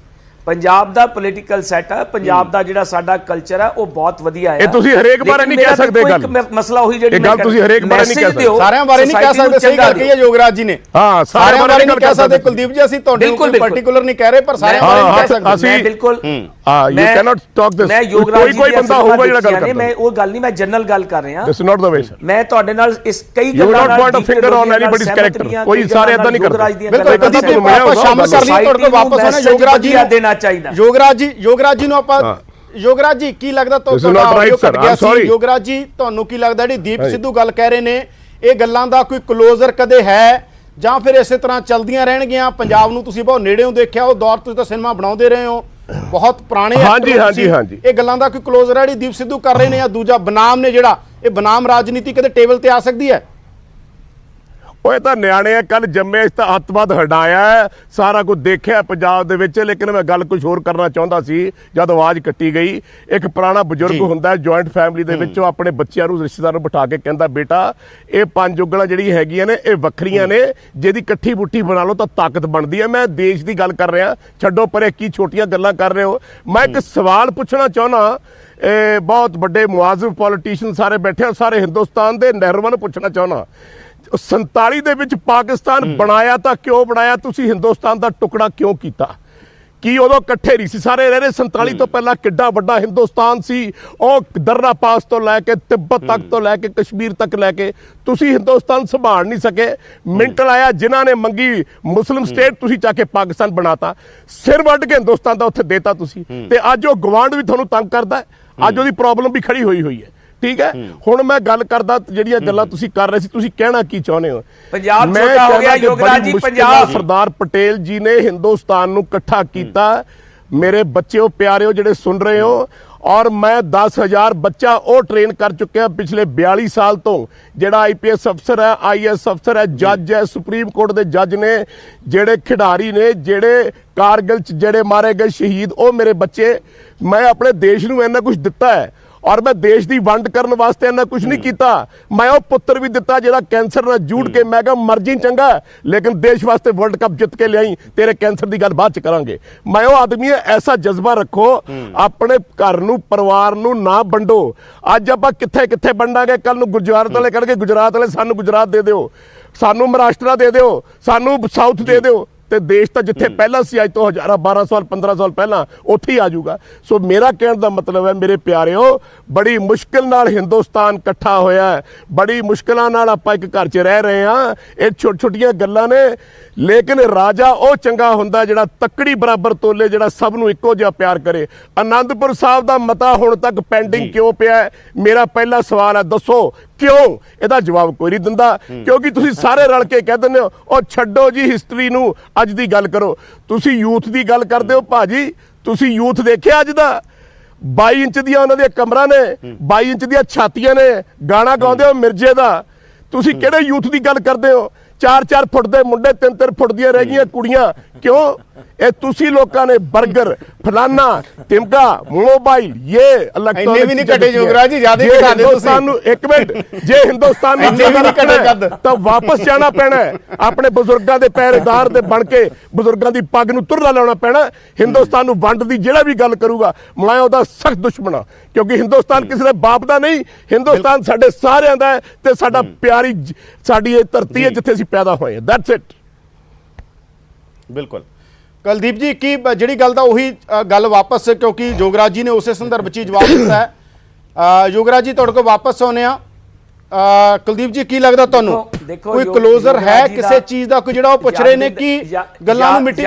ਪੰਜਾਬ ਦਾ ਪੋਲੀਟੀਕਲ ਸੈਟ ਹੈ, ਪੰਜਾਬ ਦਾ ਜਿਹੜਾ ਸਾਡਾ ਕਲਚਰ ਹੈ ਉਹ ਬਹੁਤ ਵਧੀਆ ਹੈ। ਇਹ ਤੁਸੀਂ ਹਰੇਕ ਬਾਰੇ ਨਹੀਂ ਕਹਿ ਸਕਦੇ ਗੱਲ, ਮਸਲਾ ਉਹੀ ਜਿਹੜੀ ਗੱਲ ਤੁਸੀਂ ਹਰੇਕ ਬਾਰੇ ਨਹੀਂ ਕਹਿ ਸਕਦੇ, ਸਾਰਿਆਂ ਬਾਰੇ ਨਹੀਂ ਕਹਿ ਸਕਦੇ। ਸਹੀ ਗੱਲ ਕਹੀ ਹੈ ਯੋਗਰਾਜ ਜੀ ਨੇ, ਹਾਂ ਸਾਰਿਆਂ ਬਾਰੇ ਨਹੀਂ ਕਹਿ ਸਕਦੇ ਕੁਲਦੀਪ ਜੀ, ਅਸੀਂ ਤੁਹਾਡੇ ਕੋਲ ਪਾਰਟਿਕੂਲਰ ਨਹੀਂ ਕਹਿ ਰਹੇ, ਪਰ ਸਾਰਿਆਂ ਬਾਰੇ ਨਹੀਂ ਕਹਿ ਸਕਦੇ। ਅਸੀਂ ਬਿਲਕੁਲ ਯੂ ਕੈਨੋਟ ਟਾਕ ਦਿਸ, ਮੈਂ ਯੋਗਰਾਜ ਕੋਈ ਬੰਦਾ ਹੋਊਗਾ ਜਿਹੜਾ ਗੱਲ ਕਰਦਾ, ਮੈਂ ਉਹ ਗੱਲ ਨਹੀਂ, ਮੈਂ ਜਨਰਲ ਗੱਲ ਕਰ ਰਿਹਾ। This is not the way sir. ਮੈਂ ਤੁਹਾਡੇ ਨਾਲ ਇਸ ਕਈ ਗੱਲਾਂ ਨਾਲ point of finger on anybody's character, ਕੋਈ ਸਾਰੇ ਇਦਾਂ ਨਹੀਂ ਕਰਦੇ। ਬਿਲਕੁਲ ਕਦੀ ਵੀ ਆਪਾਂ ਸ਼ਾਮਲ ਕਰ ਲਈ, ਤੁਹਾਡੇ ਕੋਲ ਵਾਪਸ ਆਣਾ ਯੋਗਰਾਜ ਜੀ ਦੇਣਾ ਚਾਹੀਦਾ। ਯੋਗਰਾਜ ਜੀ ਨੂੰ ਆਪਾਂ, ਯੋਗਰਾਜ ਜੀ ਕੀ ਲੱਗਦਾ ਤੁਹਾਡਾ ਆਡੀਓ ਕੱਟ ਗਿਆ ਸੀ? ਯੋਗਰਾਜ ਜੀ ਤੁਹਾਨੂੰ ਕੀ ਲੱਗਦਾ ਜਿਹੜੀ ਦੀਪ ਸਿੱਧੂ ਗੱਲ ਕਹਿ ਰਹੇ ਨੇ, ਇਹ ਗੱਲਾਂ ਦਾ ਕੋਈ ਕਲੋਜ਼ਰ ਕਦੇ ਹੈ ਜਾਂ ਫਿਰ ਇਸੇ ਤਰ੍ਹਾਂ ਚੱਲਦੀਆਂ ਰਹਿਣਗੀਆਂ? ਪੰਜਾਬ ਨੂੰ ਤੁਸੀਂ ਬਹੁਤ ਨੇੜਿਓਂ ਦੇਖਿਆ, ਉਹ ਦੌਰ ਤੁਸੀਂ ਤਾਂ ਸਿਨੇਮਾ ਬਣਾਉਂਦੇ ਰਹੇ ਹੋ, ਬਹੁਤ ਪੁਰਾਣੇ। ਹਾਂਜੀ, ਇਹ ਗੱਲਾਂ ਦਾ ਕੋਈ ਕਲੋਜ਼ਰ ਹੈ ਜਿਹੜੀ ਦੀਪ ਸਿੱਧੂ ਕਰ ਰਹੇ ਨੇ, ਜਾਂ ਦੂਜਾ ਬਨਾਮ ਨੇ ਜਿਹੜਾ, ਇਹ ਬਨਾਮ ਰਾਜਨੀਤੀ ਕਦੇ ਟੇਬਲ ਤੇ ਆ ਸਕਦੀ ਹੈ? ਉਹ ਤਾਂ ਨਿਆਣੇ ਆ, ਕੱਲ ਜੰਮੇ, ਇਸ ਤਾਂ ਅੱਤਵਾਦ ਹਟਾਇਆ, ਸਾਰਾ ਕੁਝ ਦੇਖਿਆ ਪੰਜਾਬ ਦੇ ਵਿੱਚ। ਲੇਕਿਨ ਮੈਂ ਗੱਲ ਕੁਝ ਹੋਰ ਕਰਨਾ ਚਾਹੁੰਦਾ ਸੀ, ਜਦ ਆਵਾਜ਼ ਕੱਟੀ ਗਈ। ਇੱਕ ਪੁਰਾਣਾ ਬਜ਼ੁਰਗ ਹੁੰਦਾ ਜੁਆਇੰਟ ਫੈਮਿਲੀ ਦੇ ਵਿੱਚ, ਉਹ ਆਪਣੇ ਬੱਚਿਆਂ ਨੂੰ, ਰਿਸ਼ਤੇਦਾਰਾਂ ਨੂੰ ਬਿਠਾ ਕੇ ਕਹਿੰਦਾ, ਬੇਟਾ ਇਹ 5 ਉਂਗਲਾਂ ਜਿਹੜੀ ਹੈਗੀਆਂ ਨੇ ਇਹ ਵੱਖਰੀਆਂ ਨੇ, ਜਿਹਦੀ ਇਕੱਠੀ ਬੁੱਠੀ ਬਣਾ ਲਓ ਤਾਂ ਤਾਕਤ ਬਣਦੀ ਹੈ। ਮੈਂ ਦੇਸ਼ ਦੀ ਗੱਲ ਕਰ ਰਿਹਾ, ਛੱਡੋ ਪਰੇ ਕੀ ਛੋਟੀਆਂ ਗੱਲਾਂ ਕਰ ਰਹੇ ਹੋ। ਮੈਂ ਇੱਕ ਸਵਾਲ ਪੁੱਛਣਾ ਚਾਹੁੰਦਾ, ਇਹ ਬਹੁਤ ਵੱਡੇ ਮੁਆਜ਼ਮ ਪੋਲੀਟੀਸ਼ੀਅਨ ਸਾਰੇ ਬੈਠੇ ਆ, ਸਾਰੇ ਹਿੰਦੁਸਤਾਨ ਦੇ ਨਹਿਰੂਆਂ ਨੂੰ ਪੁੱਛਣਾ ਚਾਹੁੰਦਾ, 47 ਦੇ ਵਿੱਚ ਪਾਕਿਸਤਾਨ ਬਣਾਇਆ ਤਾਂ ਕਿਉਂ ਬਣਾਇਆ? ਤੁਸੀਂ ਹਿੰਦੁਸਤਾਨ ਦਾ ਟੁਕੜਾ ਕਿਉਂ ਕੀਤਾ? ਕੀ ਉਦੋਂ ਇਕੱਠੇ ਨਹੀਂ ਸੀ ਸਾਰੇ ਰਹਿ ਰਹੇ? 47 ਤੋਂ ਪਹਿਲਾਂ ਕਿੱਡਾ ਵੱਡਾ ਹਿੰਦੁਸਤਾਨ ਸੀ, ਉਹ ਦਰਨਾ ਪਾਸ ਤੋਂ ਲੈ ਕੇ ਤਿੱਬਤ ਤੱਕ ਤੋਂ ਲੈ ਕੇ ਕਸ਼ਮੀਰ ਤੱਕ ਲੈ ਕੇ, ਤੁਸੀਂ ਹਿੰਦੁਸਤਾਨ ਸੰਭਾਲ ਨਹੀਂ ਸਕੇ। ਮਿੰਟ ਲਾਇਆ, ਜਿਨ੍ਹਾਂ ਨੇ ਮੰਗੀ ਮੁਸਲਿਮ ਸਟੇਟ, ਤੁਸੀਂ ਚੱਕ ਕੇ ਪਾਕਿਸਤਾਨ ਬਣਾਤਾ, ਸਿਰ ਵੱਢ ਕੇ ਹਿੰਦੁਸਤਾਨ ਦਾ ਉੱਥੇ ਦੇਤਾ ਤੁਸੀਂ। ਤੇ ਅੱਜ ਉਹ ਗਵਾਂਢ ਵੀ ਤੁਹਾਨੂੰ ਤੰਗ ਕਰਦਾ, ਅੱਜ ਉਹਦੀ ਪ੍ਰੋਬਲਮ ਵੀ ਖੜੀ ਹੋਈ ਹੈ। ਠੀਕ ਹੈ, ਹੁਣ ਮੈਂ ਗੱਲ ਕਰਦਾ ਜਿਹੜੀਆਂ ਗੱਲਾਂ ਤੁਸੀਂ ਕਰ ਰਹੇ ਸੀ, ਤੁਸੀਂ ਕਹਿਣਾ ਕੀ ਚਾਹੁੰਦੇ ਹੋ? ਪੰਜਾਬ ਛੋਟਾ ਹੋ ਗਿਆ ਯੋਗਰਾਜ ਜੀ, ਪੰਜਾਬ ਸਰਦਾਰ ਪਟੇਲ ਜੀ ਨੇ ਹਿੰਦੁਸਤਾਨ ਨੂੰ ਇਕੱਠਾ ਕੀਤਾ। ਮੇਰੇ ਬੱਚਿਓ ਪਿਆਰਿਓ ਜਿਹੜੇ ਸੁਣ ਰਹੇ ਹੋ, ਔਰ ਮੈਂ 10,000 ਬੱਚਾ ਉਹ ਟ੍ਰੇਨ ਕਰ ਚੁੱਕਿਆ ਪਿਛਲੇ 42 ਸਾਲ ਤੋਂ, ਜਿਹੜਾ IPS ਅਫਸਰ ਹੈ, IAS ਅਫਸਰ ਹੈ, ਜੱਜ ਹੈ, ਸੁਪਰੀਮ ਕੋਰਟ ਦੇ ਜੱਜ ਨੇ, ਜਿਹੜੇ ਖਿਡਾਰੀ ਨੇ, ਜਿਹੜੇ ਕਾਰਗਿਲ 'ਚ ਜਿਹੜੇ ਮਾਰੇ ਗਏ ਸ਼ਹੀਦ, ਉਹ ਮੇਰੇ ਬੱਚੇ। ਮੈਂ ਆਪਣੇ ਦੇਸ਼ ਨੂੰ ਇੰਨਾ ਕੁਝ ਦਿੱਤਾ ਹੈ, ਔਰ ਮੈਂ ਦੇਸ਼ ਦੀ ਵੰਡ ਕਰਨ ਵਾਸਤੇ ਇੰਨਾ ਕੁਝ ਨਹੀਂ ਕੀਤਾ। ਮੈਂ ਉਹ ਪੁੱਤਰ ਵੀ ਦਿੱਤਾ ਜਿਹੜਾ ਕੈਂਸਰ ਨਾਲ ਜੂੜ ਕੇ, ਮੈਂ ਕਿਹਾ ਮਰਜੀ ਚੰਗਾ ਲੇਕਿਨ ਦੇਸ਼ ਵਾਸਤੇ ਵਰਲਡ ਕੱਪ ਜਿੱਤ ਕੇ ਲਿਆਈ, ਤੇਰੇ ਕੈਂਸਰ ਦੀ ਗੱਲ ਬਾਅਦ ਚ ਕਰਾਂਗੇ। ਮੈਂ ਉਹ ਆਦਮੀ ਐਸਾ ਜਜ਼ਬਾ ਰੱਖੋ, ਆਪਣੇ ਘਰ ਨੂੰ, ਪਰਿਵਾਰ ਨੂੰ ਨਾ ਵੰਡੋ। ਅੱਜ ਆਪਾਂ ਕਿੱਥੇ ਕਿੱਥੇ ਵੰਡਾਂਗੇ, ਕੱਲ ਨੂੰ ਗੁਜਰਾਤ ਵਾਲੇ ਕਹਿਣਗੇ, ਗੁਜਰਾਤ ਵਾਲੇ ਸਾਨੂੰ ਗੁਜਰਾਤ ਦੇ ਦਿਓ, ਸਾਨੂੰ ਮਹਾਰਾਸ਼ਟਰ ਦੇ ਦਿਓ, ਸਾਨੂੰ ਸਾਊਥ ਦੇ ਦਿਓ। ਤੇ ਦੇਸ਼ ਤਾਂ ਜਿੱਥੇ ਪਹਿਲਾਂ ਸੀ ਅੱਜ ਤੋਂ ਹਜ਼ਾਰਾਂ 12 ਸਾਲ 15 ਸਾਲ ਪਹਿਲਾਂ ਉੱਥੇ ਹੀ ਆ ਜਾਊਗਾ। ਸੋ ਮੇਰਾ ਕਹਿਣ ਦਾ ਮਤਲਬ ਹੈ ਮੇਰੇ ਪਿਆਰਿਓ, ਬੜੀ ਮੁਸ਼ਕਿਲ ਨਾਲ ਹਿੰਦੁਸਤਾਨ ਇਕੱਠਾ ਹੋਇਆ ਹੈ, ਬੜੀ ਮੁਸ਼ਕਿਲਾਂ ਨਾਲ ਆਪਾਂ ਇੱਕ ਘਰ 'ਚ ਰਹਿ ਰਹੇ ਹਾਂ। ਇਹ ਛੋਟੀਆਂ ਗੱਲਾਂ ਨੇ, ਲੇਕਿਨ ਰਾਜਾ ਉਹ ਚੰਗਾ ਹੁੰਦਾ ਜਿਹੜਾ ਤੱਕੜੀ ਬਰਾਬਰ ਤੋਲੇ, ਜਿਹੜਾ ਸਭ ਨੂੰ ਇੱਕੋ ਜਿਹਾ ਪਿਆਰ ਕਰੇ। ਆਨੰਦਪੁਰ ਸਾਹਿਬ ਦਾ ਮਤਾ ਹੁਣ ਤੱਕ ਪੈਂਡਿੰਗ ਕਿਉਂ ਪਿਆ ਹੈ? ਮੇਰਾ ਪਹਿਲਾ ਸਵਾਲ ਹੈ, ਦੱਸੋ ਕਿਉਂ? ਇਹਦਾ ਜਵਾਬ ਕੋਈ ਨਹੀਂ ਦਿੰਦਾ, ਕਿਉਂਕਿ ਤੁਸੀਂ ਸਾਰੇ ਰਲ ਕੇ ਕਹਿ ਦਿੰਦੇ ਹੋ ਉਹ ਛੱਡੋ ਜੀ ਹਿਸਟਰੀ ਨੂੰ, ਅੱਜ ਦੀ ਗੱਲ ਕਰੋ। ਤੁਸੀਂ ਯੂਥ ਦੀ ਗੱਲ ਕਰਦੇ ਹੋ ਭਾਜੀ, ਤੁਸੀਂ ਯੂਥ ਦੇਖਿਆ ਅੱਜ ਦਾ? 22 ਇੰਚ ਦੀਆਂ ਉਹਨਾਂ ਦੀਆਂ ਕਮਰਾਂ ਨੇ, 22 ਇੰਚ ਦੀਆਂ ਛਾਤੀਆਂ ਨੇ, ਗਾਣਾ ਗਾਉਂਦੇ ਹੋ ਮਿਰਜ਼ੇ ਦਾ। ਤੁਸੀਂ ਕਿਹੜੇ ਯੂਥ ਦੀ ਗੱਲ ਕਰਦੇ ਹੋ? 4-4 ਫੁੱਟ ਦੇ ਮੁੰਡੇ, 3-3 ਫੁੱਟ ਦੀਆਂ ਰਹਿ ਗਈਆਂ ਕੁੜੀਆਂ, ਕਿਉਂ? ਇਹ ਤੁਸੀਂ ਲੋਕਾਂ ਨੇ 버ਗਰ, ਫਲਾਨਾ, ਟਿਮਕਾ, ਮੋਬਾਈਲ, ਇਹ ਇੰਨੇ ਵੀ ਨਹੀਂ ਘਟੇ ਯੋਗਰਾਜ ਜੀ, ਜ਼ਿਆਦਾ ਘਟਾ ਦੇ ਹਿੰਦੁਸਤਾਨ ਨੂੰ। ਇੱਕ ਮਿੰਟ, ਜੇ ਹਿੰਦੁਸਤਾਨ ਨੂੰ ਤਾਂ ਵਾਪਸ ਜਾਣਾ ਪੈਣਾ ਹੈ, ਆਪਣੇ ਬਜ਼ੁਰਗਾਂ ਦੇ ਪੈਰੇਦਾਰ ਦੇ ਬਣ ਕੇ ਬਜ਼ੁਰਗਾਂ ਦੀ ਪੱਗ ਨੂੰ ਤੁਰਲਾ ਲਾਉਣਾ ਪੈਣਾ। ਹਿੰਦੁਸਤਾਨ ਨੂੰ ਵੰਡ ਦੀ ਜਿਹੜਾ ਵੀ ਗੱਲ ਕਰੂਗਾ ਮੈਂ ਉਹਦਾ ਸਖਤ ਦੁਸ਼ਮਣ ਹਾਂ, ਕਿਉਂਕਿ ਹਿੰਦੁਸਤਾਨ ਕਿਸੇ ਦੇ ਬਾਪ ਦਾ ਨਹੀਂ, ਹਿੰਦੁਸਤਾਨ ਸਾਡੇ ਸਾਰਿਆਂ ਦਾ ਹੈ ਤੇ ਸਾਡਾ ਪਿਆਰੀ ਸਾਡੀ ਇਹ ਧਰਤੀ ਹੈ ਜਿੱਥੇ ਅਸੀਂ ਪੈਦਾ ਹੋਏ ਹਾਂ। That's it. ਬਿਲਕੁਲ ਕੁਲਦੀਪ ਜੀ, ਕੀ ਜਿਹੜੀ ਗੱਲ ਦਾ ਉਹੀ ਗੱਲ ਵਾਪਸ, ਕਿਉਂਕਿ ਯੋਗਰਾਜ ਜੀ ਨੇ ਉਸੇ ਸੰਦਰਭ 'ਚ ਜਵਾਬ ਦਿੱਤਾ ਹੈ। ਯੋਗਰਾਜ ਜੀ ਤੁਹਾਡੇ ਕੋਲ ਵਾਪਸ ਆਉਨੇ ਆ। ਕੁਲਦੀਪ ਜੀ ਕੀ ਲੱਗਦਾ ਤੁਹਾਨੂੰ, ਕੋਈ ਕਲੋਜ਼ਰ ਹੈ ਕਿਸੇ ਚੀਜ਼ ਦਾ, ਕੋਈ ਜਿਹੜਾ ਉਹ ਪੁੱਛ ਰਹੇ ਨੇ ਕਿ ਗੱਲਾਂ ਨੂੰ ਮਿੱਟੀ?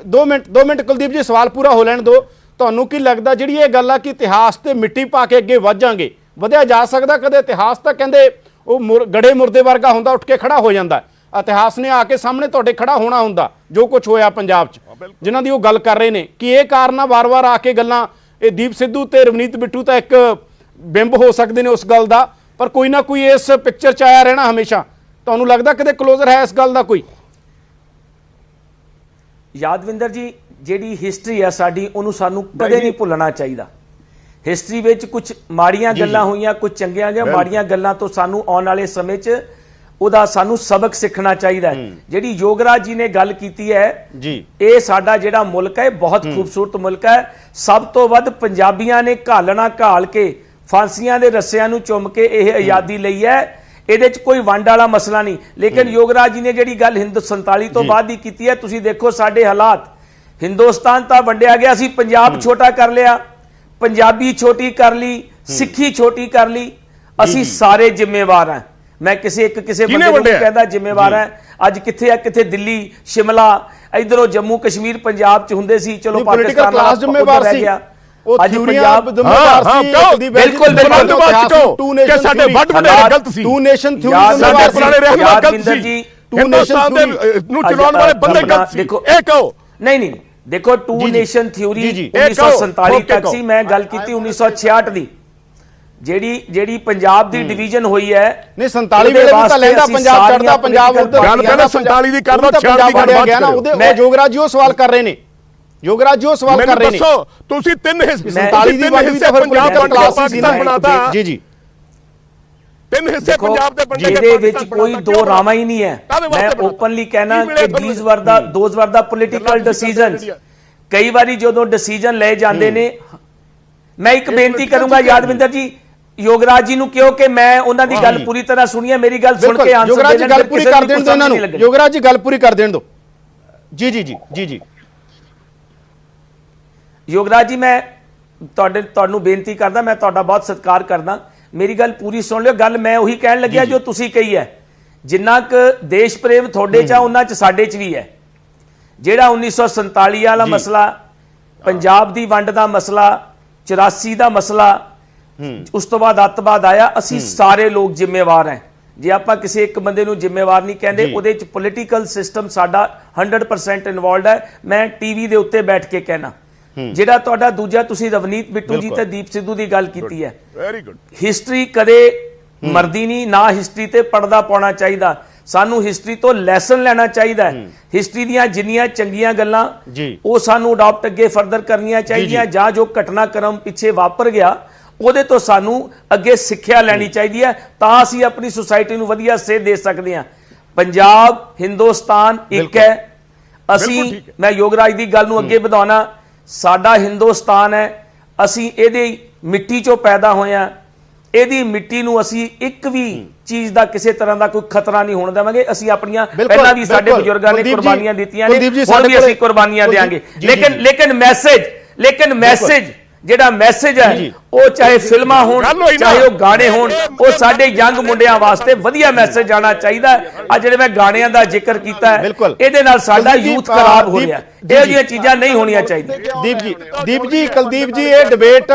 2 ਮਿੰਟ ਕੁਲਦੀਪ ਜੀ, ਸਵਾਲ ਪੂਰਾ ਹੋ ਲੈਣ ਦਿਓ। ਤੁਹਾਨੂੰ ਕੀ ਲੱਗਦਾ ਜਿਹੜੀ ਇਹ ਗੱਲ ਆ ਕਿ ਇਤਿਹਾਸ ਤੇ ਮਿੱਟੀ ਪਾ ਕੇ ਅੱਗੇ ਵਧ ਜਾਾਂਗੇ, ਵਧਿਆ ਜਾ ਸਕਦਾ? ਕਦੇ ਇਤਿਹਾਸ ਤਾਂ ਕਹਿੰਦੇ ਉਹ ਗੜੇ ਮੁਰਦੇ ਵਰਗਾ ਹੁੰਦਾ, ਉੱਠ ਕੇ ਖੜਾ ਹੋ ਜਾਂਦਾ। ਇਤਿਹਾਸ ਨੇ ਆ ਕੇ ਸਾਹਮਣੇ ਤੁਹਾਡੇ ਖੜਾ ਹੋਣਾ ਹੁੰਦਾ, ਜੋ ਕੁਝ ਹੋਇਆ ਪੰਜਾਬ 'ਚ, ਜਿਨ੍ਹਾਂ ਦੀ ਉਹ ਗੱਲ ਕਰ ਰਹੇ ਨੇ। ਕਿ ਇਹ ਕਾਰਨ ਆ ਵਾਰ-ਵਾਰ ਆ ਕੇ ਗੱਲਾਂ, ਇਹ ਦੀਪ ਸਿੱਧੂ ਤੇ ਰਵਨੀਤ ਬਿੱਟੂ ਤਾਂ ਇੱਕ ਬਿੰਬ ਹੋ ਸਕਦੇ ਨੇ ਉਸ ਗੱਲ ਦਾ, ਪਰ ਕੋਈ ਨਾ ਕੋਈ ਇਸ ਪਿਕਚਰ 'ਚ ਆਇਆ ਰਹਿਣਾ ਹਮੇਸ਼ਾ। ਤੁਹਾਨੂੰ ਲੱਗਦਾ ਕਦੇ ਕਲੋਜ਼ਰ ਹੈ ਇਸ ਗੱਲ ਦਾ ਕੋਈ? ਯਾਦਵਿੰਦਰ ਜੀ, ਜਿਹੜੀ ਹਿਸਟਰੀ ਆ ਸਾਡੀ, ਉਹਨੂੰ ਸਾਨੂੰ ਕਦੇ ਨਹੀਂ ਭੁੱਲਣਾ ਚਾਹੀਦਾ। ਹਿਸਟਰੀ ਵਿੱਚ ਕੁਝ ਮਾੜੀਆਂ ਗੱਲਾਂ ਹੋਈਆਂ, ਕੁਝ ਚੰਗੀਆਂ ਜਾਂ ਮਾੜੀਆਂ ਗੱਲਾਂ ਤੋਂ ਸਾਨੂੰ ਆਉਣ ਵਾਲੇ ਸਮੇਂ 'ਚ ਉਹਦਾ ਸਾਨੂੰ ਸਬਕ ਸਿੱਖਣਾ ਚਾਹੀਦਾ ਹੈ। ਜਿਹੜੀ ਯੋਗਰਾਜ ਜੀ ਨੇ ਗੱਲ ਕੀਤੀ ਹੈ ਜੀ, ਇਹ ਸਾਡਾ ਜਿਹੜਾ ਮੁਲਕ ਹੈ ਬਹੁਤ ਖੂਬਸੂਰਤ ਮੁਲਕ ਹੈ। ਸਭ ਤੋਂ ਵੱਧ ਪੰਜਾਬੀਆਂ ਨੇ ਘਾਲਣਾ ਘਾਲ ਕੇ, ਫਾਂਸੀਆਂ ਦੇ ਰੱਸਿਆਂ ਨੂੰ ਚੁੰਮ ਕੇ ਇਹ ਆਜ਼ਾਦੀ ਲਈ ਹੈ। ਇਹਦੇ 'ਚ ਕੋਈ ਵੰਡ ਵਾਲਾ ਮਸਲਾ ਨਹੀਂ। ਲੇਕਿਨ ਯੋਗਰਾਜ ਜੀ ਨੇ ਜਿਹੜੀ ਗੱਲ 47 ਤੋਂ ਬਾਅਦ ਦੀ ਕੀਤੀ ਹੈ, ਤੁਸੀਂ ਦੇਖੋ ਸਾਡੇ ਹਾਲਾਤ। ਹਿੰਦੁਸਤਾਨ ਤਾਂ ਵੰਡਿਆ ਗਿਆ ਸੀ, ਪੰਜਾਬ ਛੋਟਾ ਕਰ ਲਿਆ, ਪੰਜਾਬੀ ਛੋਟੀ ਕਰ ਲਈ, ਸਿੱਖੀ ਛੋਟੀ ਕਰ ਲਈ। ਅਸੀਂ ਸਾਰੇ ਜ਼ਿੰਮੇਵਾਰ ਹਾਂ। ਮੈਂ ਕਿਸੇ ਬੰਦੇ ਨੂੰ ਕਹਿੰਦਾ ਜ਼ਿੰਮੇਵਾਰ ਹੈ। ਅੱਜ ਕਿੱਥੇ ਆ? ਕਿੱਥੇ ਦਿੱਲੀ, ਸ਼ਿਮਲਾ, ਇਧਰੋਂ ਜੰਮੂ ਕਸ਼ਮੀਰ ਪੰਜਾਬ 'ਚ ਹੁੰਦੇ ਸੀ, ਚਲੋ ਪਾਕਿਸਤਾਨ ਕਲਾਸ ਜ਼ਿੰਮੇਵਾਰ ਸੀ। ਅੱਜ ਪੰਜਾਬ ਬਿਲਕੁਲ ਕਿ ਸਾਡੇ ਵੱਡ ਵਡੇਰੇ ਗਲਤ ਸੀ, ਟੂ ਨੇਸ਼ਨ ਥਿਊਰੀ ਸਾਡੇ ਪੁਰਾਣੇ ਰਹਿਨੁਮਾ ਗਲਤ ਸੀ, ਹਿੰਦੁਸਤਾਨ ਦੇ ਨੂੰ ਚਲਾਉਣ ਵਾਲੇ ਬੰਦੇ ਗਲਤ ਸੀ। ਇਹ ਕਹੋ ਨਹੀਂ, ਦੇਖੋ ਟੂ ਨੇਸ਼ਨ ਥਿਊਰੀ 1947 ਤੱਕ ਸੀ। ਮੈਂ ਗੱਲ ਕੀਤੀ 1966 ਦੀ, ਜਿਹੜੀ ਪੰਜਾਬ ਦੀ ਡਿਵੀਜ਼ਨ ਹੋਈ ਹੈ। ਨਹੀਂ 47 ਵੇਲੇ ਵੀ ਤਾਂ ਲੈਂਦਾ ਪੰਜਾਬ ਚੜਦਾ, ਪੰਜਾਬ ਉਧਰ ਗੱਲ ਪਹਿਲਾਂ 47 ਦੀ ਕਰਦਾ, 66 ਦੀ ਗੱਲ ਗਿਆ ਨਾ। ਉਹਦੇ ਯੋਗਰਾਜ ਜੀ ਉਹ ਸਵਾਲ ਕਰ ਰਹੇ ਨੇ, ਯੋਗਰਾਜ ਜੀ ਉਹ ਸਵਾਲ ਕਰ ਰਹੇ ਨੇ। ਦੱਸੋ ਤੁਸੀਂ 3 ਹਿੱਸੇ 47 ਦੀ ਵੰਡ ਵੀ ਤਾਂ ਫਿਰ ਪੰਜਾਬ ਦਾ ਪਾਕਿਸਤਾਨ ਬਣਾਤਾ। ਜੀ 3 ਹਿੱਸੇ ਪੰਜਾਬ ਦੇ ਵੰਡੇ, ਜਿਹਦੇ ਵਿੱਚ ਕੋਈ ਦੋ ਰਾਮਾ ਹੀ ਨਹੀਂ ਹੈ। ਮੈਂ ਓਪਨਲੀ ਕਹਿਣਾ ਕਿ ਦੋਜ਼ ਵਰ ਦਾ ਪੋਲੀਟੀਕਲ ਡਿਸੀਜਨਸ। ਕਈ ਵਾਰੀ ਜਦੋਂ ਡਿਸੀਜਨ ਲਏ ਜਾਂਦੇ ਨੇ, ਮੈਂ ਇੱਕ ਬੇਨਤੀ ਕਰੂੰਗਾ ਯਾਦਵਿੰਦਰ ਜੀ, ਯੋਗਰਾਜ ਜੀ ਨੂੰ ਕਿਹਾ ਕਿ ਮੈਂ ਉਹਨਾਂ ਦੀ ਗੱਲ ਪੂਰੀ ਤਰ੍ਹਾਂ ਸੁਣੀ ਹੈ, ਮੇਰੀ ਗੱਲ ਸੁਣ ਕੇ ਆਨਸਰ ਯੋਗਰਾਜ ਜੀ ਗੱਲ ਪੂਰੀ ਕਰ ਦੇਣ ਦਿਓ ਇਹਨਾਂ ਨੂੰ। ਯੋਗਰਾਜ ਜੀ ਗੱਲ ਪੂਰੀ ਕਰ ਦੇਣ ਦਿਓ। ਜੀ ਯੋਗਰਾਜ ਜੀ, ਮੈਂ ਤੁਹਾਨੂੰ ਬੇਨਤੀ ਕਰਦਾ, ਮੈਂ ਤੁਹਾਡਾ ਬਹੁਤ ਸਤਿਕਾਰ ਕਰਦਾ, ਮੇਰੀ ਗੱਲ ਪੂਰੀ ਸੁਣ ਲਿਓ। ਗੱਲ ਮੈਂ ਉਹੀ ਕਹਿਣ ਲੱਗਿਆ ਜੋ ਤੁਸੀਂ ਕਹੀ ਹੈ। ਜਿੰਨਾ ਕੁ ਦੇਸ਼ ਪ੍ਰੇਮ ਤੁਹਾਡੇ 'ਚ ਆ, ਉਹਨਾਂ 'ਚ ਸਾਡੇ 'ਚ ਵੀ ਹੈ। ਜਿਹੜਾ 1947 ਵਾਲਾ ਮਸਲਾ, ਪੰਜਾਬ ਦੀ ਵੰਡ ਦਾ ਮਸਲਾ, 84 ਦਾ ਮਸਲਾ, ਉਸ ਤੋਂ ਬਾਅਦ ਅੱਤਵਾਦ ਆਇਆ, ਅਸੀਂ ਸਾਰੇ ਲੋਕ ਜ਼ਿੰਮੇਵਾਰ ਹਾਂ। ਜੇ ਆਪਾਂ ਕਿਸੇ ਇੱਕ ਬੰਦੇ ਨੂੰ ਜ਼ਿੰਮੇਵਾਰ ਨਹੀਂ ਕਹਿੰਦੇ, ਉਹਦੇ 'ਚ ਪੋਲੀਟੀਕਲ ਸਿਸਟਮ ਸਾਡਾ 100% ਇਨਵੋਲਡ ਹੈ। ਮੈਂ ਟੀਵੀ ਦੇ ਉੱਤੇ ਬੈਠ ਕੇ ਕਹਿਣਾ। ਜਿਹੜਾ ਤੁਹਾਡਾ ਦੂਜਾ, ਤੁਸੀਂ ਰਵਨੀਤ ਬਿੱਟੂ ਜੀ ਤੇ ਦੀਪ ਸਿੱਧੂ ਦੀ ਗੱਲ ਕੀਤੀ ਹੈ, ਵੈਰੀ ਗੁੱਡ। ਹਿਸਟਰੀ ਕਦੇ ਮਰਦੀ ਨਹੀਂ, ਨਾ ਹਿਸਟਰੀ ਤੇ ਪਰਦਾ ਪਾਉਣਾ ਚਾਹੀਦਾ। ਸਾਨੂੰ ਹਿਸਟਰੀ ਤੋਂ ਲੈਸਨ ਲੈਣਾ ਚਾਹੀਦਾ ਹੈ। ਹਿਸਟਰੀ ਦੀਆਂ ਜਿੰਨੀਆਂ ਚੰਗੀਆਂ ਗੱਲਾਂ ਉਹ ਸਾਨੂੰ ਅਡਾਪਟ ਅੱਗੇ ਫਰਦਰ ਕਰਨੀਆਂ ਚਾਹੀਦੀਆਂ, ਜਾਂ ਜੋ ਘਟਨਾਕ੍ਰਮ ਪਿੱਛੇ ਵਾਪਰ ਗਿਆ ਉਹਦੇ ਤੋਂ ਸਾਨੂੰ ਅੱਗੇ ਸਿੱਖਿਆ ਲੈਣੀ ਚਾਹੀਦੀ ਹੈ, ਤਾਂ ਅਸੀਂ ਆਪਣੀ ਸੁਸਾਇਟੀ ਨੂੰ ਵਧੀਆ ਸੇਧ ਦੇ ਸਕਦੇ ਹਾਂ। ਪੰਜਾਬ, ਹਿੰਦੁਸਤਾਨ ਇੱਕ ਹੈ। ਅਸੀਂ, ਮੈਂ ਯੋਗਰਾਜ ਦੀ ਗੱਲ ਨੂੰ ਅੱਗੇ ਵਧਾਉਣਾ, ਸਾਡਾ ਹਿੰਦੁਸਤਾਨ ਹੈ, ਅਸੀਂ ਇਹਦੇ ਮਿੱਟੀ 'ਚੋਂ ਪੈਦਾ ਹੋਏ ਹਾਂ, ਇਹਦੀ ਮਿੱਟੀ ਨੂੰ ਅਸੀਂ ਇੱਕ ਵੀ ਚੀਜ਼ ਦਾ ਕਿਸੇ ਤਰ੍ਹਾਂ ਦਾ ਕੋਈ ਖਤਰਾ ਨਹੀਂ ਹੋਣ ਦੇਵਾਂਗੇ। ਅਸੀਂ ਆਪਣੀਆਂ ਪਹਿਲਾਂ ਵੀ ਸਾਡੇ ਬਜ਼ੁਰਗਾਂ ਨੇ ਕੁਰਬਾਨੀਆਂ ਦਿੱਤੀਆਂ ਨੇ, ਹੁਣ ਵੀ ਅਸੀਂ ਕੁਰਬਾਨੀਆਂ ਦੇਾਂਗੇ। ਲੇਕਿਨ ਮੈਸੇਜ ਜਿਹੜਾ ਮੈਸੇਜ ਹੈ ਉਹ ਚਾਹੇ ਫਿਲਮਾਂ ਹੋਣ ਚਾਹੇ ਉਹ ਗਾਣੇ ਹੋਣ, ਉਹ ਸਾਡੇ ਯੰਗ ਮੁੰਡਿਆਂ ਵਾਸਤੇ ਵਧੀਆ ਮੈਸੇਜ ਆਣਾ ਚਾਹੀਦਾ। ਆ ਜਿਹੜੇ ਮੈਂ ਗਾਣਿਆਂ ਦਾ ਜ਼ਿਕਰ ਕੀਤਾ ਹੈ, ਇਹਦੇ ਨਾਲ ਸਾਡਾ ਯੂਥ ਖਰਾਬ ਹੋ ਰਿਹਾ। ਇਹੋ ਜਿਹੀਆਂ ਚੀਜ਼ਾਂ ਨਹੀਂ ਹੋਣੀਆਂ ਚਾਹੀਦੀਆਂ। ਕੁਲਦੀਪ ਜੀ ਇਹ ਡਿਬੇਟ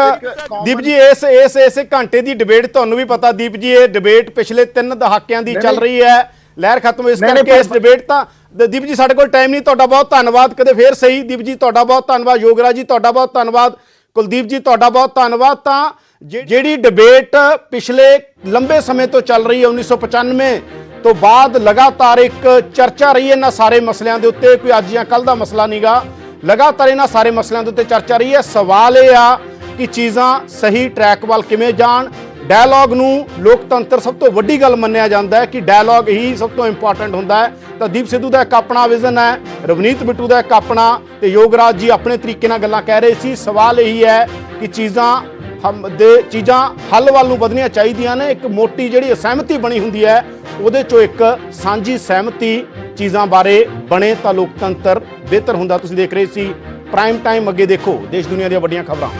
ਦੀਪ ਜੀ ਇਸ ਘੰਟੇ ਦੀ ਡਿਬੇਟ ਤੁਹਾਨੂੰ ਵੀ ਪਤਾ ਦੀਪ ਜੀ, ਇਹ ਡਿਬੇਟ ਪਿਛਲੇ 3 ਦਹਾਕਿਆਂ ਦੀ ਚੱਲ ਰਹੀ ਹੈ। ਲਹਿਰ ਖਤਮ ਇਸ ਕਰਕੇ ਇਸ ਡਿਬੇਟ ਤਾਂ ਦੀਪ ਜੀ ਸਾਡੇ ਕੋਲ ਟਾਈਮ ਨਹੀਂ। ਤੁਹਾਡਾ ਬਹੁਤ ਧੰਨਵਾਦ, ਕਦੇ ਫੇਰ ਸਹੀ। ਦੀਪ ਜੀ ਤੁਹਾਡਾ ਬਹੁਤ ਧੰਨਵਾਦ, ਯੋਗਰਾਜ ਜੀ ਤੁਹਾਡਾ ਬਹੁਤ ਧੰਨਵਾਦ, ਕੁਲਦੀਪ ਜੀ ਤੁਹਾਡਾ ਬਹੁਤ ਧੰਨਵਾਦ। ਤਾਂ ਜਿਹੜੀ ਡਿਬੇਟ ਪਿਛਲੇ ਲੰਬੇ ਸਮੇਂ ਤੋਂ ਚੱਲ ਰਹੀ ਹੈ, 1995 ਤੋਂ ਬਾਅਦ ਲਗਾਤਾਰ ਇੱਕ ਚਰਚਾ ਰਹੀ ਹੈ ਇਹਨਾਂ ਸਾਰੇ ਮਸਲਿਆਂ ਦੇ ਉੱਤੇ। ਕੋਈ ਅੱਜ ਜਾਂ ਕੱਲ ਦਾ ਮਸਲਾ ਨਹੀਂਗਾ, ਲਗਾਤਾਰ ਇਹਨਾਂ ਸਾਰੇ ਮਸਲਿਆਂ ਦੇ ਉੱਤੇ ਚਰਚਾ ਰਹੀ ਹੈ। ਸਵਾਲ ਇਹ ਆ ਕਿ ਚੀਜ਼ਾਂ ਸਹੀ ਟਰੈਕ ਵੱਲ ਕਿਵੇਂ ਜਾਣ। ਡਾਇਲੌਗ ਨੂੰ ਲੋਕਤੰਤਰ ਸਭ ਤੋਂ ਵੱਡੀ ਗੱਲ ਮੰਨਿਆ ਜਾਂਦਾ ਹੈ ਕਿ ਡਾਇਲੌਗ ਹੀ ਸਭ ਤੋਂ ਇੰਪੋਰਟੈਂਟ ਹੁੰਦਾ ਹੈ। ਤਾਂ ਦੀਪ ਸਿੱਧੂ ਦਾ ਇੱਕ ਆਪਣਾ ਵਿਜ਼ਨ ਹੈ, ਰਵਨੀਤ ਬਿੱਟੂ ਦਾ ਇੱਕ ਆਪਣਾ, ਤੇ ਯੋਗਰਾਜ ਜੀ ਆਪਣੇ ਤਰੀਕੇ ਨਾਲ ਗੱਲਾਂ ਕਹਿ ਰਹੇ ਸੀ। ਸਵਾਲ ਇਹੀ ਹੈ ਕਿ ਚੀਜ਼ਾਂ ਹੱਲ ਵੱਲ ਨੂੰ ਵਧਣੀਆਂ ਚਾਹੀਦੀਆਂ ਨੇ। ਇੱਕ ਮੋਟੀ ਜਿਹੜੀ ਅਸਹਿਮਤੀ ਬਣੀ ਹੁੰਦੀ ਹੈ, ਉਹਦੇ ਚੋਂ ਇੱਕ ਸਾਂਝੀ ਸਹਿਮਤੀ ਚੀਜ਼ਾਂ ਬਾਰੇ ਬਣੇ ਤਾਂ ਲੋਕਤੰਤਰ ਬਿਹਤਰ ਹੁੰਦਾ। ਤੁਸੀਂ ਦੇਖ ਰਹੇ ਸੀ ਪ੍ਰਾਈਮ ਟਾਈਮ। ਅੱਗੇ ਦੇਖੋ ਦੇਸ਼ ਦੁਨੀਆ ਦੀਆਂ ਵੱਡੀਆਂ ਖਬਰਾਂ।